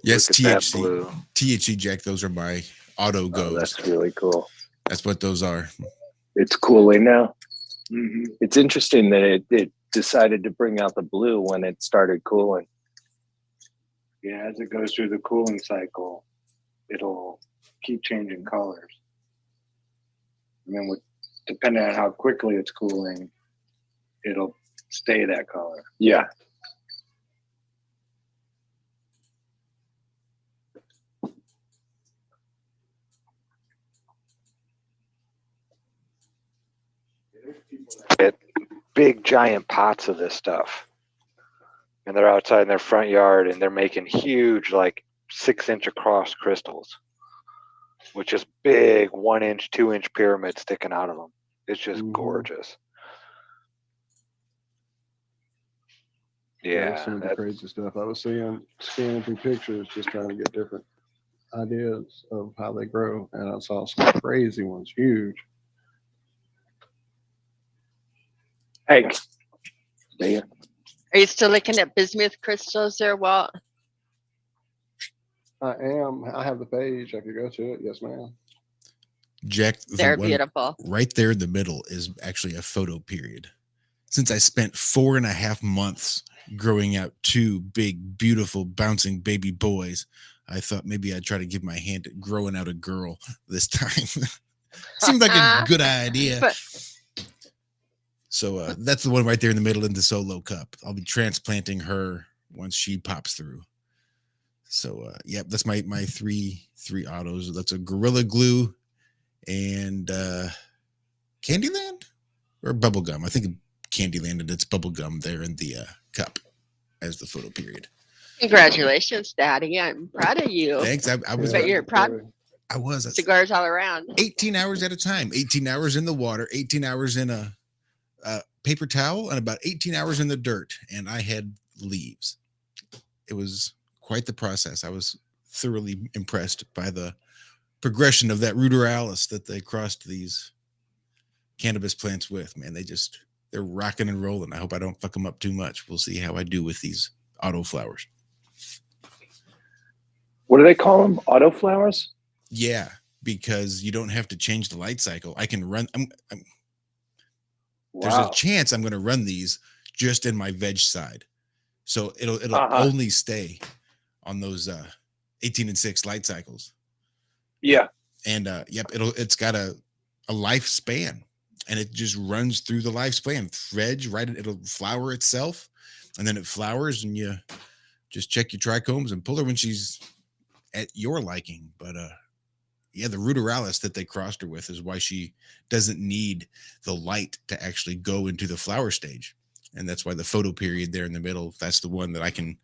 Yes, Look at that THC. blue. THC Jack, those are my auto Oh, goes. that's really cool. That's what those are. It's cooling now. Mm-hmm. It's interesting that it decided to bring out the blue when it started cooling. Yeah, as it goes through the cooling cycle, it'll keep changing colors. And then depending on how quickly it's cooling, it'll stay that color. Yeah. Get big giant pots of this stuff, and they're outside in their front yard, and they're making huge, like 6-inch across crystals, with just big 1-inch, 2-inch pyramids sticking out of them. It's just gorgeous. That's Yeah, some of the crazy stuff I was seeing, scanning through pictures, just trying to get different ideas of how they grow, and I saw some crazy ones, huge. Hey. Yeah. Are you still looking at bismuth crystals there, Walt? I am. I have the page. I could go to it. Yes, ma'am. Jack, They're the one beautiful. right there in the middle is actually a photo period. Since I spent 4.5 months growing out 2 big, beautiful, bouncing baby boys, I thought maybe I'd try to give my hand at growing out a girl this time. Seemed like a good idea. So that's the one right there in the middle in the solo cup. I'll be transplanting her once she pops through. So yep, that's my three autos. That's a Gorilla Glue and Candyland or Bubblegum. I think Candyland, and it's Bubblegum there in the cup as the photo period. Congratulations, Daddy. I'm proud of you. Thanks. I was. But you're proud. I was. Cigars all around. 18 hours at a time. 18 hours in the water. 18 hours in a paper towel, and about 18 hours in the dirt. And I had leaves. It was quite the process. I was thoroughly impressed by the progression of that ruderalis that they crossed these cannabis plants with. Man, they're rocking and rolling. I hope I don't fuck them up too much. We'll see how I do with these auto flowers. What do they call them? Auto flowers? Yeah, because you don't have to change the light cycle. I can run. There's a chance I'm going to run these just in my veg side. So it'll only stay on those 18 and 6 light cycles. Yeah. And it's got a lifespan, and it just runs through the lifespan. Veg, right? It'll flower itself, and then it flowers, and you just check your trichomes and pull her when she's at your liking. But the ruderalis that they crossed her with is why she doesn't need the light to actually go into the flower stage. And that's why the photo period there in the middle, that's the one that I can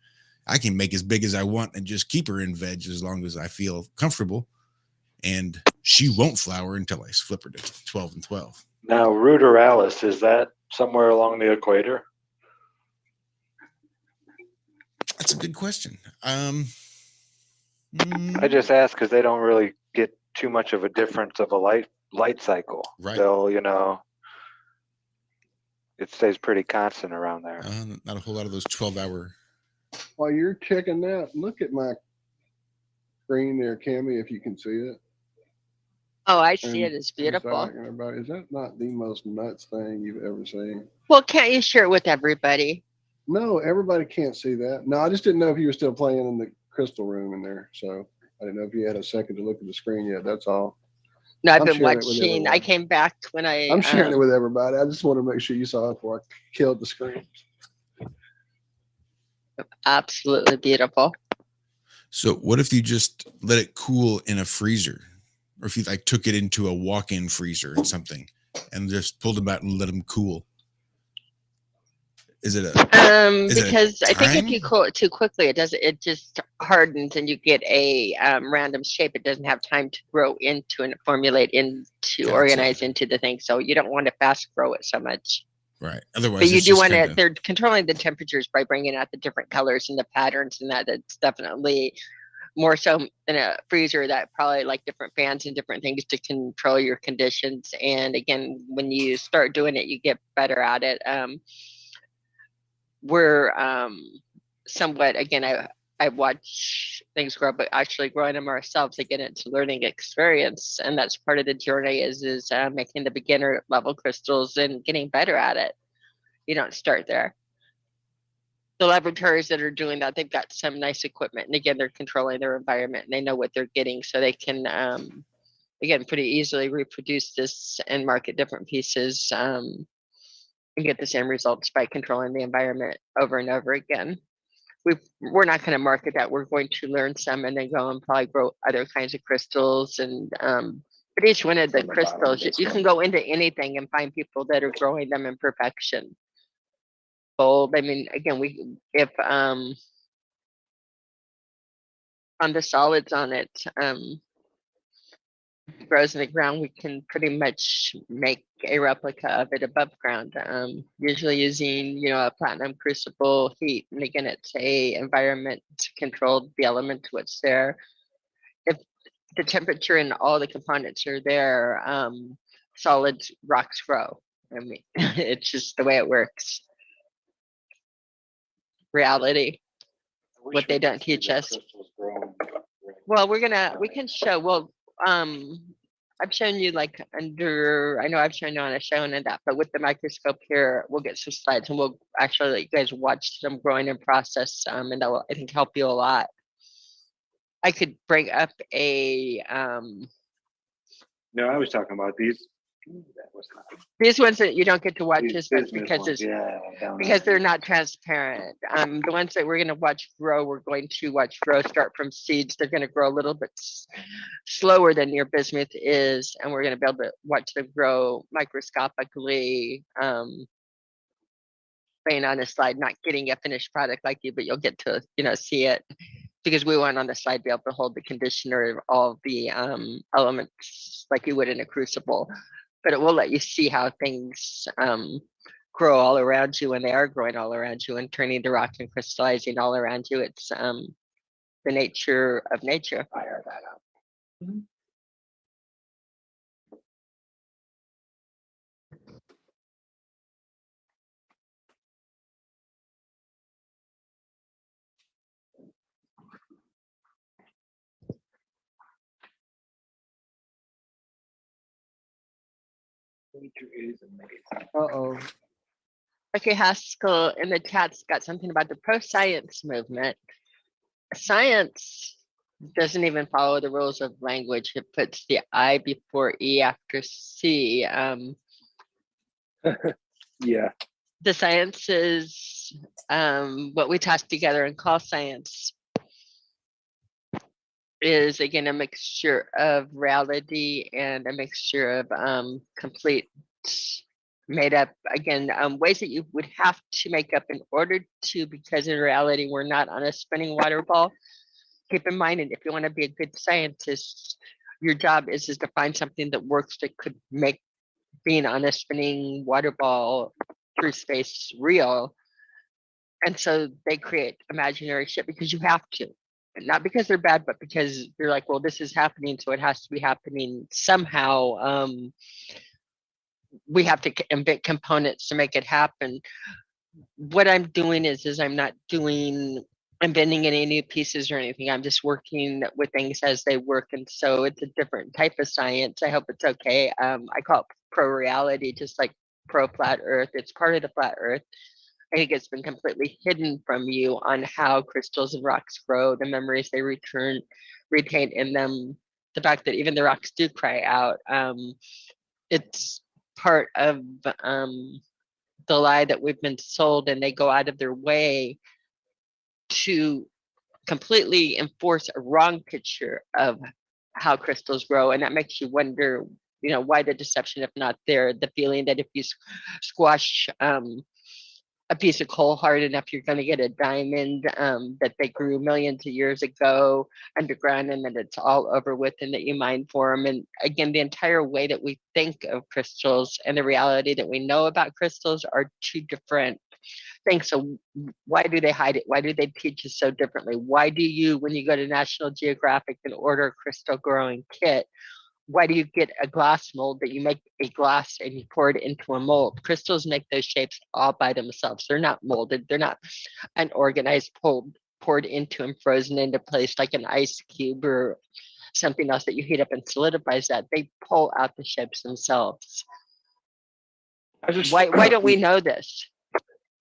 make as big as I want and just keep her in veg as long as I feel comfortable. And she won't flower until I flip her to 12 and 12. Now, ruderalis, is that somewhere along the equator? That's a good question. I just ask because they don't really get too much of a difference of a light cycle. Right. They'll, it stays pretty constant around there. Not a whole lot of those 12-hour. While you're checking that, look at my screen there, Cammy, if you can see it. Oh, I see And it. It's beautiful. Zach and everybody, is that not the most nuts thing you've ever seen? Well, can't you share it with everybody? No, everybody can't see that. No, I just didn't know if you were still playing in the crystal room in there. So I didn't know if you had a second to look at the screen yet. That's all. No, I've I'm been sharing it with watching. I everyone. came back when I'm sharing it with everybody. I just want to make sure you saw it before I killed the screen. Absolutely beautiful. So what if you just let it cool in a freezer? Or if you like took it into a walk-in freezer or something and just pulled them out and let them cool? Is it a because I think if time? you cool it too quickly, it just hardens and you get a random shape. It doesn't have time to grow into and formulate into, Gotcha. organize into the thing. So you don't want to fast grow it so much. Right. Otherwise, But you it's do just want to, kinda- they're controlling the temperatures by bringing out the different colors and the patterns, and that's definitely more so in a freezer, that probably like different fans and different things to control your conditions. And again, when you start doing it, you get better at it. We're somewhat, again, I watch things grow, but actually growing them ourselves, again, it's a learning experience. And that's part of the journey is making the beginner level crystals and getting better at it. You don't start there. The laboratories that are doing that, they've got some nice equipment. And again, they're controlling their environment and they know what they're getting. So they can, again, pretty easily reproduce this and market different pieces and get the same results by controlling the environment over and over again. We're not going to market that. We're going to learn some and then go and probably grow other kinds of crystals. And but each one of the crystals, you can go into anything and find people that are growing them in perfection. Gold. I mean, again, if on the solids on it grows in the ground, we can pretty much make a replica of it above ground, usually using a platinum crucible heat. And again, it's a environment controlled, the element what's there. If the temperature and all the components are there, solid rocks grow. I mean, it's just the way it works. Reality, what they don't teach us. Well, we can show, well, I've shown you like I know I've shown you on a show and that, but with the microscope here, we'll get some slides and we'll actually let you guys watch them growing in process, and that will, I think, help you a lot. I could bring up a No, I was talking about these. these ones that you don't get to watch These as much business because ones, because they're not transparent. The ones that we're going to watch grow, we're going to watch grow start from seeds. They're going to grow a little bit slower than your bismuth is, and we're going to be able to watch them grow microscopically. Laying on a slide, not getting a finished product like you, but you'll get to see it, because we want on the slide be able to hold the conditioner of all the elements like you would in a crucible. But it will let you see how things grow all around you when they are growing all around you and turning to rock and crystallizing all around you. It's the nature of nature. Fire that up. Mm-hmm. Nature is amazing. Uh-oh. Okay, Haskell in the chat's got something about the pro-science movement. Science doesn't even follow the rules of language. It puts the I before E after C. Yeah. The sciences, what we toss together and call science, is again a mixture of reality and a mixture of complete made up, again, ways that you would have to make up in order to, because in reality we're not on a spinning water ball. Keep in mind, and if you want to be a good scientist, your job is to find something that works that could make being on a spinning water ball through space real. And so they create imaginary shit because you have to. Not because they're bad, but because you're like, well, this is happening, so it has to be happening somehow. We have to invent components to make it happen. What I'm doing is I'm not inventing any new pieces or anything. I'm just working with things as they work, and so it's a different type of science. I hope it's okay. I call it pro reality, just like pro flat Earth. It's part of the flat Earth. I think it's been completely hidden from you on how crystals and rocks grow, the memories they retain in them, the fact that even the rocks do cry out. It's part of the lie that we've been sold, and they go out of their way to completely enforce a wrong picture of how crystals grow. And that makes you wonder, why the deception, if not there, the feeling that if you squash a piece of coal hard enough, you're going to get a diamond, that they grew millions of years ago underground, and that it's all over with, and that you mine for them. And again, the entire way that we think of crystals and the reality that we know about crystals are two different things. So why do they hide it? Why do they teach us so differently? Why do you, when you go to National Geographic and order a crystal growing kit, why do you get a glass mold that you make a glass and you pour it into a mold? Crystals make those shapes all by themselves. They're not molded. They're not unorganized, poured into and frozen into place like an ice cube or something else that you heat up and solidifies that. They pull out the shapes themselves. Why don't we know this?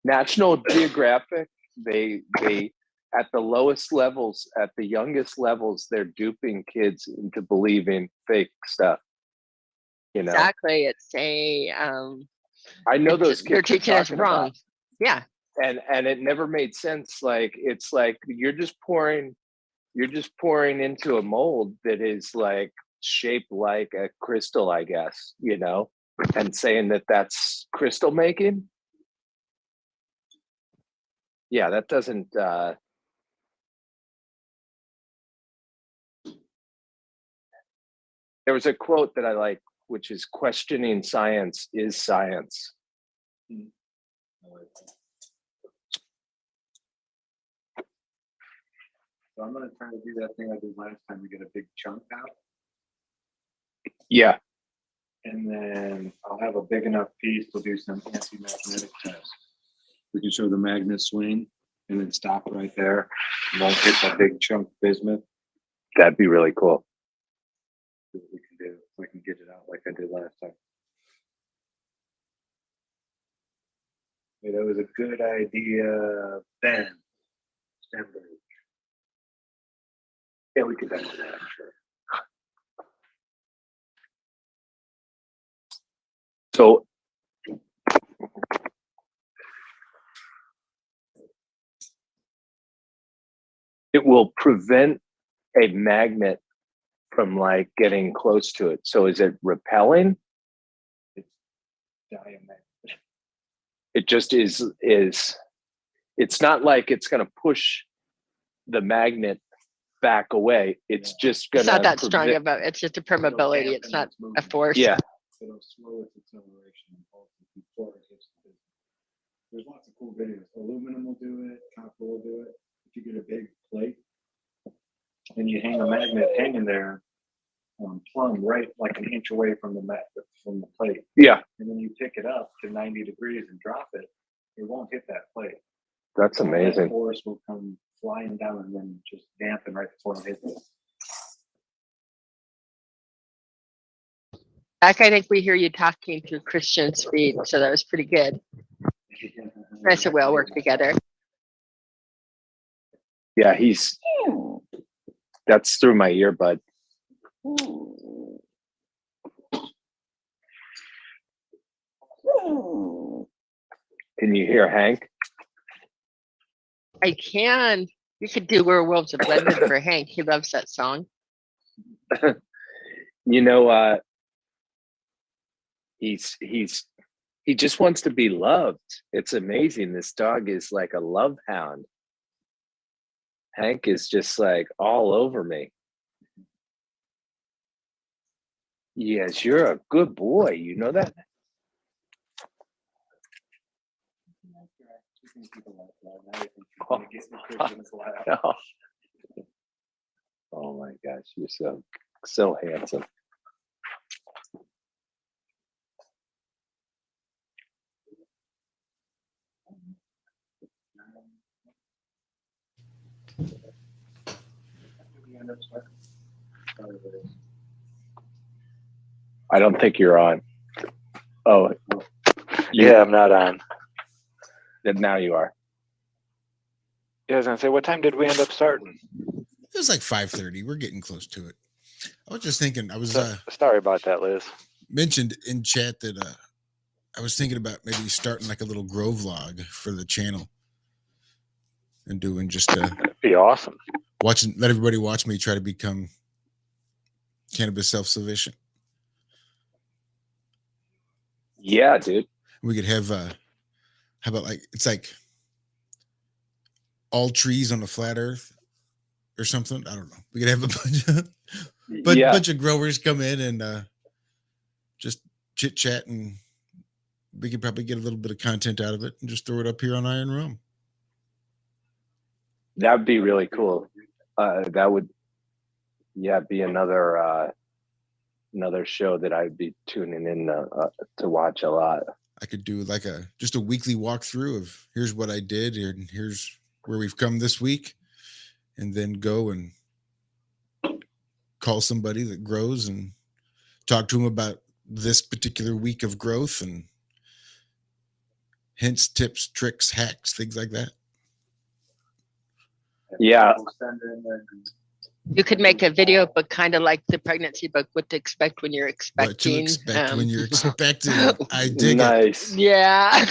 National Geographic, they at the lowest levels, at the youngest levels, they're duping kids into believing fake stuff. Exactly. It's I know those kids they're teaching us wrong. about. Yeah. And it never made sense. Like, it's like you're just pouring into a mold that is like shaped like a crystal, I guess, and saying that that's crystal making. Yeah, that doesn't there was a quote that I like, which is questioning science is science. So I'm going to try to do that thing I did last time. We get a big chunk out. Yeah. And then I'll have a big enough piece to do some anti-magnetic tests. We can show the magnet swing and then stop right there. Won't get that big chunk of bismuth. That'd be really cool. See what we can do. If I can get it out like I did last time. Yeah, that was a good idea, Ben. Stanford. Yeah, we could do that, sure. So it will prevent a magnet from like getting close to it. So is it repelling? It's diamagnet. It just is it's not like it's going to push the magnet back away. It's just going It's to not that strong of a, it's just a permeability. It's not a force. Yeah. It'll slow its acceleration and pulses before it hits the business. There's lots of cool videos. Aluminum will do it, copper will do it. If you get a big plate and you hang a magnet hanging there, plumb right like an inch away from the plate. Yeah. And then you pick it up to 90 degrees and drop it, it won't hit that plate. That's amazing. That force will come flying down and then just dampen right before it hits it. Zach, I think we hear you talking through Christian speed, so that was pretty good. Nice and well work together. Yeah, that's through my earbud. Can you hear Hank? I can. You could do Werewolves of London for Hank. He loves that song. He just wants to be loved. It's amazing. This dog is like a love hound. Hank is just like all over me. Yes, you're a good boy. You know that? No. Oh my gosh, you're so handsome. I don't think you're on. Oh, Yeah, I'm not on. now you are. Yeah, I was gonna say, what time did we end up starting? It was like 5:30. We're getting close to it. I was just thinking, I was Sorry about that, Liz. mentioned in chat that I was thinking about maybe starting like a little grow vlog for the channel and doing just That'd be awesome. let everybody watch me try to become cannabis self-sufficient. Yeah, dude. We could have how about like it's like all trees on the flat earth or something. I don't know. We could have a bunch of growers come in and just chit chat, and we could probably get a little bit of content out of it and just throw it up here on Iron Realm. That'd be really cool. That would, be another show that I'd be tuning in to watch a lot. I could do like just a weekly walkthrough of here's what I did and here's where we've come this week, and then go and call somebody that grows and talk to them about this particular week of growth and hints, tips, tricks, hacks, things like that. Yeah. You could make a video book, kind of like the pregnancy book, what to expect when you're expecting. What to expect when you're expecting. I dig Nice. it. Yeah.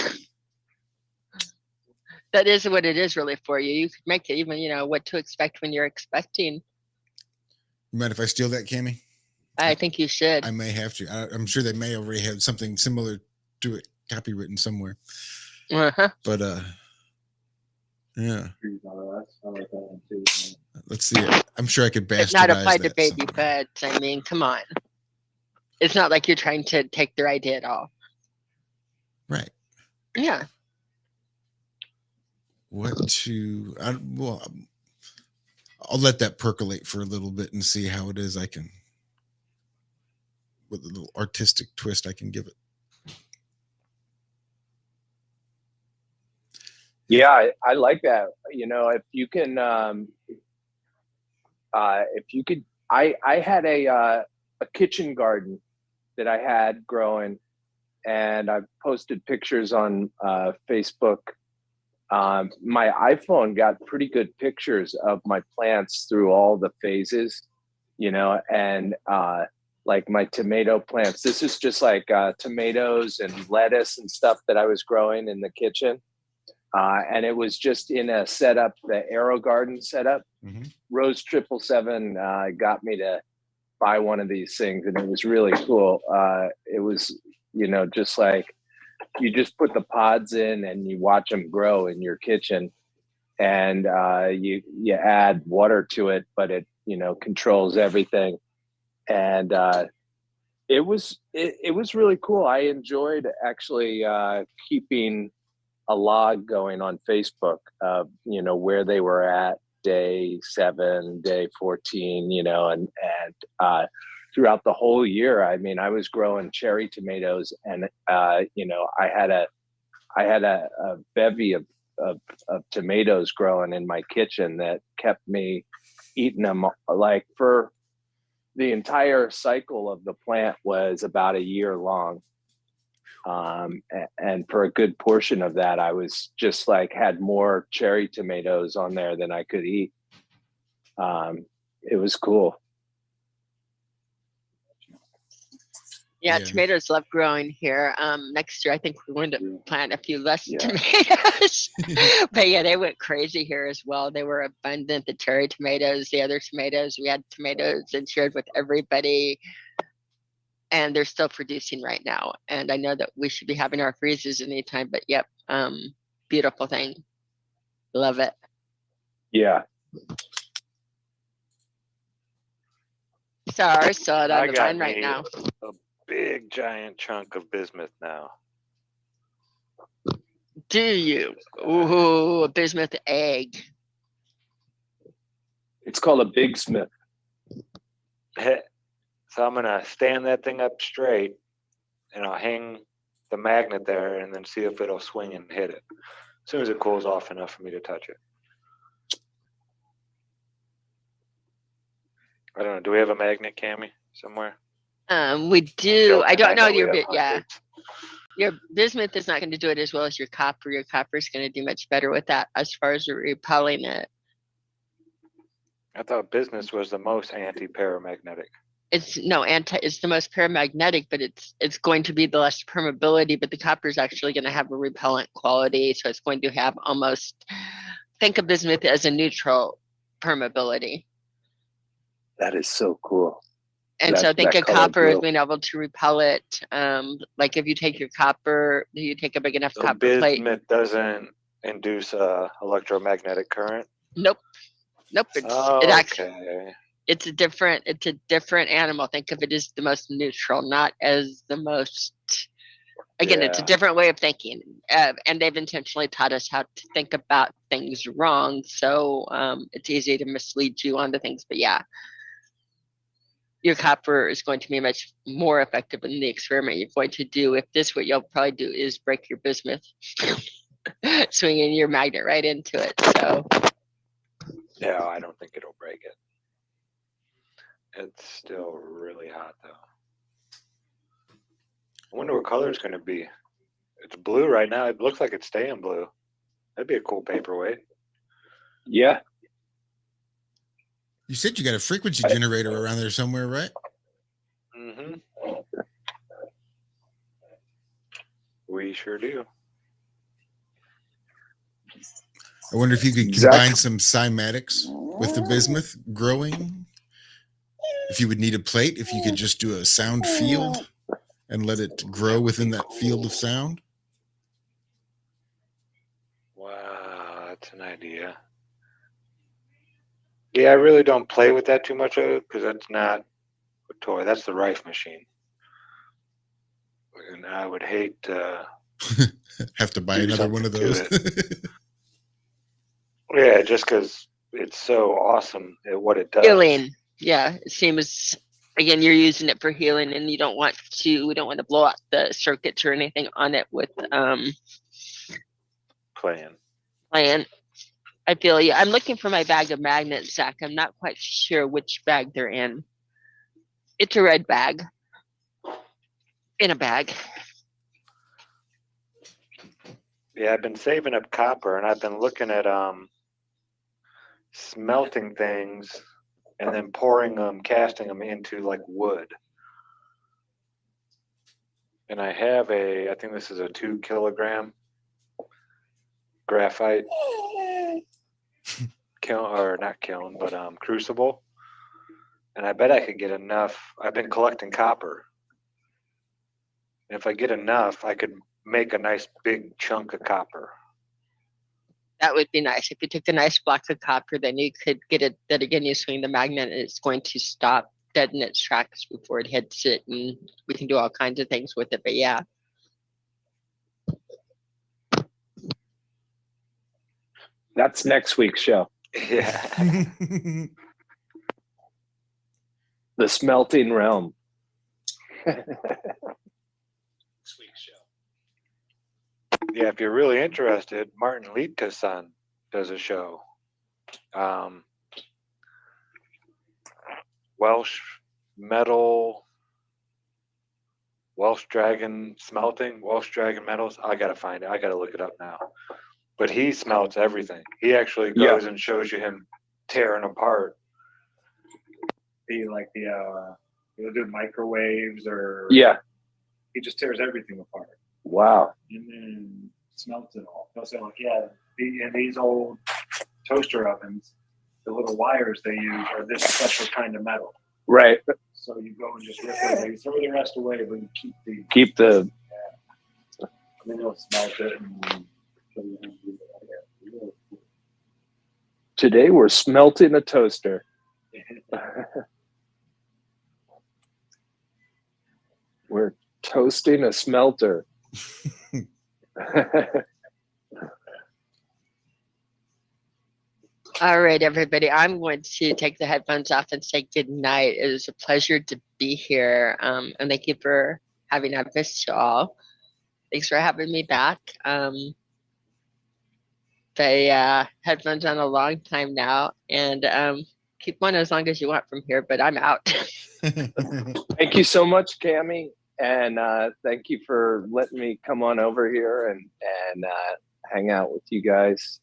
That is what it is really for you. You could make it even, what to expect when you're expecting. You mind if I steal that, Cammie? I think you should. I may have to. I'm sure they may already have something similar to it copywritten somewhere. Uh-huh. But yeah. Let's see. I'm sure I could bastardize It's not applied to that baby somewhere. beds. I mean, come on. It's not like you're trying to take their idea at all. Right. Yeah. I'll let that percolate for a little bit and see how it is with a little artistic twist I can give it. Yeah, I like that. If you can, I had a kitchen garden that I had growing, and I've posted pictures on Facebook. My iPhone got pretty good pictures of my plants through all the phases, and like my tomato plants. This is just like tomatoes and lettuce and stuff that I was growing in the kitchen. And it was just in a setup, the Aero Garden setup. Mm-hmm. Rose 777 got me to buy one of these things, and it was really cool. It was, just like you just put the pods in and you watch them grow in your kitchen, and you add water to it, but it controls everything. And it was really cool. I enjoyed actually keeping a log going on Facebook of where they were at day 7, day 14, and throughout the whole year. I mean, I was growing cherry tomatoes, and I had a bevy of tomatoes growing in my kitchen that kept me eating them. Like, for the entire cycle of the plant was about a year long. And for a good portion of that, I was just like had more cherry tomatoes on there than I could eat. It was cool. Yeah, Yeah. tomatoes love growing here. Next year, I think we're going to plant a few less tomatoes. But yeah, they went crazy here as well. They were abundant. The cherry tomatoes, the other tomatoes, we had tomatoes and shared with everybody. And they're still producing right now. And I know that we should be having our freezers anytime, but yep, beautiful thing. Love it. Yeah. So ours still out I on the got vine right me now. a big giant chunk of bismuth now. Do you? Ooh, a bismuth egg. It's called a Big Smith. So I'm gonna stand that thing up straight, and I'll hang the magnet there, and then see if it'll swing and hit it. As soon as it cools off enough for me to touch it. I don't know. Do we have a magnet, Cammy, somewhere? We do. I don't know we your have bit. Yeah, hundreds. your bismuth is not going to do it as well as your copper. Your copper is going to do much better with that as far as repelling it. I thought business was the most anti-paramagnetic. It's the most paramagnetic, but it's going to be the less permeability, but the copper is actually going to have a repellent quality. So it's going to have almost, think of bismuth as a neutral permeability. That is so cool. And so think of color copper as blue. being able to repel it. Like if you take your copper, you take a big enough So copper plate. bismuth doesn't induce a electromagnetic current. Nope. It's a different animal. Think of it as the most neutral, not as the most. Again, it's a different way of thinking, and they've intentionally taught us how to think about things wrong. So it's easy to mislead you onto things. But yeah, your copper is going to be much more effective in the experiment you're going to do. If this, what you'll probably do is break your bismuth, swinging your magnet right into it. So. Yeah, I don't think it'll break it. It's still really hot though. I wonder what color it's going to be. It's blue right now. It looks like it's staying blue. That'd be a cool paperweight. Yeah. You said you got a frequency generator around there somewhere, right? Mm-hmm. We sure do. I wonder if you could combine some cymatics with the bismuth growing. If you would need a plate, if you could just do a sound field and let it grow within that field of sound. Wow, that's an idea. Yeah, I really don't play with that too much because that's not a toy. That's the Rife machine. And I would hate to have to buy another one of those. Yeah, just because it's so awesome at what it does. Healing. Yeah, it seems, again, you're using it for healing, and we don't want to blow out the circuits or anything on it with playing. I feel you. I'm looking for my bag of magnets, Zach. I'm not quite sure which bag they're in. It's a red bag. In a bag. Yeah, I've been saving up copper, and I've been looking at smelting things and then pouring them, casting them into like wood. And I have I think this is a 2 kilogram graphite crucible. And I bet I could get enough. I've been collecting copper. And if I get enough, I could make a nice big chunk of copper. That would be nice. If you took a nice block of copper, then you could get it. Then again, you swing the magnet, and it's going to stop dead in its tracks before it hits it, and we can do all kinds of things with it. But yeah, that's next week's show. Yeah, the smelting realm. Next week's show. Yeah, if you're really interested, Martin Liedtke's son does a show. Welsh dragon smelting, Welsh dragon metals. I gotta find it. I gotta look it up now. But he smelts everything. He actually goes and shows you him tearing apart. He'll do microwaves or he just tears everything apart. Wow. And then smelts it all. They'll say, in these old toaster ovens, the little wires they use are this special kind of metal. Right. So you go and just rip it. You throw the rest away, but you keep the. Yeah. And then they'll smelt it. Today we're smelting a toaster. We're toasting a smelter. All right, everybody. I'm going to take the headphones off and say good night. It was a pleasure to be here. And thank you for having I missed you all. Thanks for having me back. The headphones on a long time now, and keep one as long as you want from here, but I'm out. Thank you so much, Cammie, and thank you for letting me come on over here and hang out with you guys.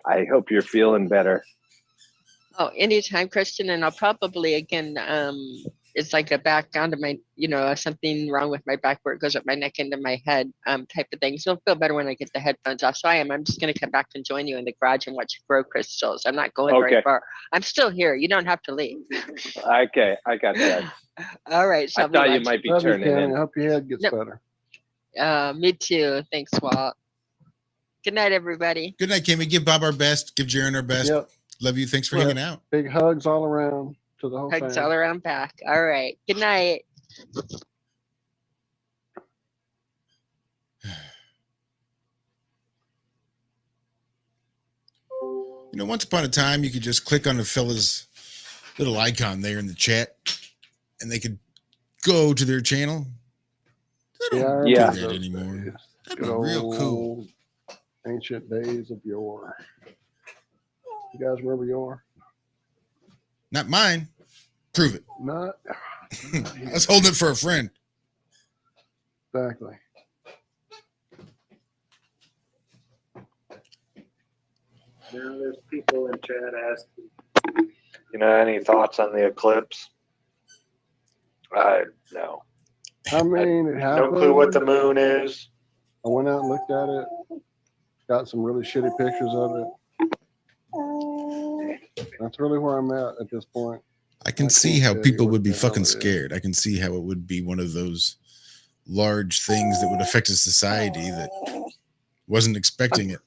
I hope you're feeling better. Oh, anytime, Christian, and I'll probably again. It's like a back onto my, something wrong with my back where it goes up my neck into my head, type of thing. So I'll feel better when I get the headphones off. So I'm just going to come back and join you in the garage and watch you grow crystals. I'm not going very far. I'm still here. You don't have to leave. Okay, I got that. All right. So I thought you might be turning in. I hope your head gets better. Me too. Thanks, Walt. Good night, everybody. Good night, Kimmy. Give Bob our best. Give Jaron our best. Yep. Love you. Thanks for hanging out. Big hugs all around to the whole Hugs family. all around back. All right. Good night. Once upon a time, you could just click on the fella's little icon there in the chat, and they could go to their channel. They don't do that anymore. That'd be real cool. Ancient days of yore. You guys remember yore? Not mine. Prove it. Not. I was holding it for a friend. Exactly. Now there's people in chat asking. Any thoughts on the eclipse? No. I mean, it happened. No clue what the moon is. I went out and looked at it. Got some really shitty pictures of it. That's really where I'm at this point. I can see how people would be fucking scared. I can see how it would be one of those large things that would affect a society that wasn't expecting it.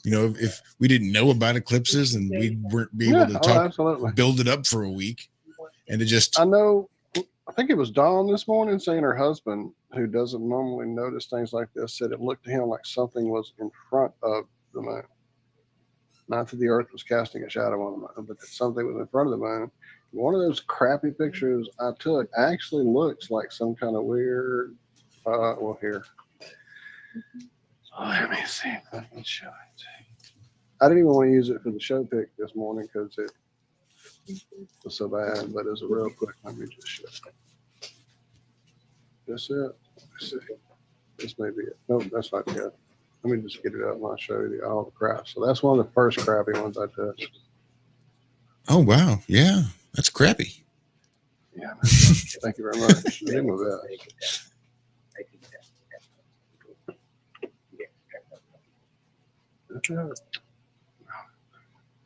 If we didn't know about eclipses and we weren't be able to build it up for a week, and it just. I know. I think it was Dawn this morning saying her husband, who doesn't normally notice things like this, said it looked to him like something was in front of the moon. Not that the Earth was casting a shadow on the moon, but that something was in front of the moon. One of those crappy pictures I took actually looks like some kind of weird. Here. Let me see if I can show it. I didn't even want to use it for the show pic this morning because it was so bad, but it's a real quick. Let me just show it. That's it. Let's see. This may be it. Nope, that's not good. Let me just get it out and I'll show you all the crap. So that's one of the first crappy ones I took. Oh, wow. Yeah, that's crappy. Yeah. Thank you very much. I did my best. That's it. Oh,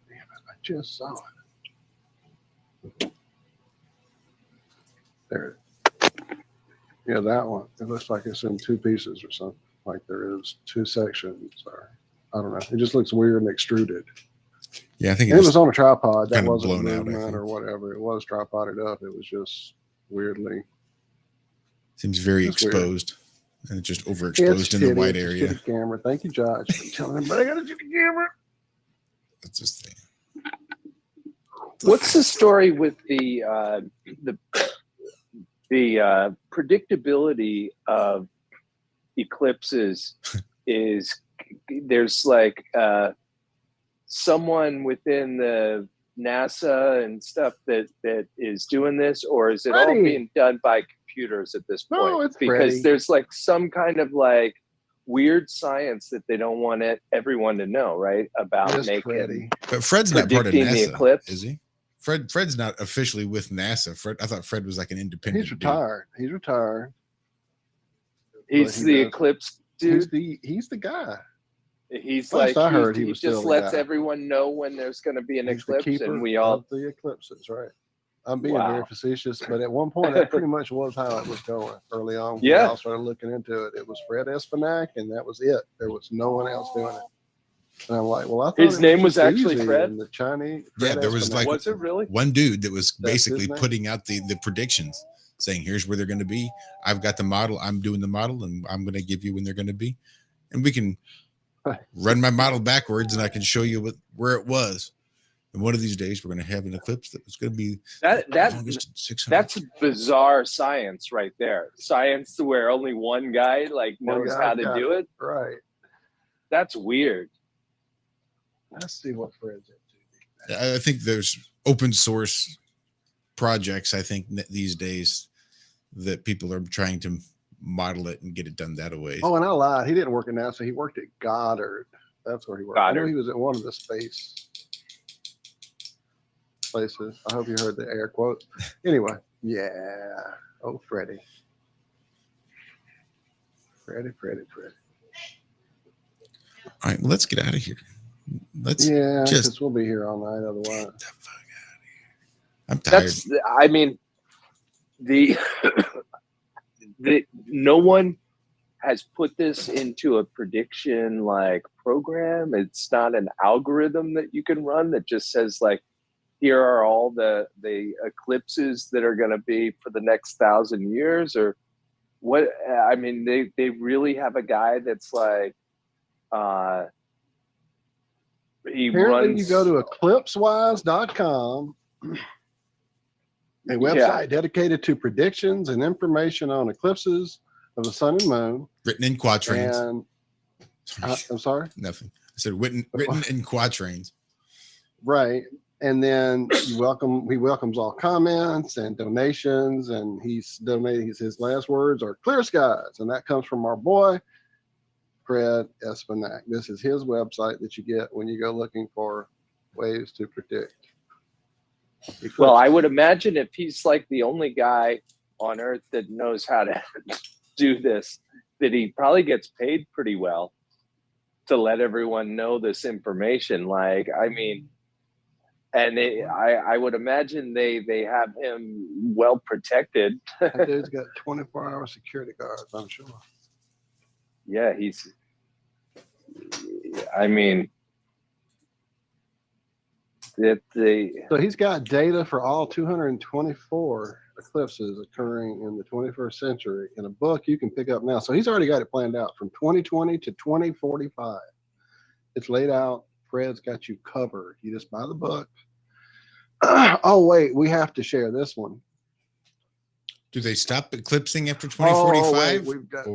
damn it. I just saw it. There. Yeah, that one. It looks like it's in two pieces or something. Like there is two sections, or I don't know. It just looks weird and extruded. Yeah, I think it was on a tripod. That wasn't blown out or whatever. It was tripoded up. It was just weirdly. Seems very exposed, and it's just overexposed in the white area. Shitty camera. Thank you, Josh. I'm telling him, but I got a shitty camera. That's just thing. What's the story with the predictability of eclipses? Is there's like someone within the NASA and stuff that is doing this, or is it all being done by computers at this point? No, it's because there's like some kind of like weird science that they don't want everyone to know, right? About making. But Fred's not part of NASA, the eclipse. Is he? Fred's not officially with NASA. I thought Fred was like an independent. He's retired. He's retired. He's the eclipse dude. He's the guy. He's Last like I heard, he was just still lets the guy. everyone know when there's going to be an He's eclipse, the and we all of the eclipses, right? I'm being very facetious, but at one point that pretty much was how it was going early on. When I started looking into it. It was Fred Esfanac, and that was it. There was no one else doing it. And I'm like, well, I thought his name was actually Fred. The Chinese. Yeah, there was like was it really one dude that was basically putting out the predictions, saying here's where they're going to be. I've got the model. I'm doing the model, and I'm going to give you when they're going to be, and we can run my model backwards and I can show you where it was. And one of these days, we're going to have an eclipse that was going to be that's bizarre science right there. Science where only one guy knows how to do it. Right. That's weird. Let's see what Fred's into. I think there's open source projects, I think, these days that people are trying to model it and get it done that way. Oh, and I lied. He didn't work at NASA. He worked at Goddard. That's where he worked. I knew he was at one of the space places. I hope you heard the air quote. Anyway, yeah. Oh, Freddie. Freddie. All right, well, let's get out of here. Let's because we'll be here all night otherwise. Get the fuck out of here. I'm tired. I mean, the no one has put this into a prediction program. It's not an algorithm that you can run that just says here are all the eclipses that are going to be for the next 1,000 years or what. I mean, they really have a guy that's apparently you go to eclipsewise.com, a website dedicated to predictions and information on eclipses of the sun and moon, written in quatrains. And I'm sorry, nothing. I said written in quatrains. Right. And then he welcomes all comments and donations, and he's donating. His last words are clear skies, and that comes from our boy Fred Espinac. This is his website that you get when you go looking for ways to predict. Well, I would imagine if he's the only guy on earth that knows how to do this, that he probably gets paid pretty well to let everyone know this information. I would imagine they have him well protected. That dude's got 24-hour security guards, I'm sure. Yeah, so he's got data for all 224 eclipses occurring in the 21st century in a book you can pick up now. So he's already got it planned out from 2020 to 2045. It's laid out. Fred's got you covered. You just buy the book. Oh, wait, we have to share this one. Do they stop eclipsing after 2045? We've got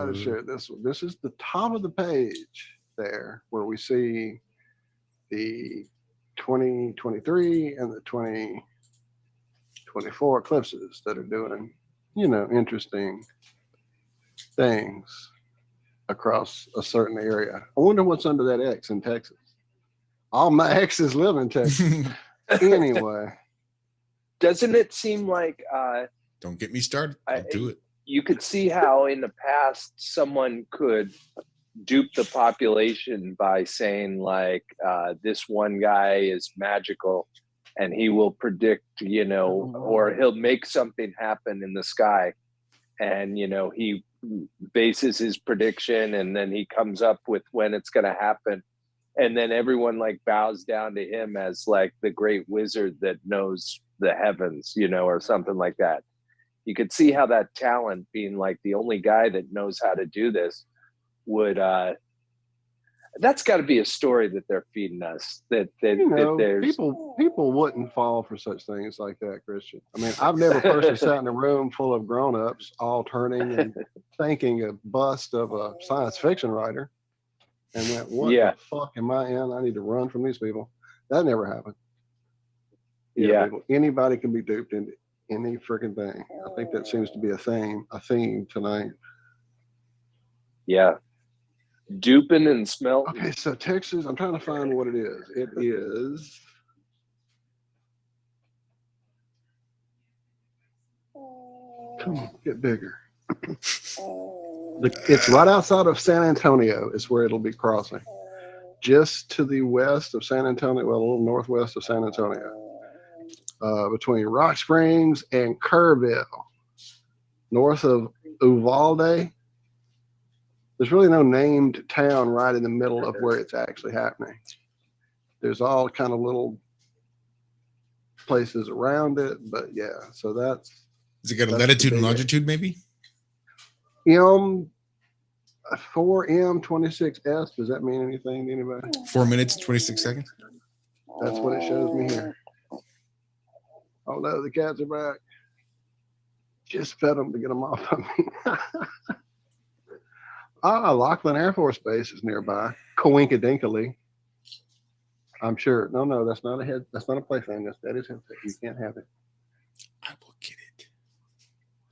to share this one. This is the top of the page there where we see the 2023 and the 2024 eclipses that are doing, interesting things across a certain area. I wonder what's under that X in Texas. All my exes live in Texas. Anyway. Doesn't it seem like don't get me started. I'll do it. You could see how in the past someone could dupe the population by saying this one guy is magical and he will predict, or he'll make something happen in the sky. And, he bases his prediction and then he comes up with when it's going to happen. And then everyone bows down to him as the great wizard that knows the heavens, or something like that. You could see how that talent being the only guy that knows how to do this would that's got to be a story that they're feeding us that there's people wouldn't fall for such things like that, Christian. I mean, I've never personally sat in a room full of grown-ups all turning and thanking a bust of a science fiction writer and went, what the fuck am I in? I need to run from these people. That never happened. Anybody can be duped into any freaking thing. I think that seems to be a theme tonight. Yeah. Duping and smell. Okay, so Texas, I'm trying to find what it is. It is come on, get bigger. It's right outside of San Antonio is where it'll be crossing. Just to the west of San Antonio, well, a little northwest of San Antonio. Between Rock Springs and Kerrville, north of Uvalde. There's really no named town right in the middle of where it's actually happening. There's all kind of little places around it, but yeah, so that's. Has it got a latitude and longitude maybe? 4M26S. Does that mean anything to anybody? 4 minutes and 26 seconds. That's what it shows me here. Oh no, the cats are back. Just fed them to get them off of me. Laughlin Air Force Base is nearby. Coinkadinkily. I'm sure. No, that's not a head. That's not a plaything. That is headset. You can't have it. I will get it.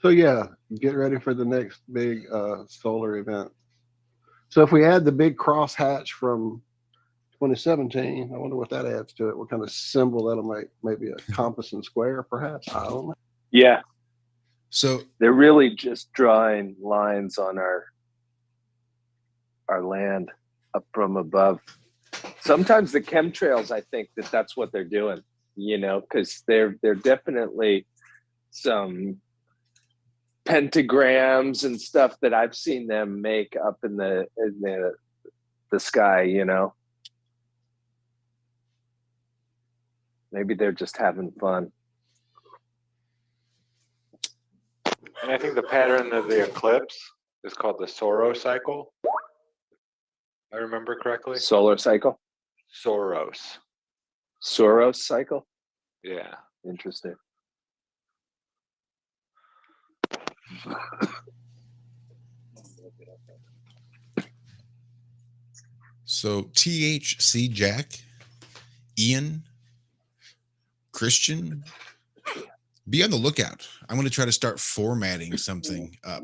So yeah, get ready for the next big solar event. So if we add the big crosshatch from 2017, I wonder what that adds to it. What kind of symbol that'll make? Maybe a compass and square, perhaps. I don't know. Yeah, So they're really just drawing lines on our land up from above. Sometimes the chemtrails, I think that's what they're doing, because they're definitely some pentagrams and stuff that I've seen them make up in the sky, Maybe they're just having fun. And I think the pattern of the eclipse is called the Soros cycle. I remember correctly. Solar cycle? Soros. Soros cycle? Yeah. Interesting. So THC Jack, Ian, Christian, be on the lookout. I'm going to try to start formatting something up,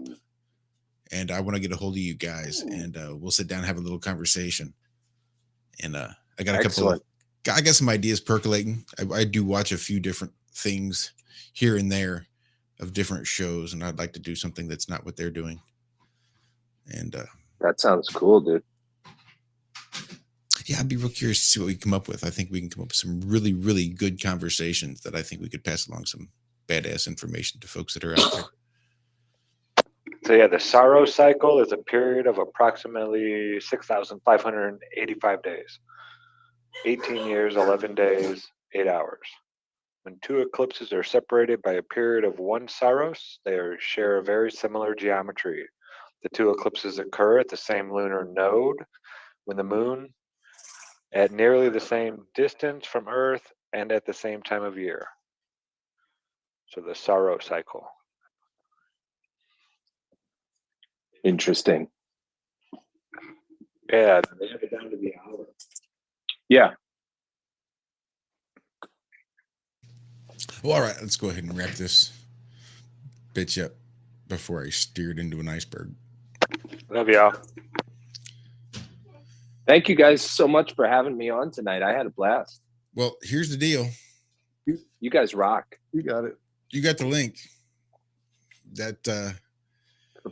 and I want to get a hold of you guys, and we'll sit down and have a little conversation. And I got a Excellent. I got some ideas percolating. I do watch a few different things here and there of different shows, and I'd like to do something that's not what they're doing. And that sounds cool, dude. Yeah, I'd be real curious to see what we come up with. I think we can come up with some really, really good conversations that I think we could pass along some badass information to folks that are out there. So yeah, the Saros cycle is a period of approximately 6,585 days, 18 years, 11 days, 8 hours. When two eclipses are separated by a period of one Saros, they share a very similar geometry. The two eclipses occur at the same lunar node when the moon at nearly the same distance from Earth and at the same time of year. So the Saros cycle. Interesting. Yeah, they have it down to the hour. Yeah. Well, all right, let's go ahead and wrap this bitch up before I steered into an iceberg. Love y'all. Thank you guys so much for having me on tonight. I had a blast. Well, here's the deal. You guys rock. You got it. You got the link. That The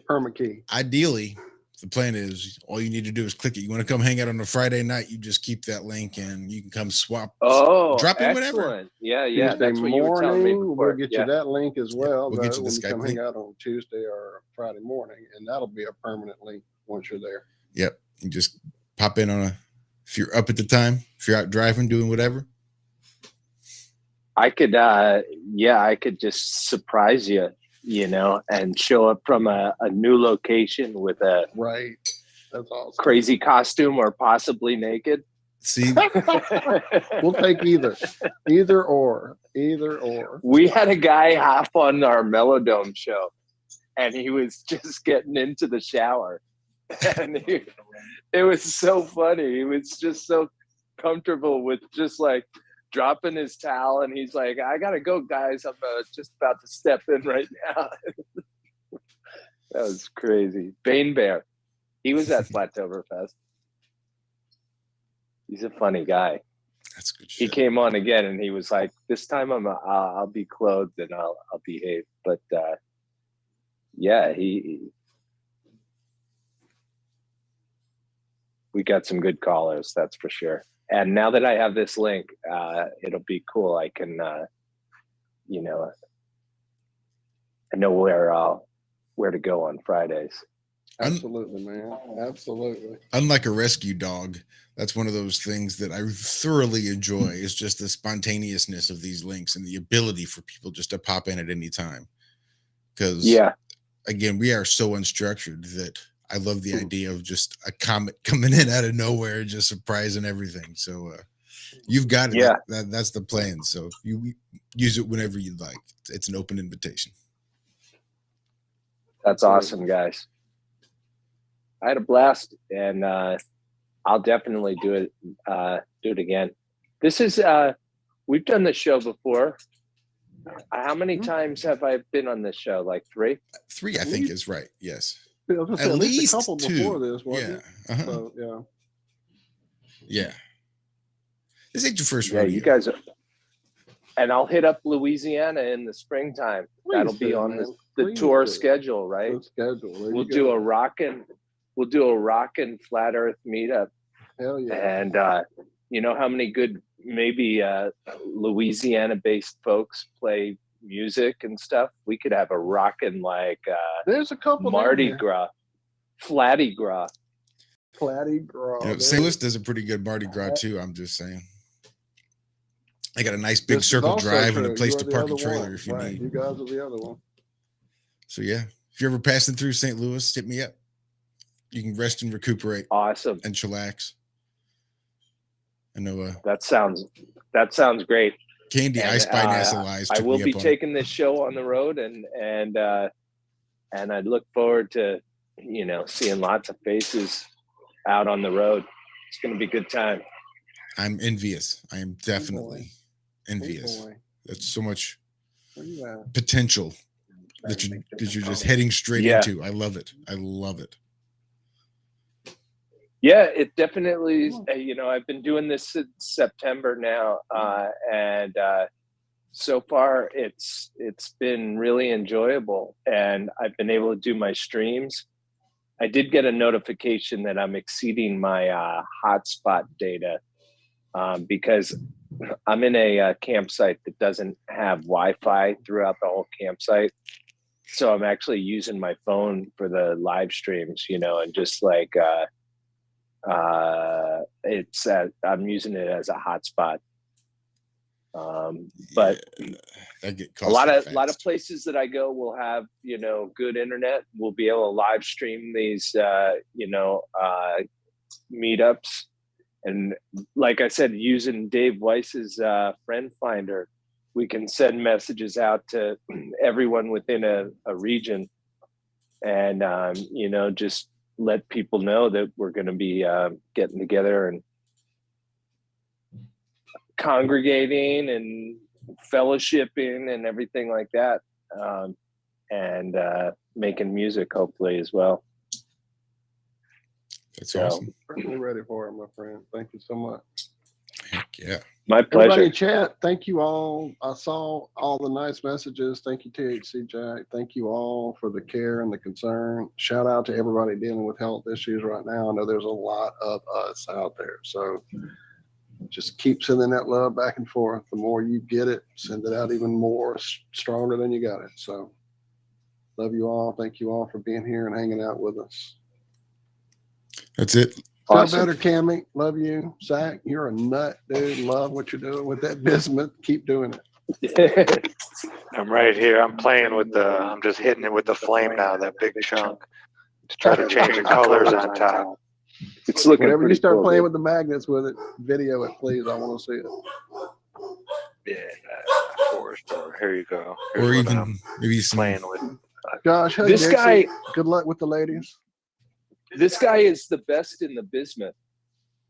perma key. ideally, the plan is all you need to do is click it. You want to come hang out on a Friday night, you just keep that link and you can come swap. Oh, drop in excellent. whenever. Yeah. Tuesday That's what you were telling me morning, before. we'll get you that link as well. We'll get you the when you Skype come link. hang out on Tuesday or Friday morning, and that'll be a permanent link once you're there. Yep. You just pop in if you're up at the time, if you're out driving, doing whatever. I could just surprise you, and show up from a new location with a Right. That's awesome. crazy costume or possibly naked. See, We'll take either. Either or. We had a guy hop on our MELLOWDOME show, and he was just getting into the shower. And it was so funny. He was just so comfortable with just like dropping his towel, and he's like, I gotta go, guys. I'm just about to step in right now. That was crazy. Bane Bear. He was at Flattoberfest. He's a funny guy. that's good He shit. came on again, and he was like, "This time I'll be clothed and I'll behave." But yeah, we got some good callers, that's for sure. And now that I have this link, it'll be cool. I can, I know where to go on Fridays. Absolutely, man. Absolutely. Unlike a rescue dog, that's one of those things that I thoroughly enjoy is just the spontaneousness of these links and the ability for people just to pop in at any time. Because Yeah, again, we are so unstructured that I love the idea of just a comet coming in out of nowhere, just surprising everything. So you've got it. Yeah. That's the plan. So you use it whenever you'd like. It's an open invitation. That's awesome, guys. I had a blast, and I'll definitely do it again. This is we've done this show before. How many times have I been on this show? Like 3? 3, I think, is right. Yes. I was gonna say, At at least least a couple 2. before this, wasn't Yeah. it? Uh-huh. So, yeah. Yeah. This ain't your first Yeah, rodeo. you guys are. And I'll hit up Louisiana in the springtime. Please That'll be do, on man. the Please tour do. schedule, right? Good schedule. There We'll you do go. a rockin' flat Earth meetup, Hell yeah. and you know how many good maybe Louisiana-based folks play music and stuff. We could have a rockin' like There's a couple Mardi there. Gras, Flatty Gras. Flatty Gras. You know, St. Louis does a pretty good Mardi Gras too. I'm just saying. They got a nice big This is circle also drive and a true. place You to are the park a other trailer one. if you Right. need. You guys are the other one. So yeah, if you're ever passing through St. Louis, hit me up. You can rest and recuperate Awesome. and chillax. I know That sounds great. Candy, And, I Spy NASA Lies. I took will me be up on it. taking this show on the road, and I look forward to seeing lots of faces out on the road. It's going to be a good time. I'm envious. I am definitely Hey, envious. boy. That's so much Where you at? potential that you're just heading straight Yeah. into. I love it. I love it. Yeah, it definitely is. I've been doing this since September now, and so far it's been really enjoyable, and I've been able to do my streams. I did get a notification that I'm exceeding my hotspot data because I'm in a campsite that doesn't have Wi-Fi throughout the whole campsite. So I'm actually using my phone for the live streams, and just like I'm using it as a hotspot. But That get a lot of fast. places that I go will have good internet. We'll be able to live stream these meetups, and like I said, using Dave Weiss's friend finder, we can send messages out to everyone within a region, and just let people know that we're going to be getting together and congregating and fellowshipping and everything like that, and making music hopefully as well. That's So, awesome. We're ready for it, my friend. Thank you so much. Heck yeah. My Everybody pleasure. in chat, thank you all. I saw all the nice messages. Thank you, THC Jack. Thank you all for the care and the concern. Shout out to everybody dealing with health issues right now. I know there's a lot of us out there. So just keep sending that love back and forth. The more you get it, send it out even more stronger than you got it. So love you all. Thank you all for being here and hanging out with us. That's it. Awesome. Feel better, Cammy. Love you. Zach, you're a nut, dude. Love what you're doing with that bismuth. Keep doing it. I'm right here. I'm playing with I'm just hitting it with the flame now, that big chunk, to try to change the colors on top. It's looking Whenever you pretty start cool, playing dude. with the magnets with it, video it, please. I want to see it. Yeah, forest. Here you go. Here's Or what even I'm maybe some playing with. Josh, hey, This Dixie. guy- Good luck with the ladies. This guy is the best in the bismuth.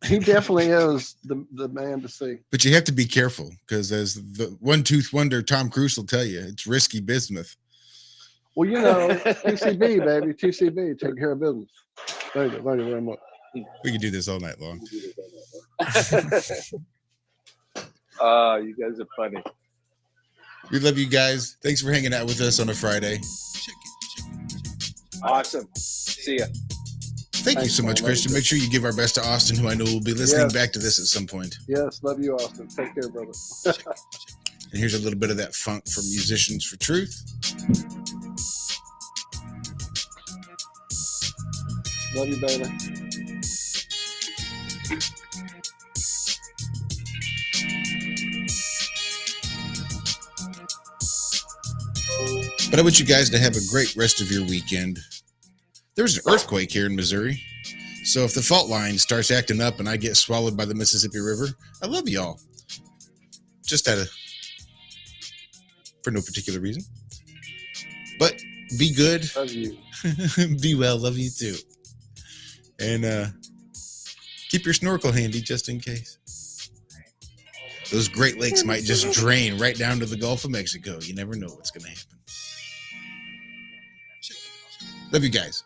He definitely is the man to see. But you have to be careful because, as the one tooth wonder Tom Cruise will tell you, it's risky bismuth. Well, TCB, baby. TCB, take care of business. Thank you very much. We could do this all night long. Oh, you guys are funny. We love you guys. Thanks for hanging out with us on a Friday. Awesome. See ya. Thank you Thanks, so much, man. Christian. Make sure you give our best to Austin, who I know will be listening Yes. back to this at some point. Yes, love you, Austin. Take care, brother. And here's a little bit of that funk from Musicians for Truth. Love you, baby. But I want you guys to have a great rest of your weekend. There's an earthquake here in Missouri. So if the fault line starts acting up and I get swallowed by the Mississippi River, I love y'all. Just for no particular reason. But be good. Love you. Be well. Love you too. And keep your snorkel handy just in case. Those Great Lakes might just drain right down to the Gulf of Mexico. You never know what's going to happen. Love you guys.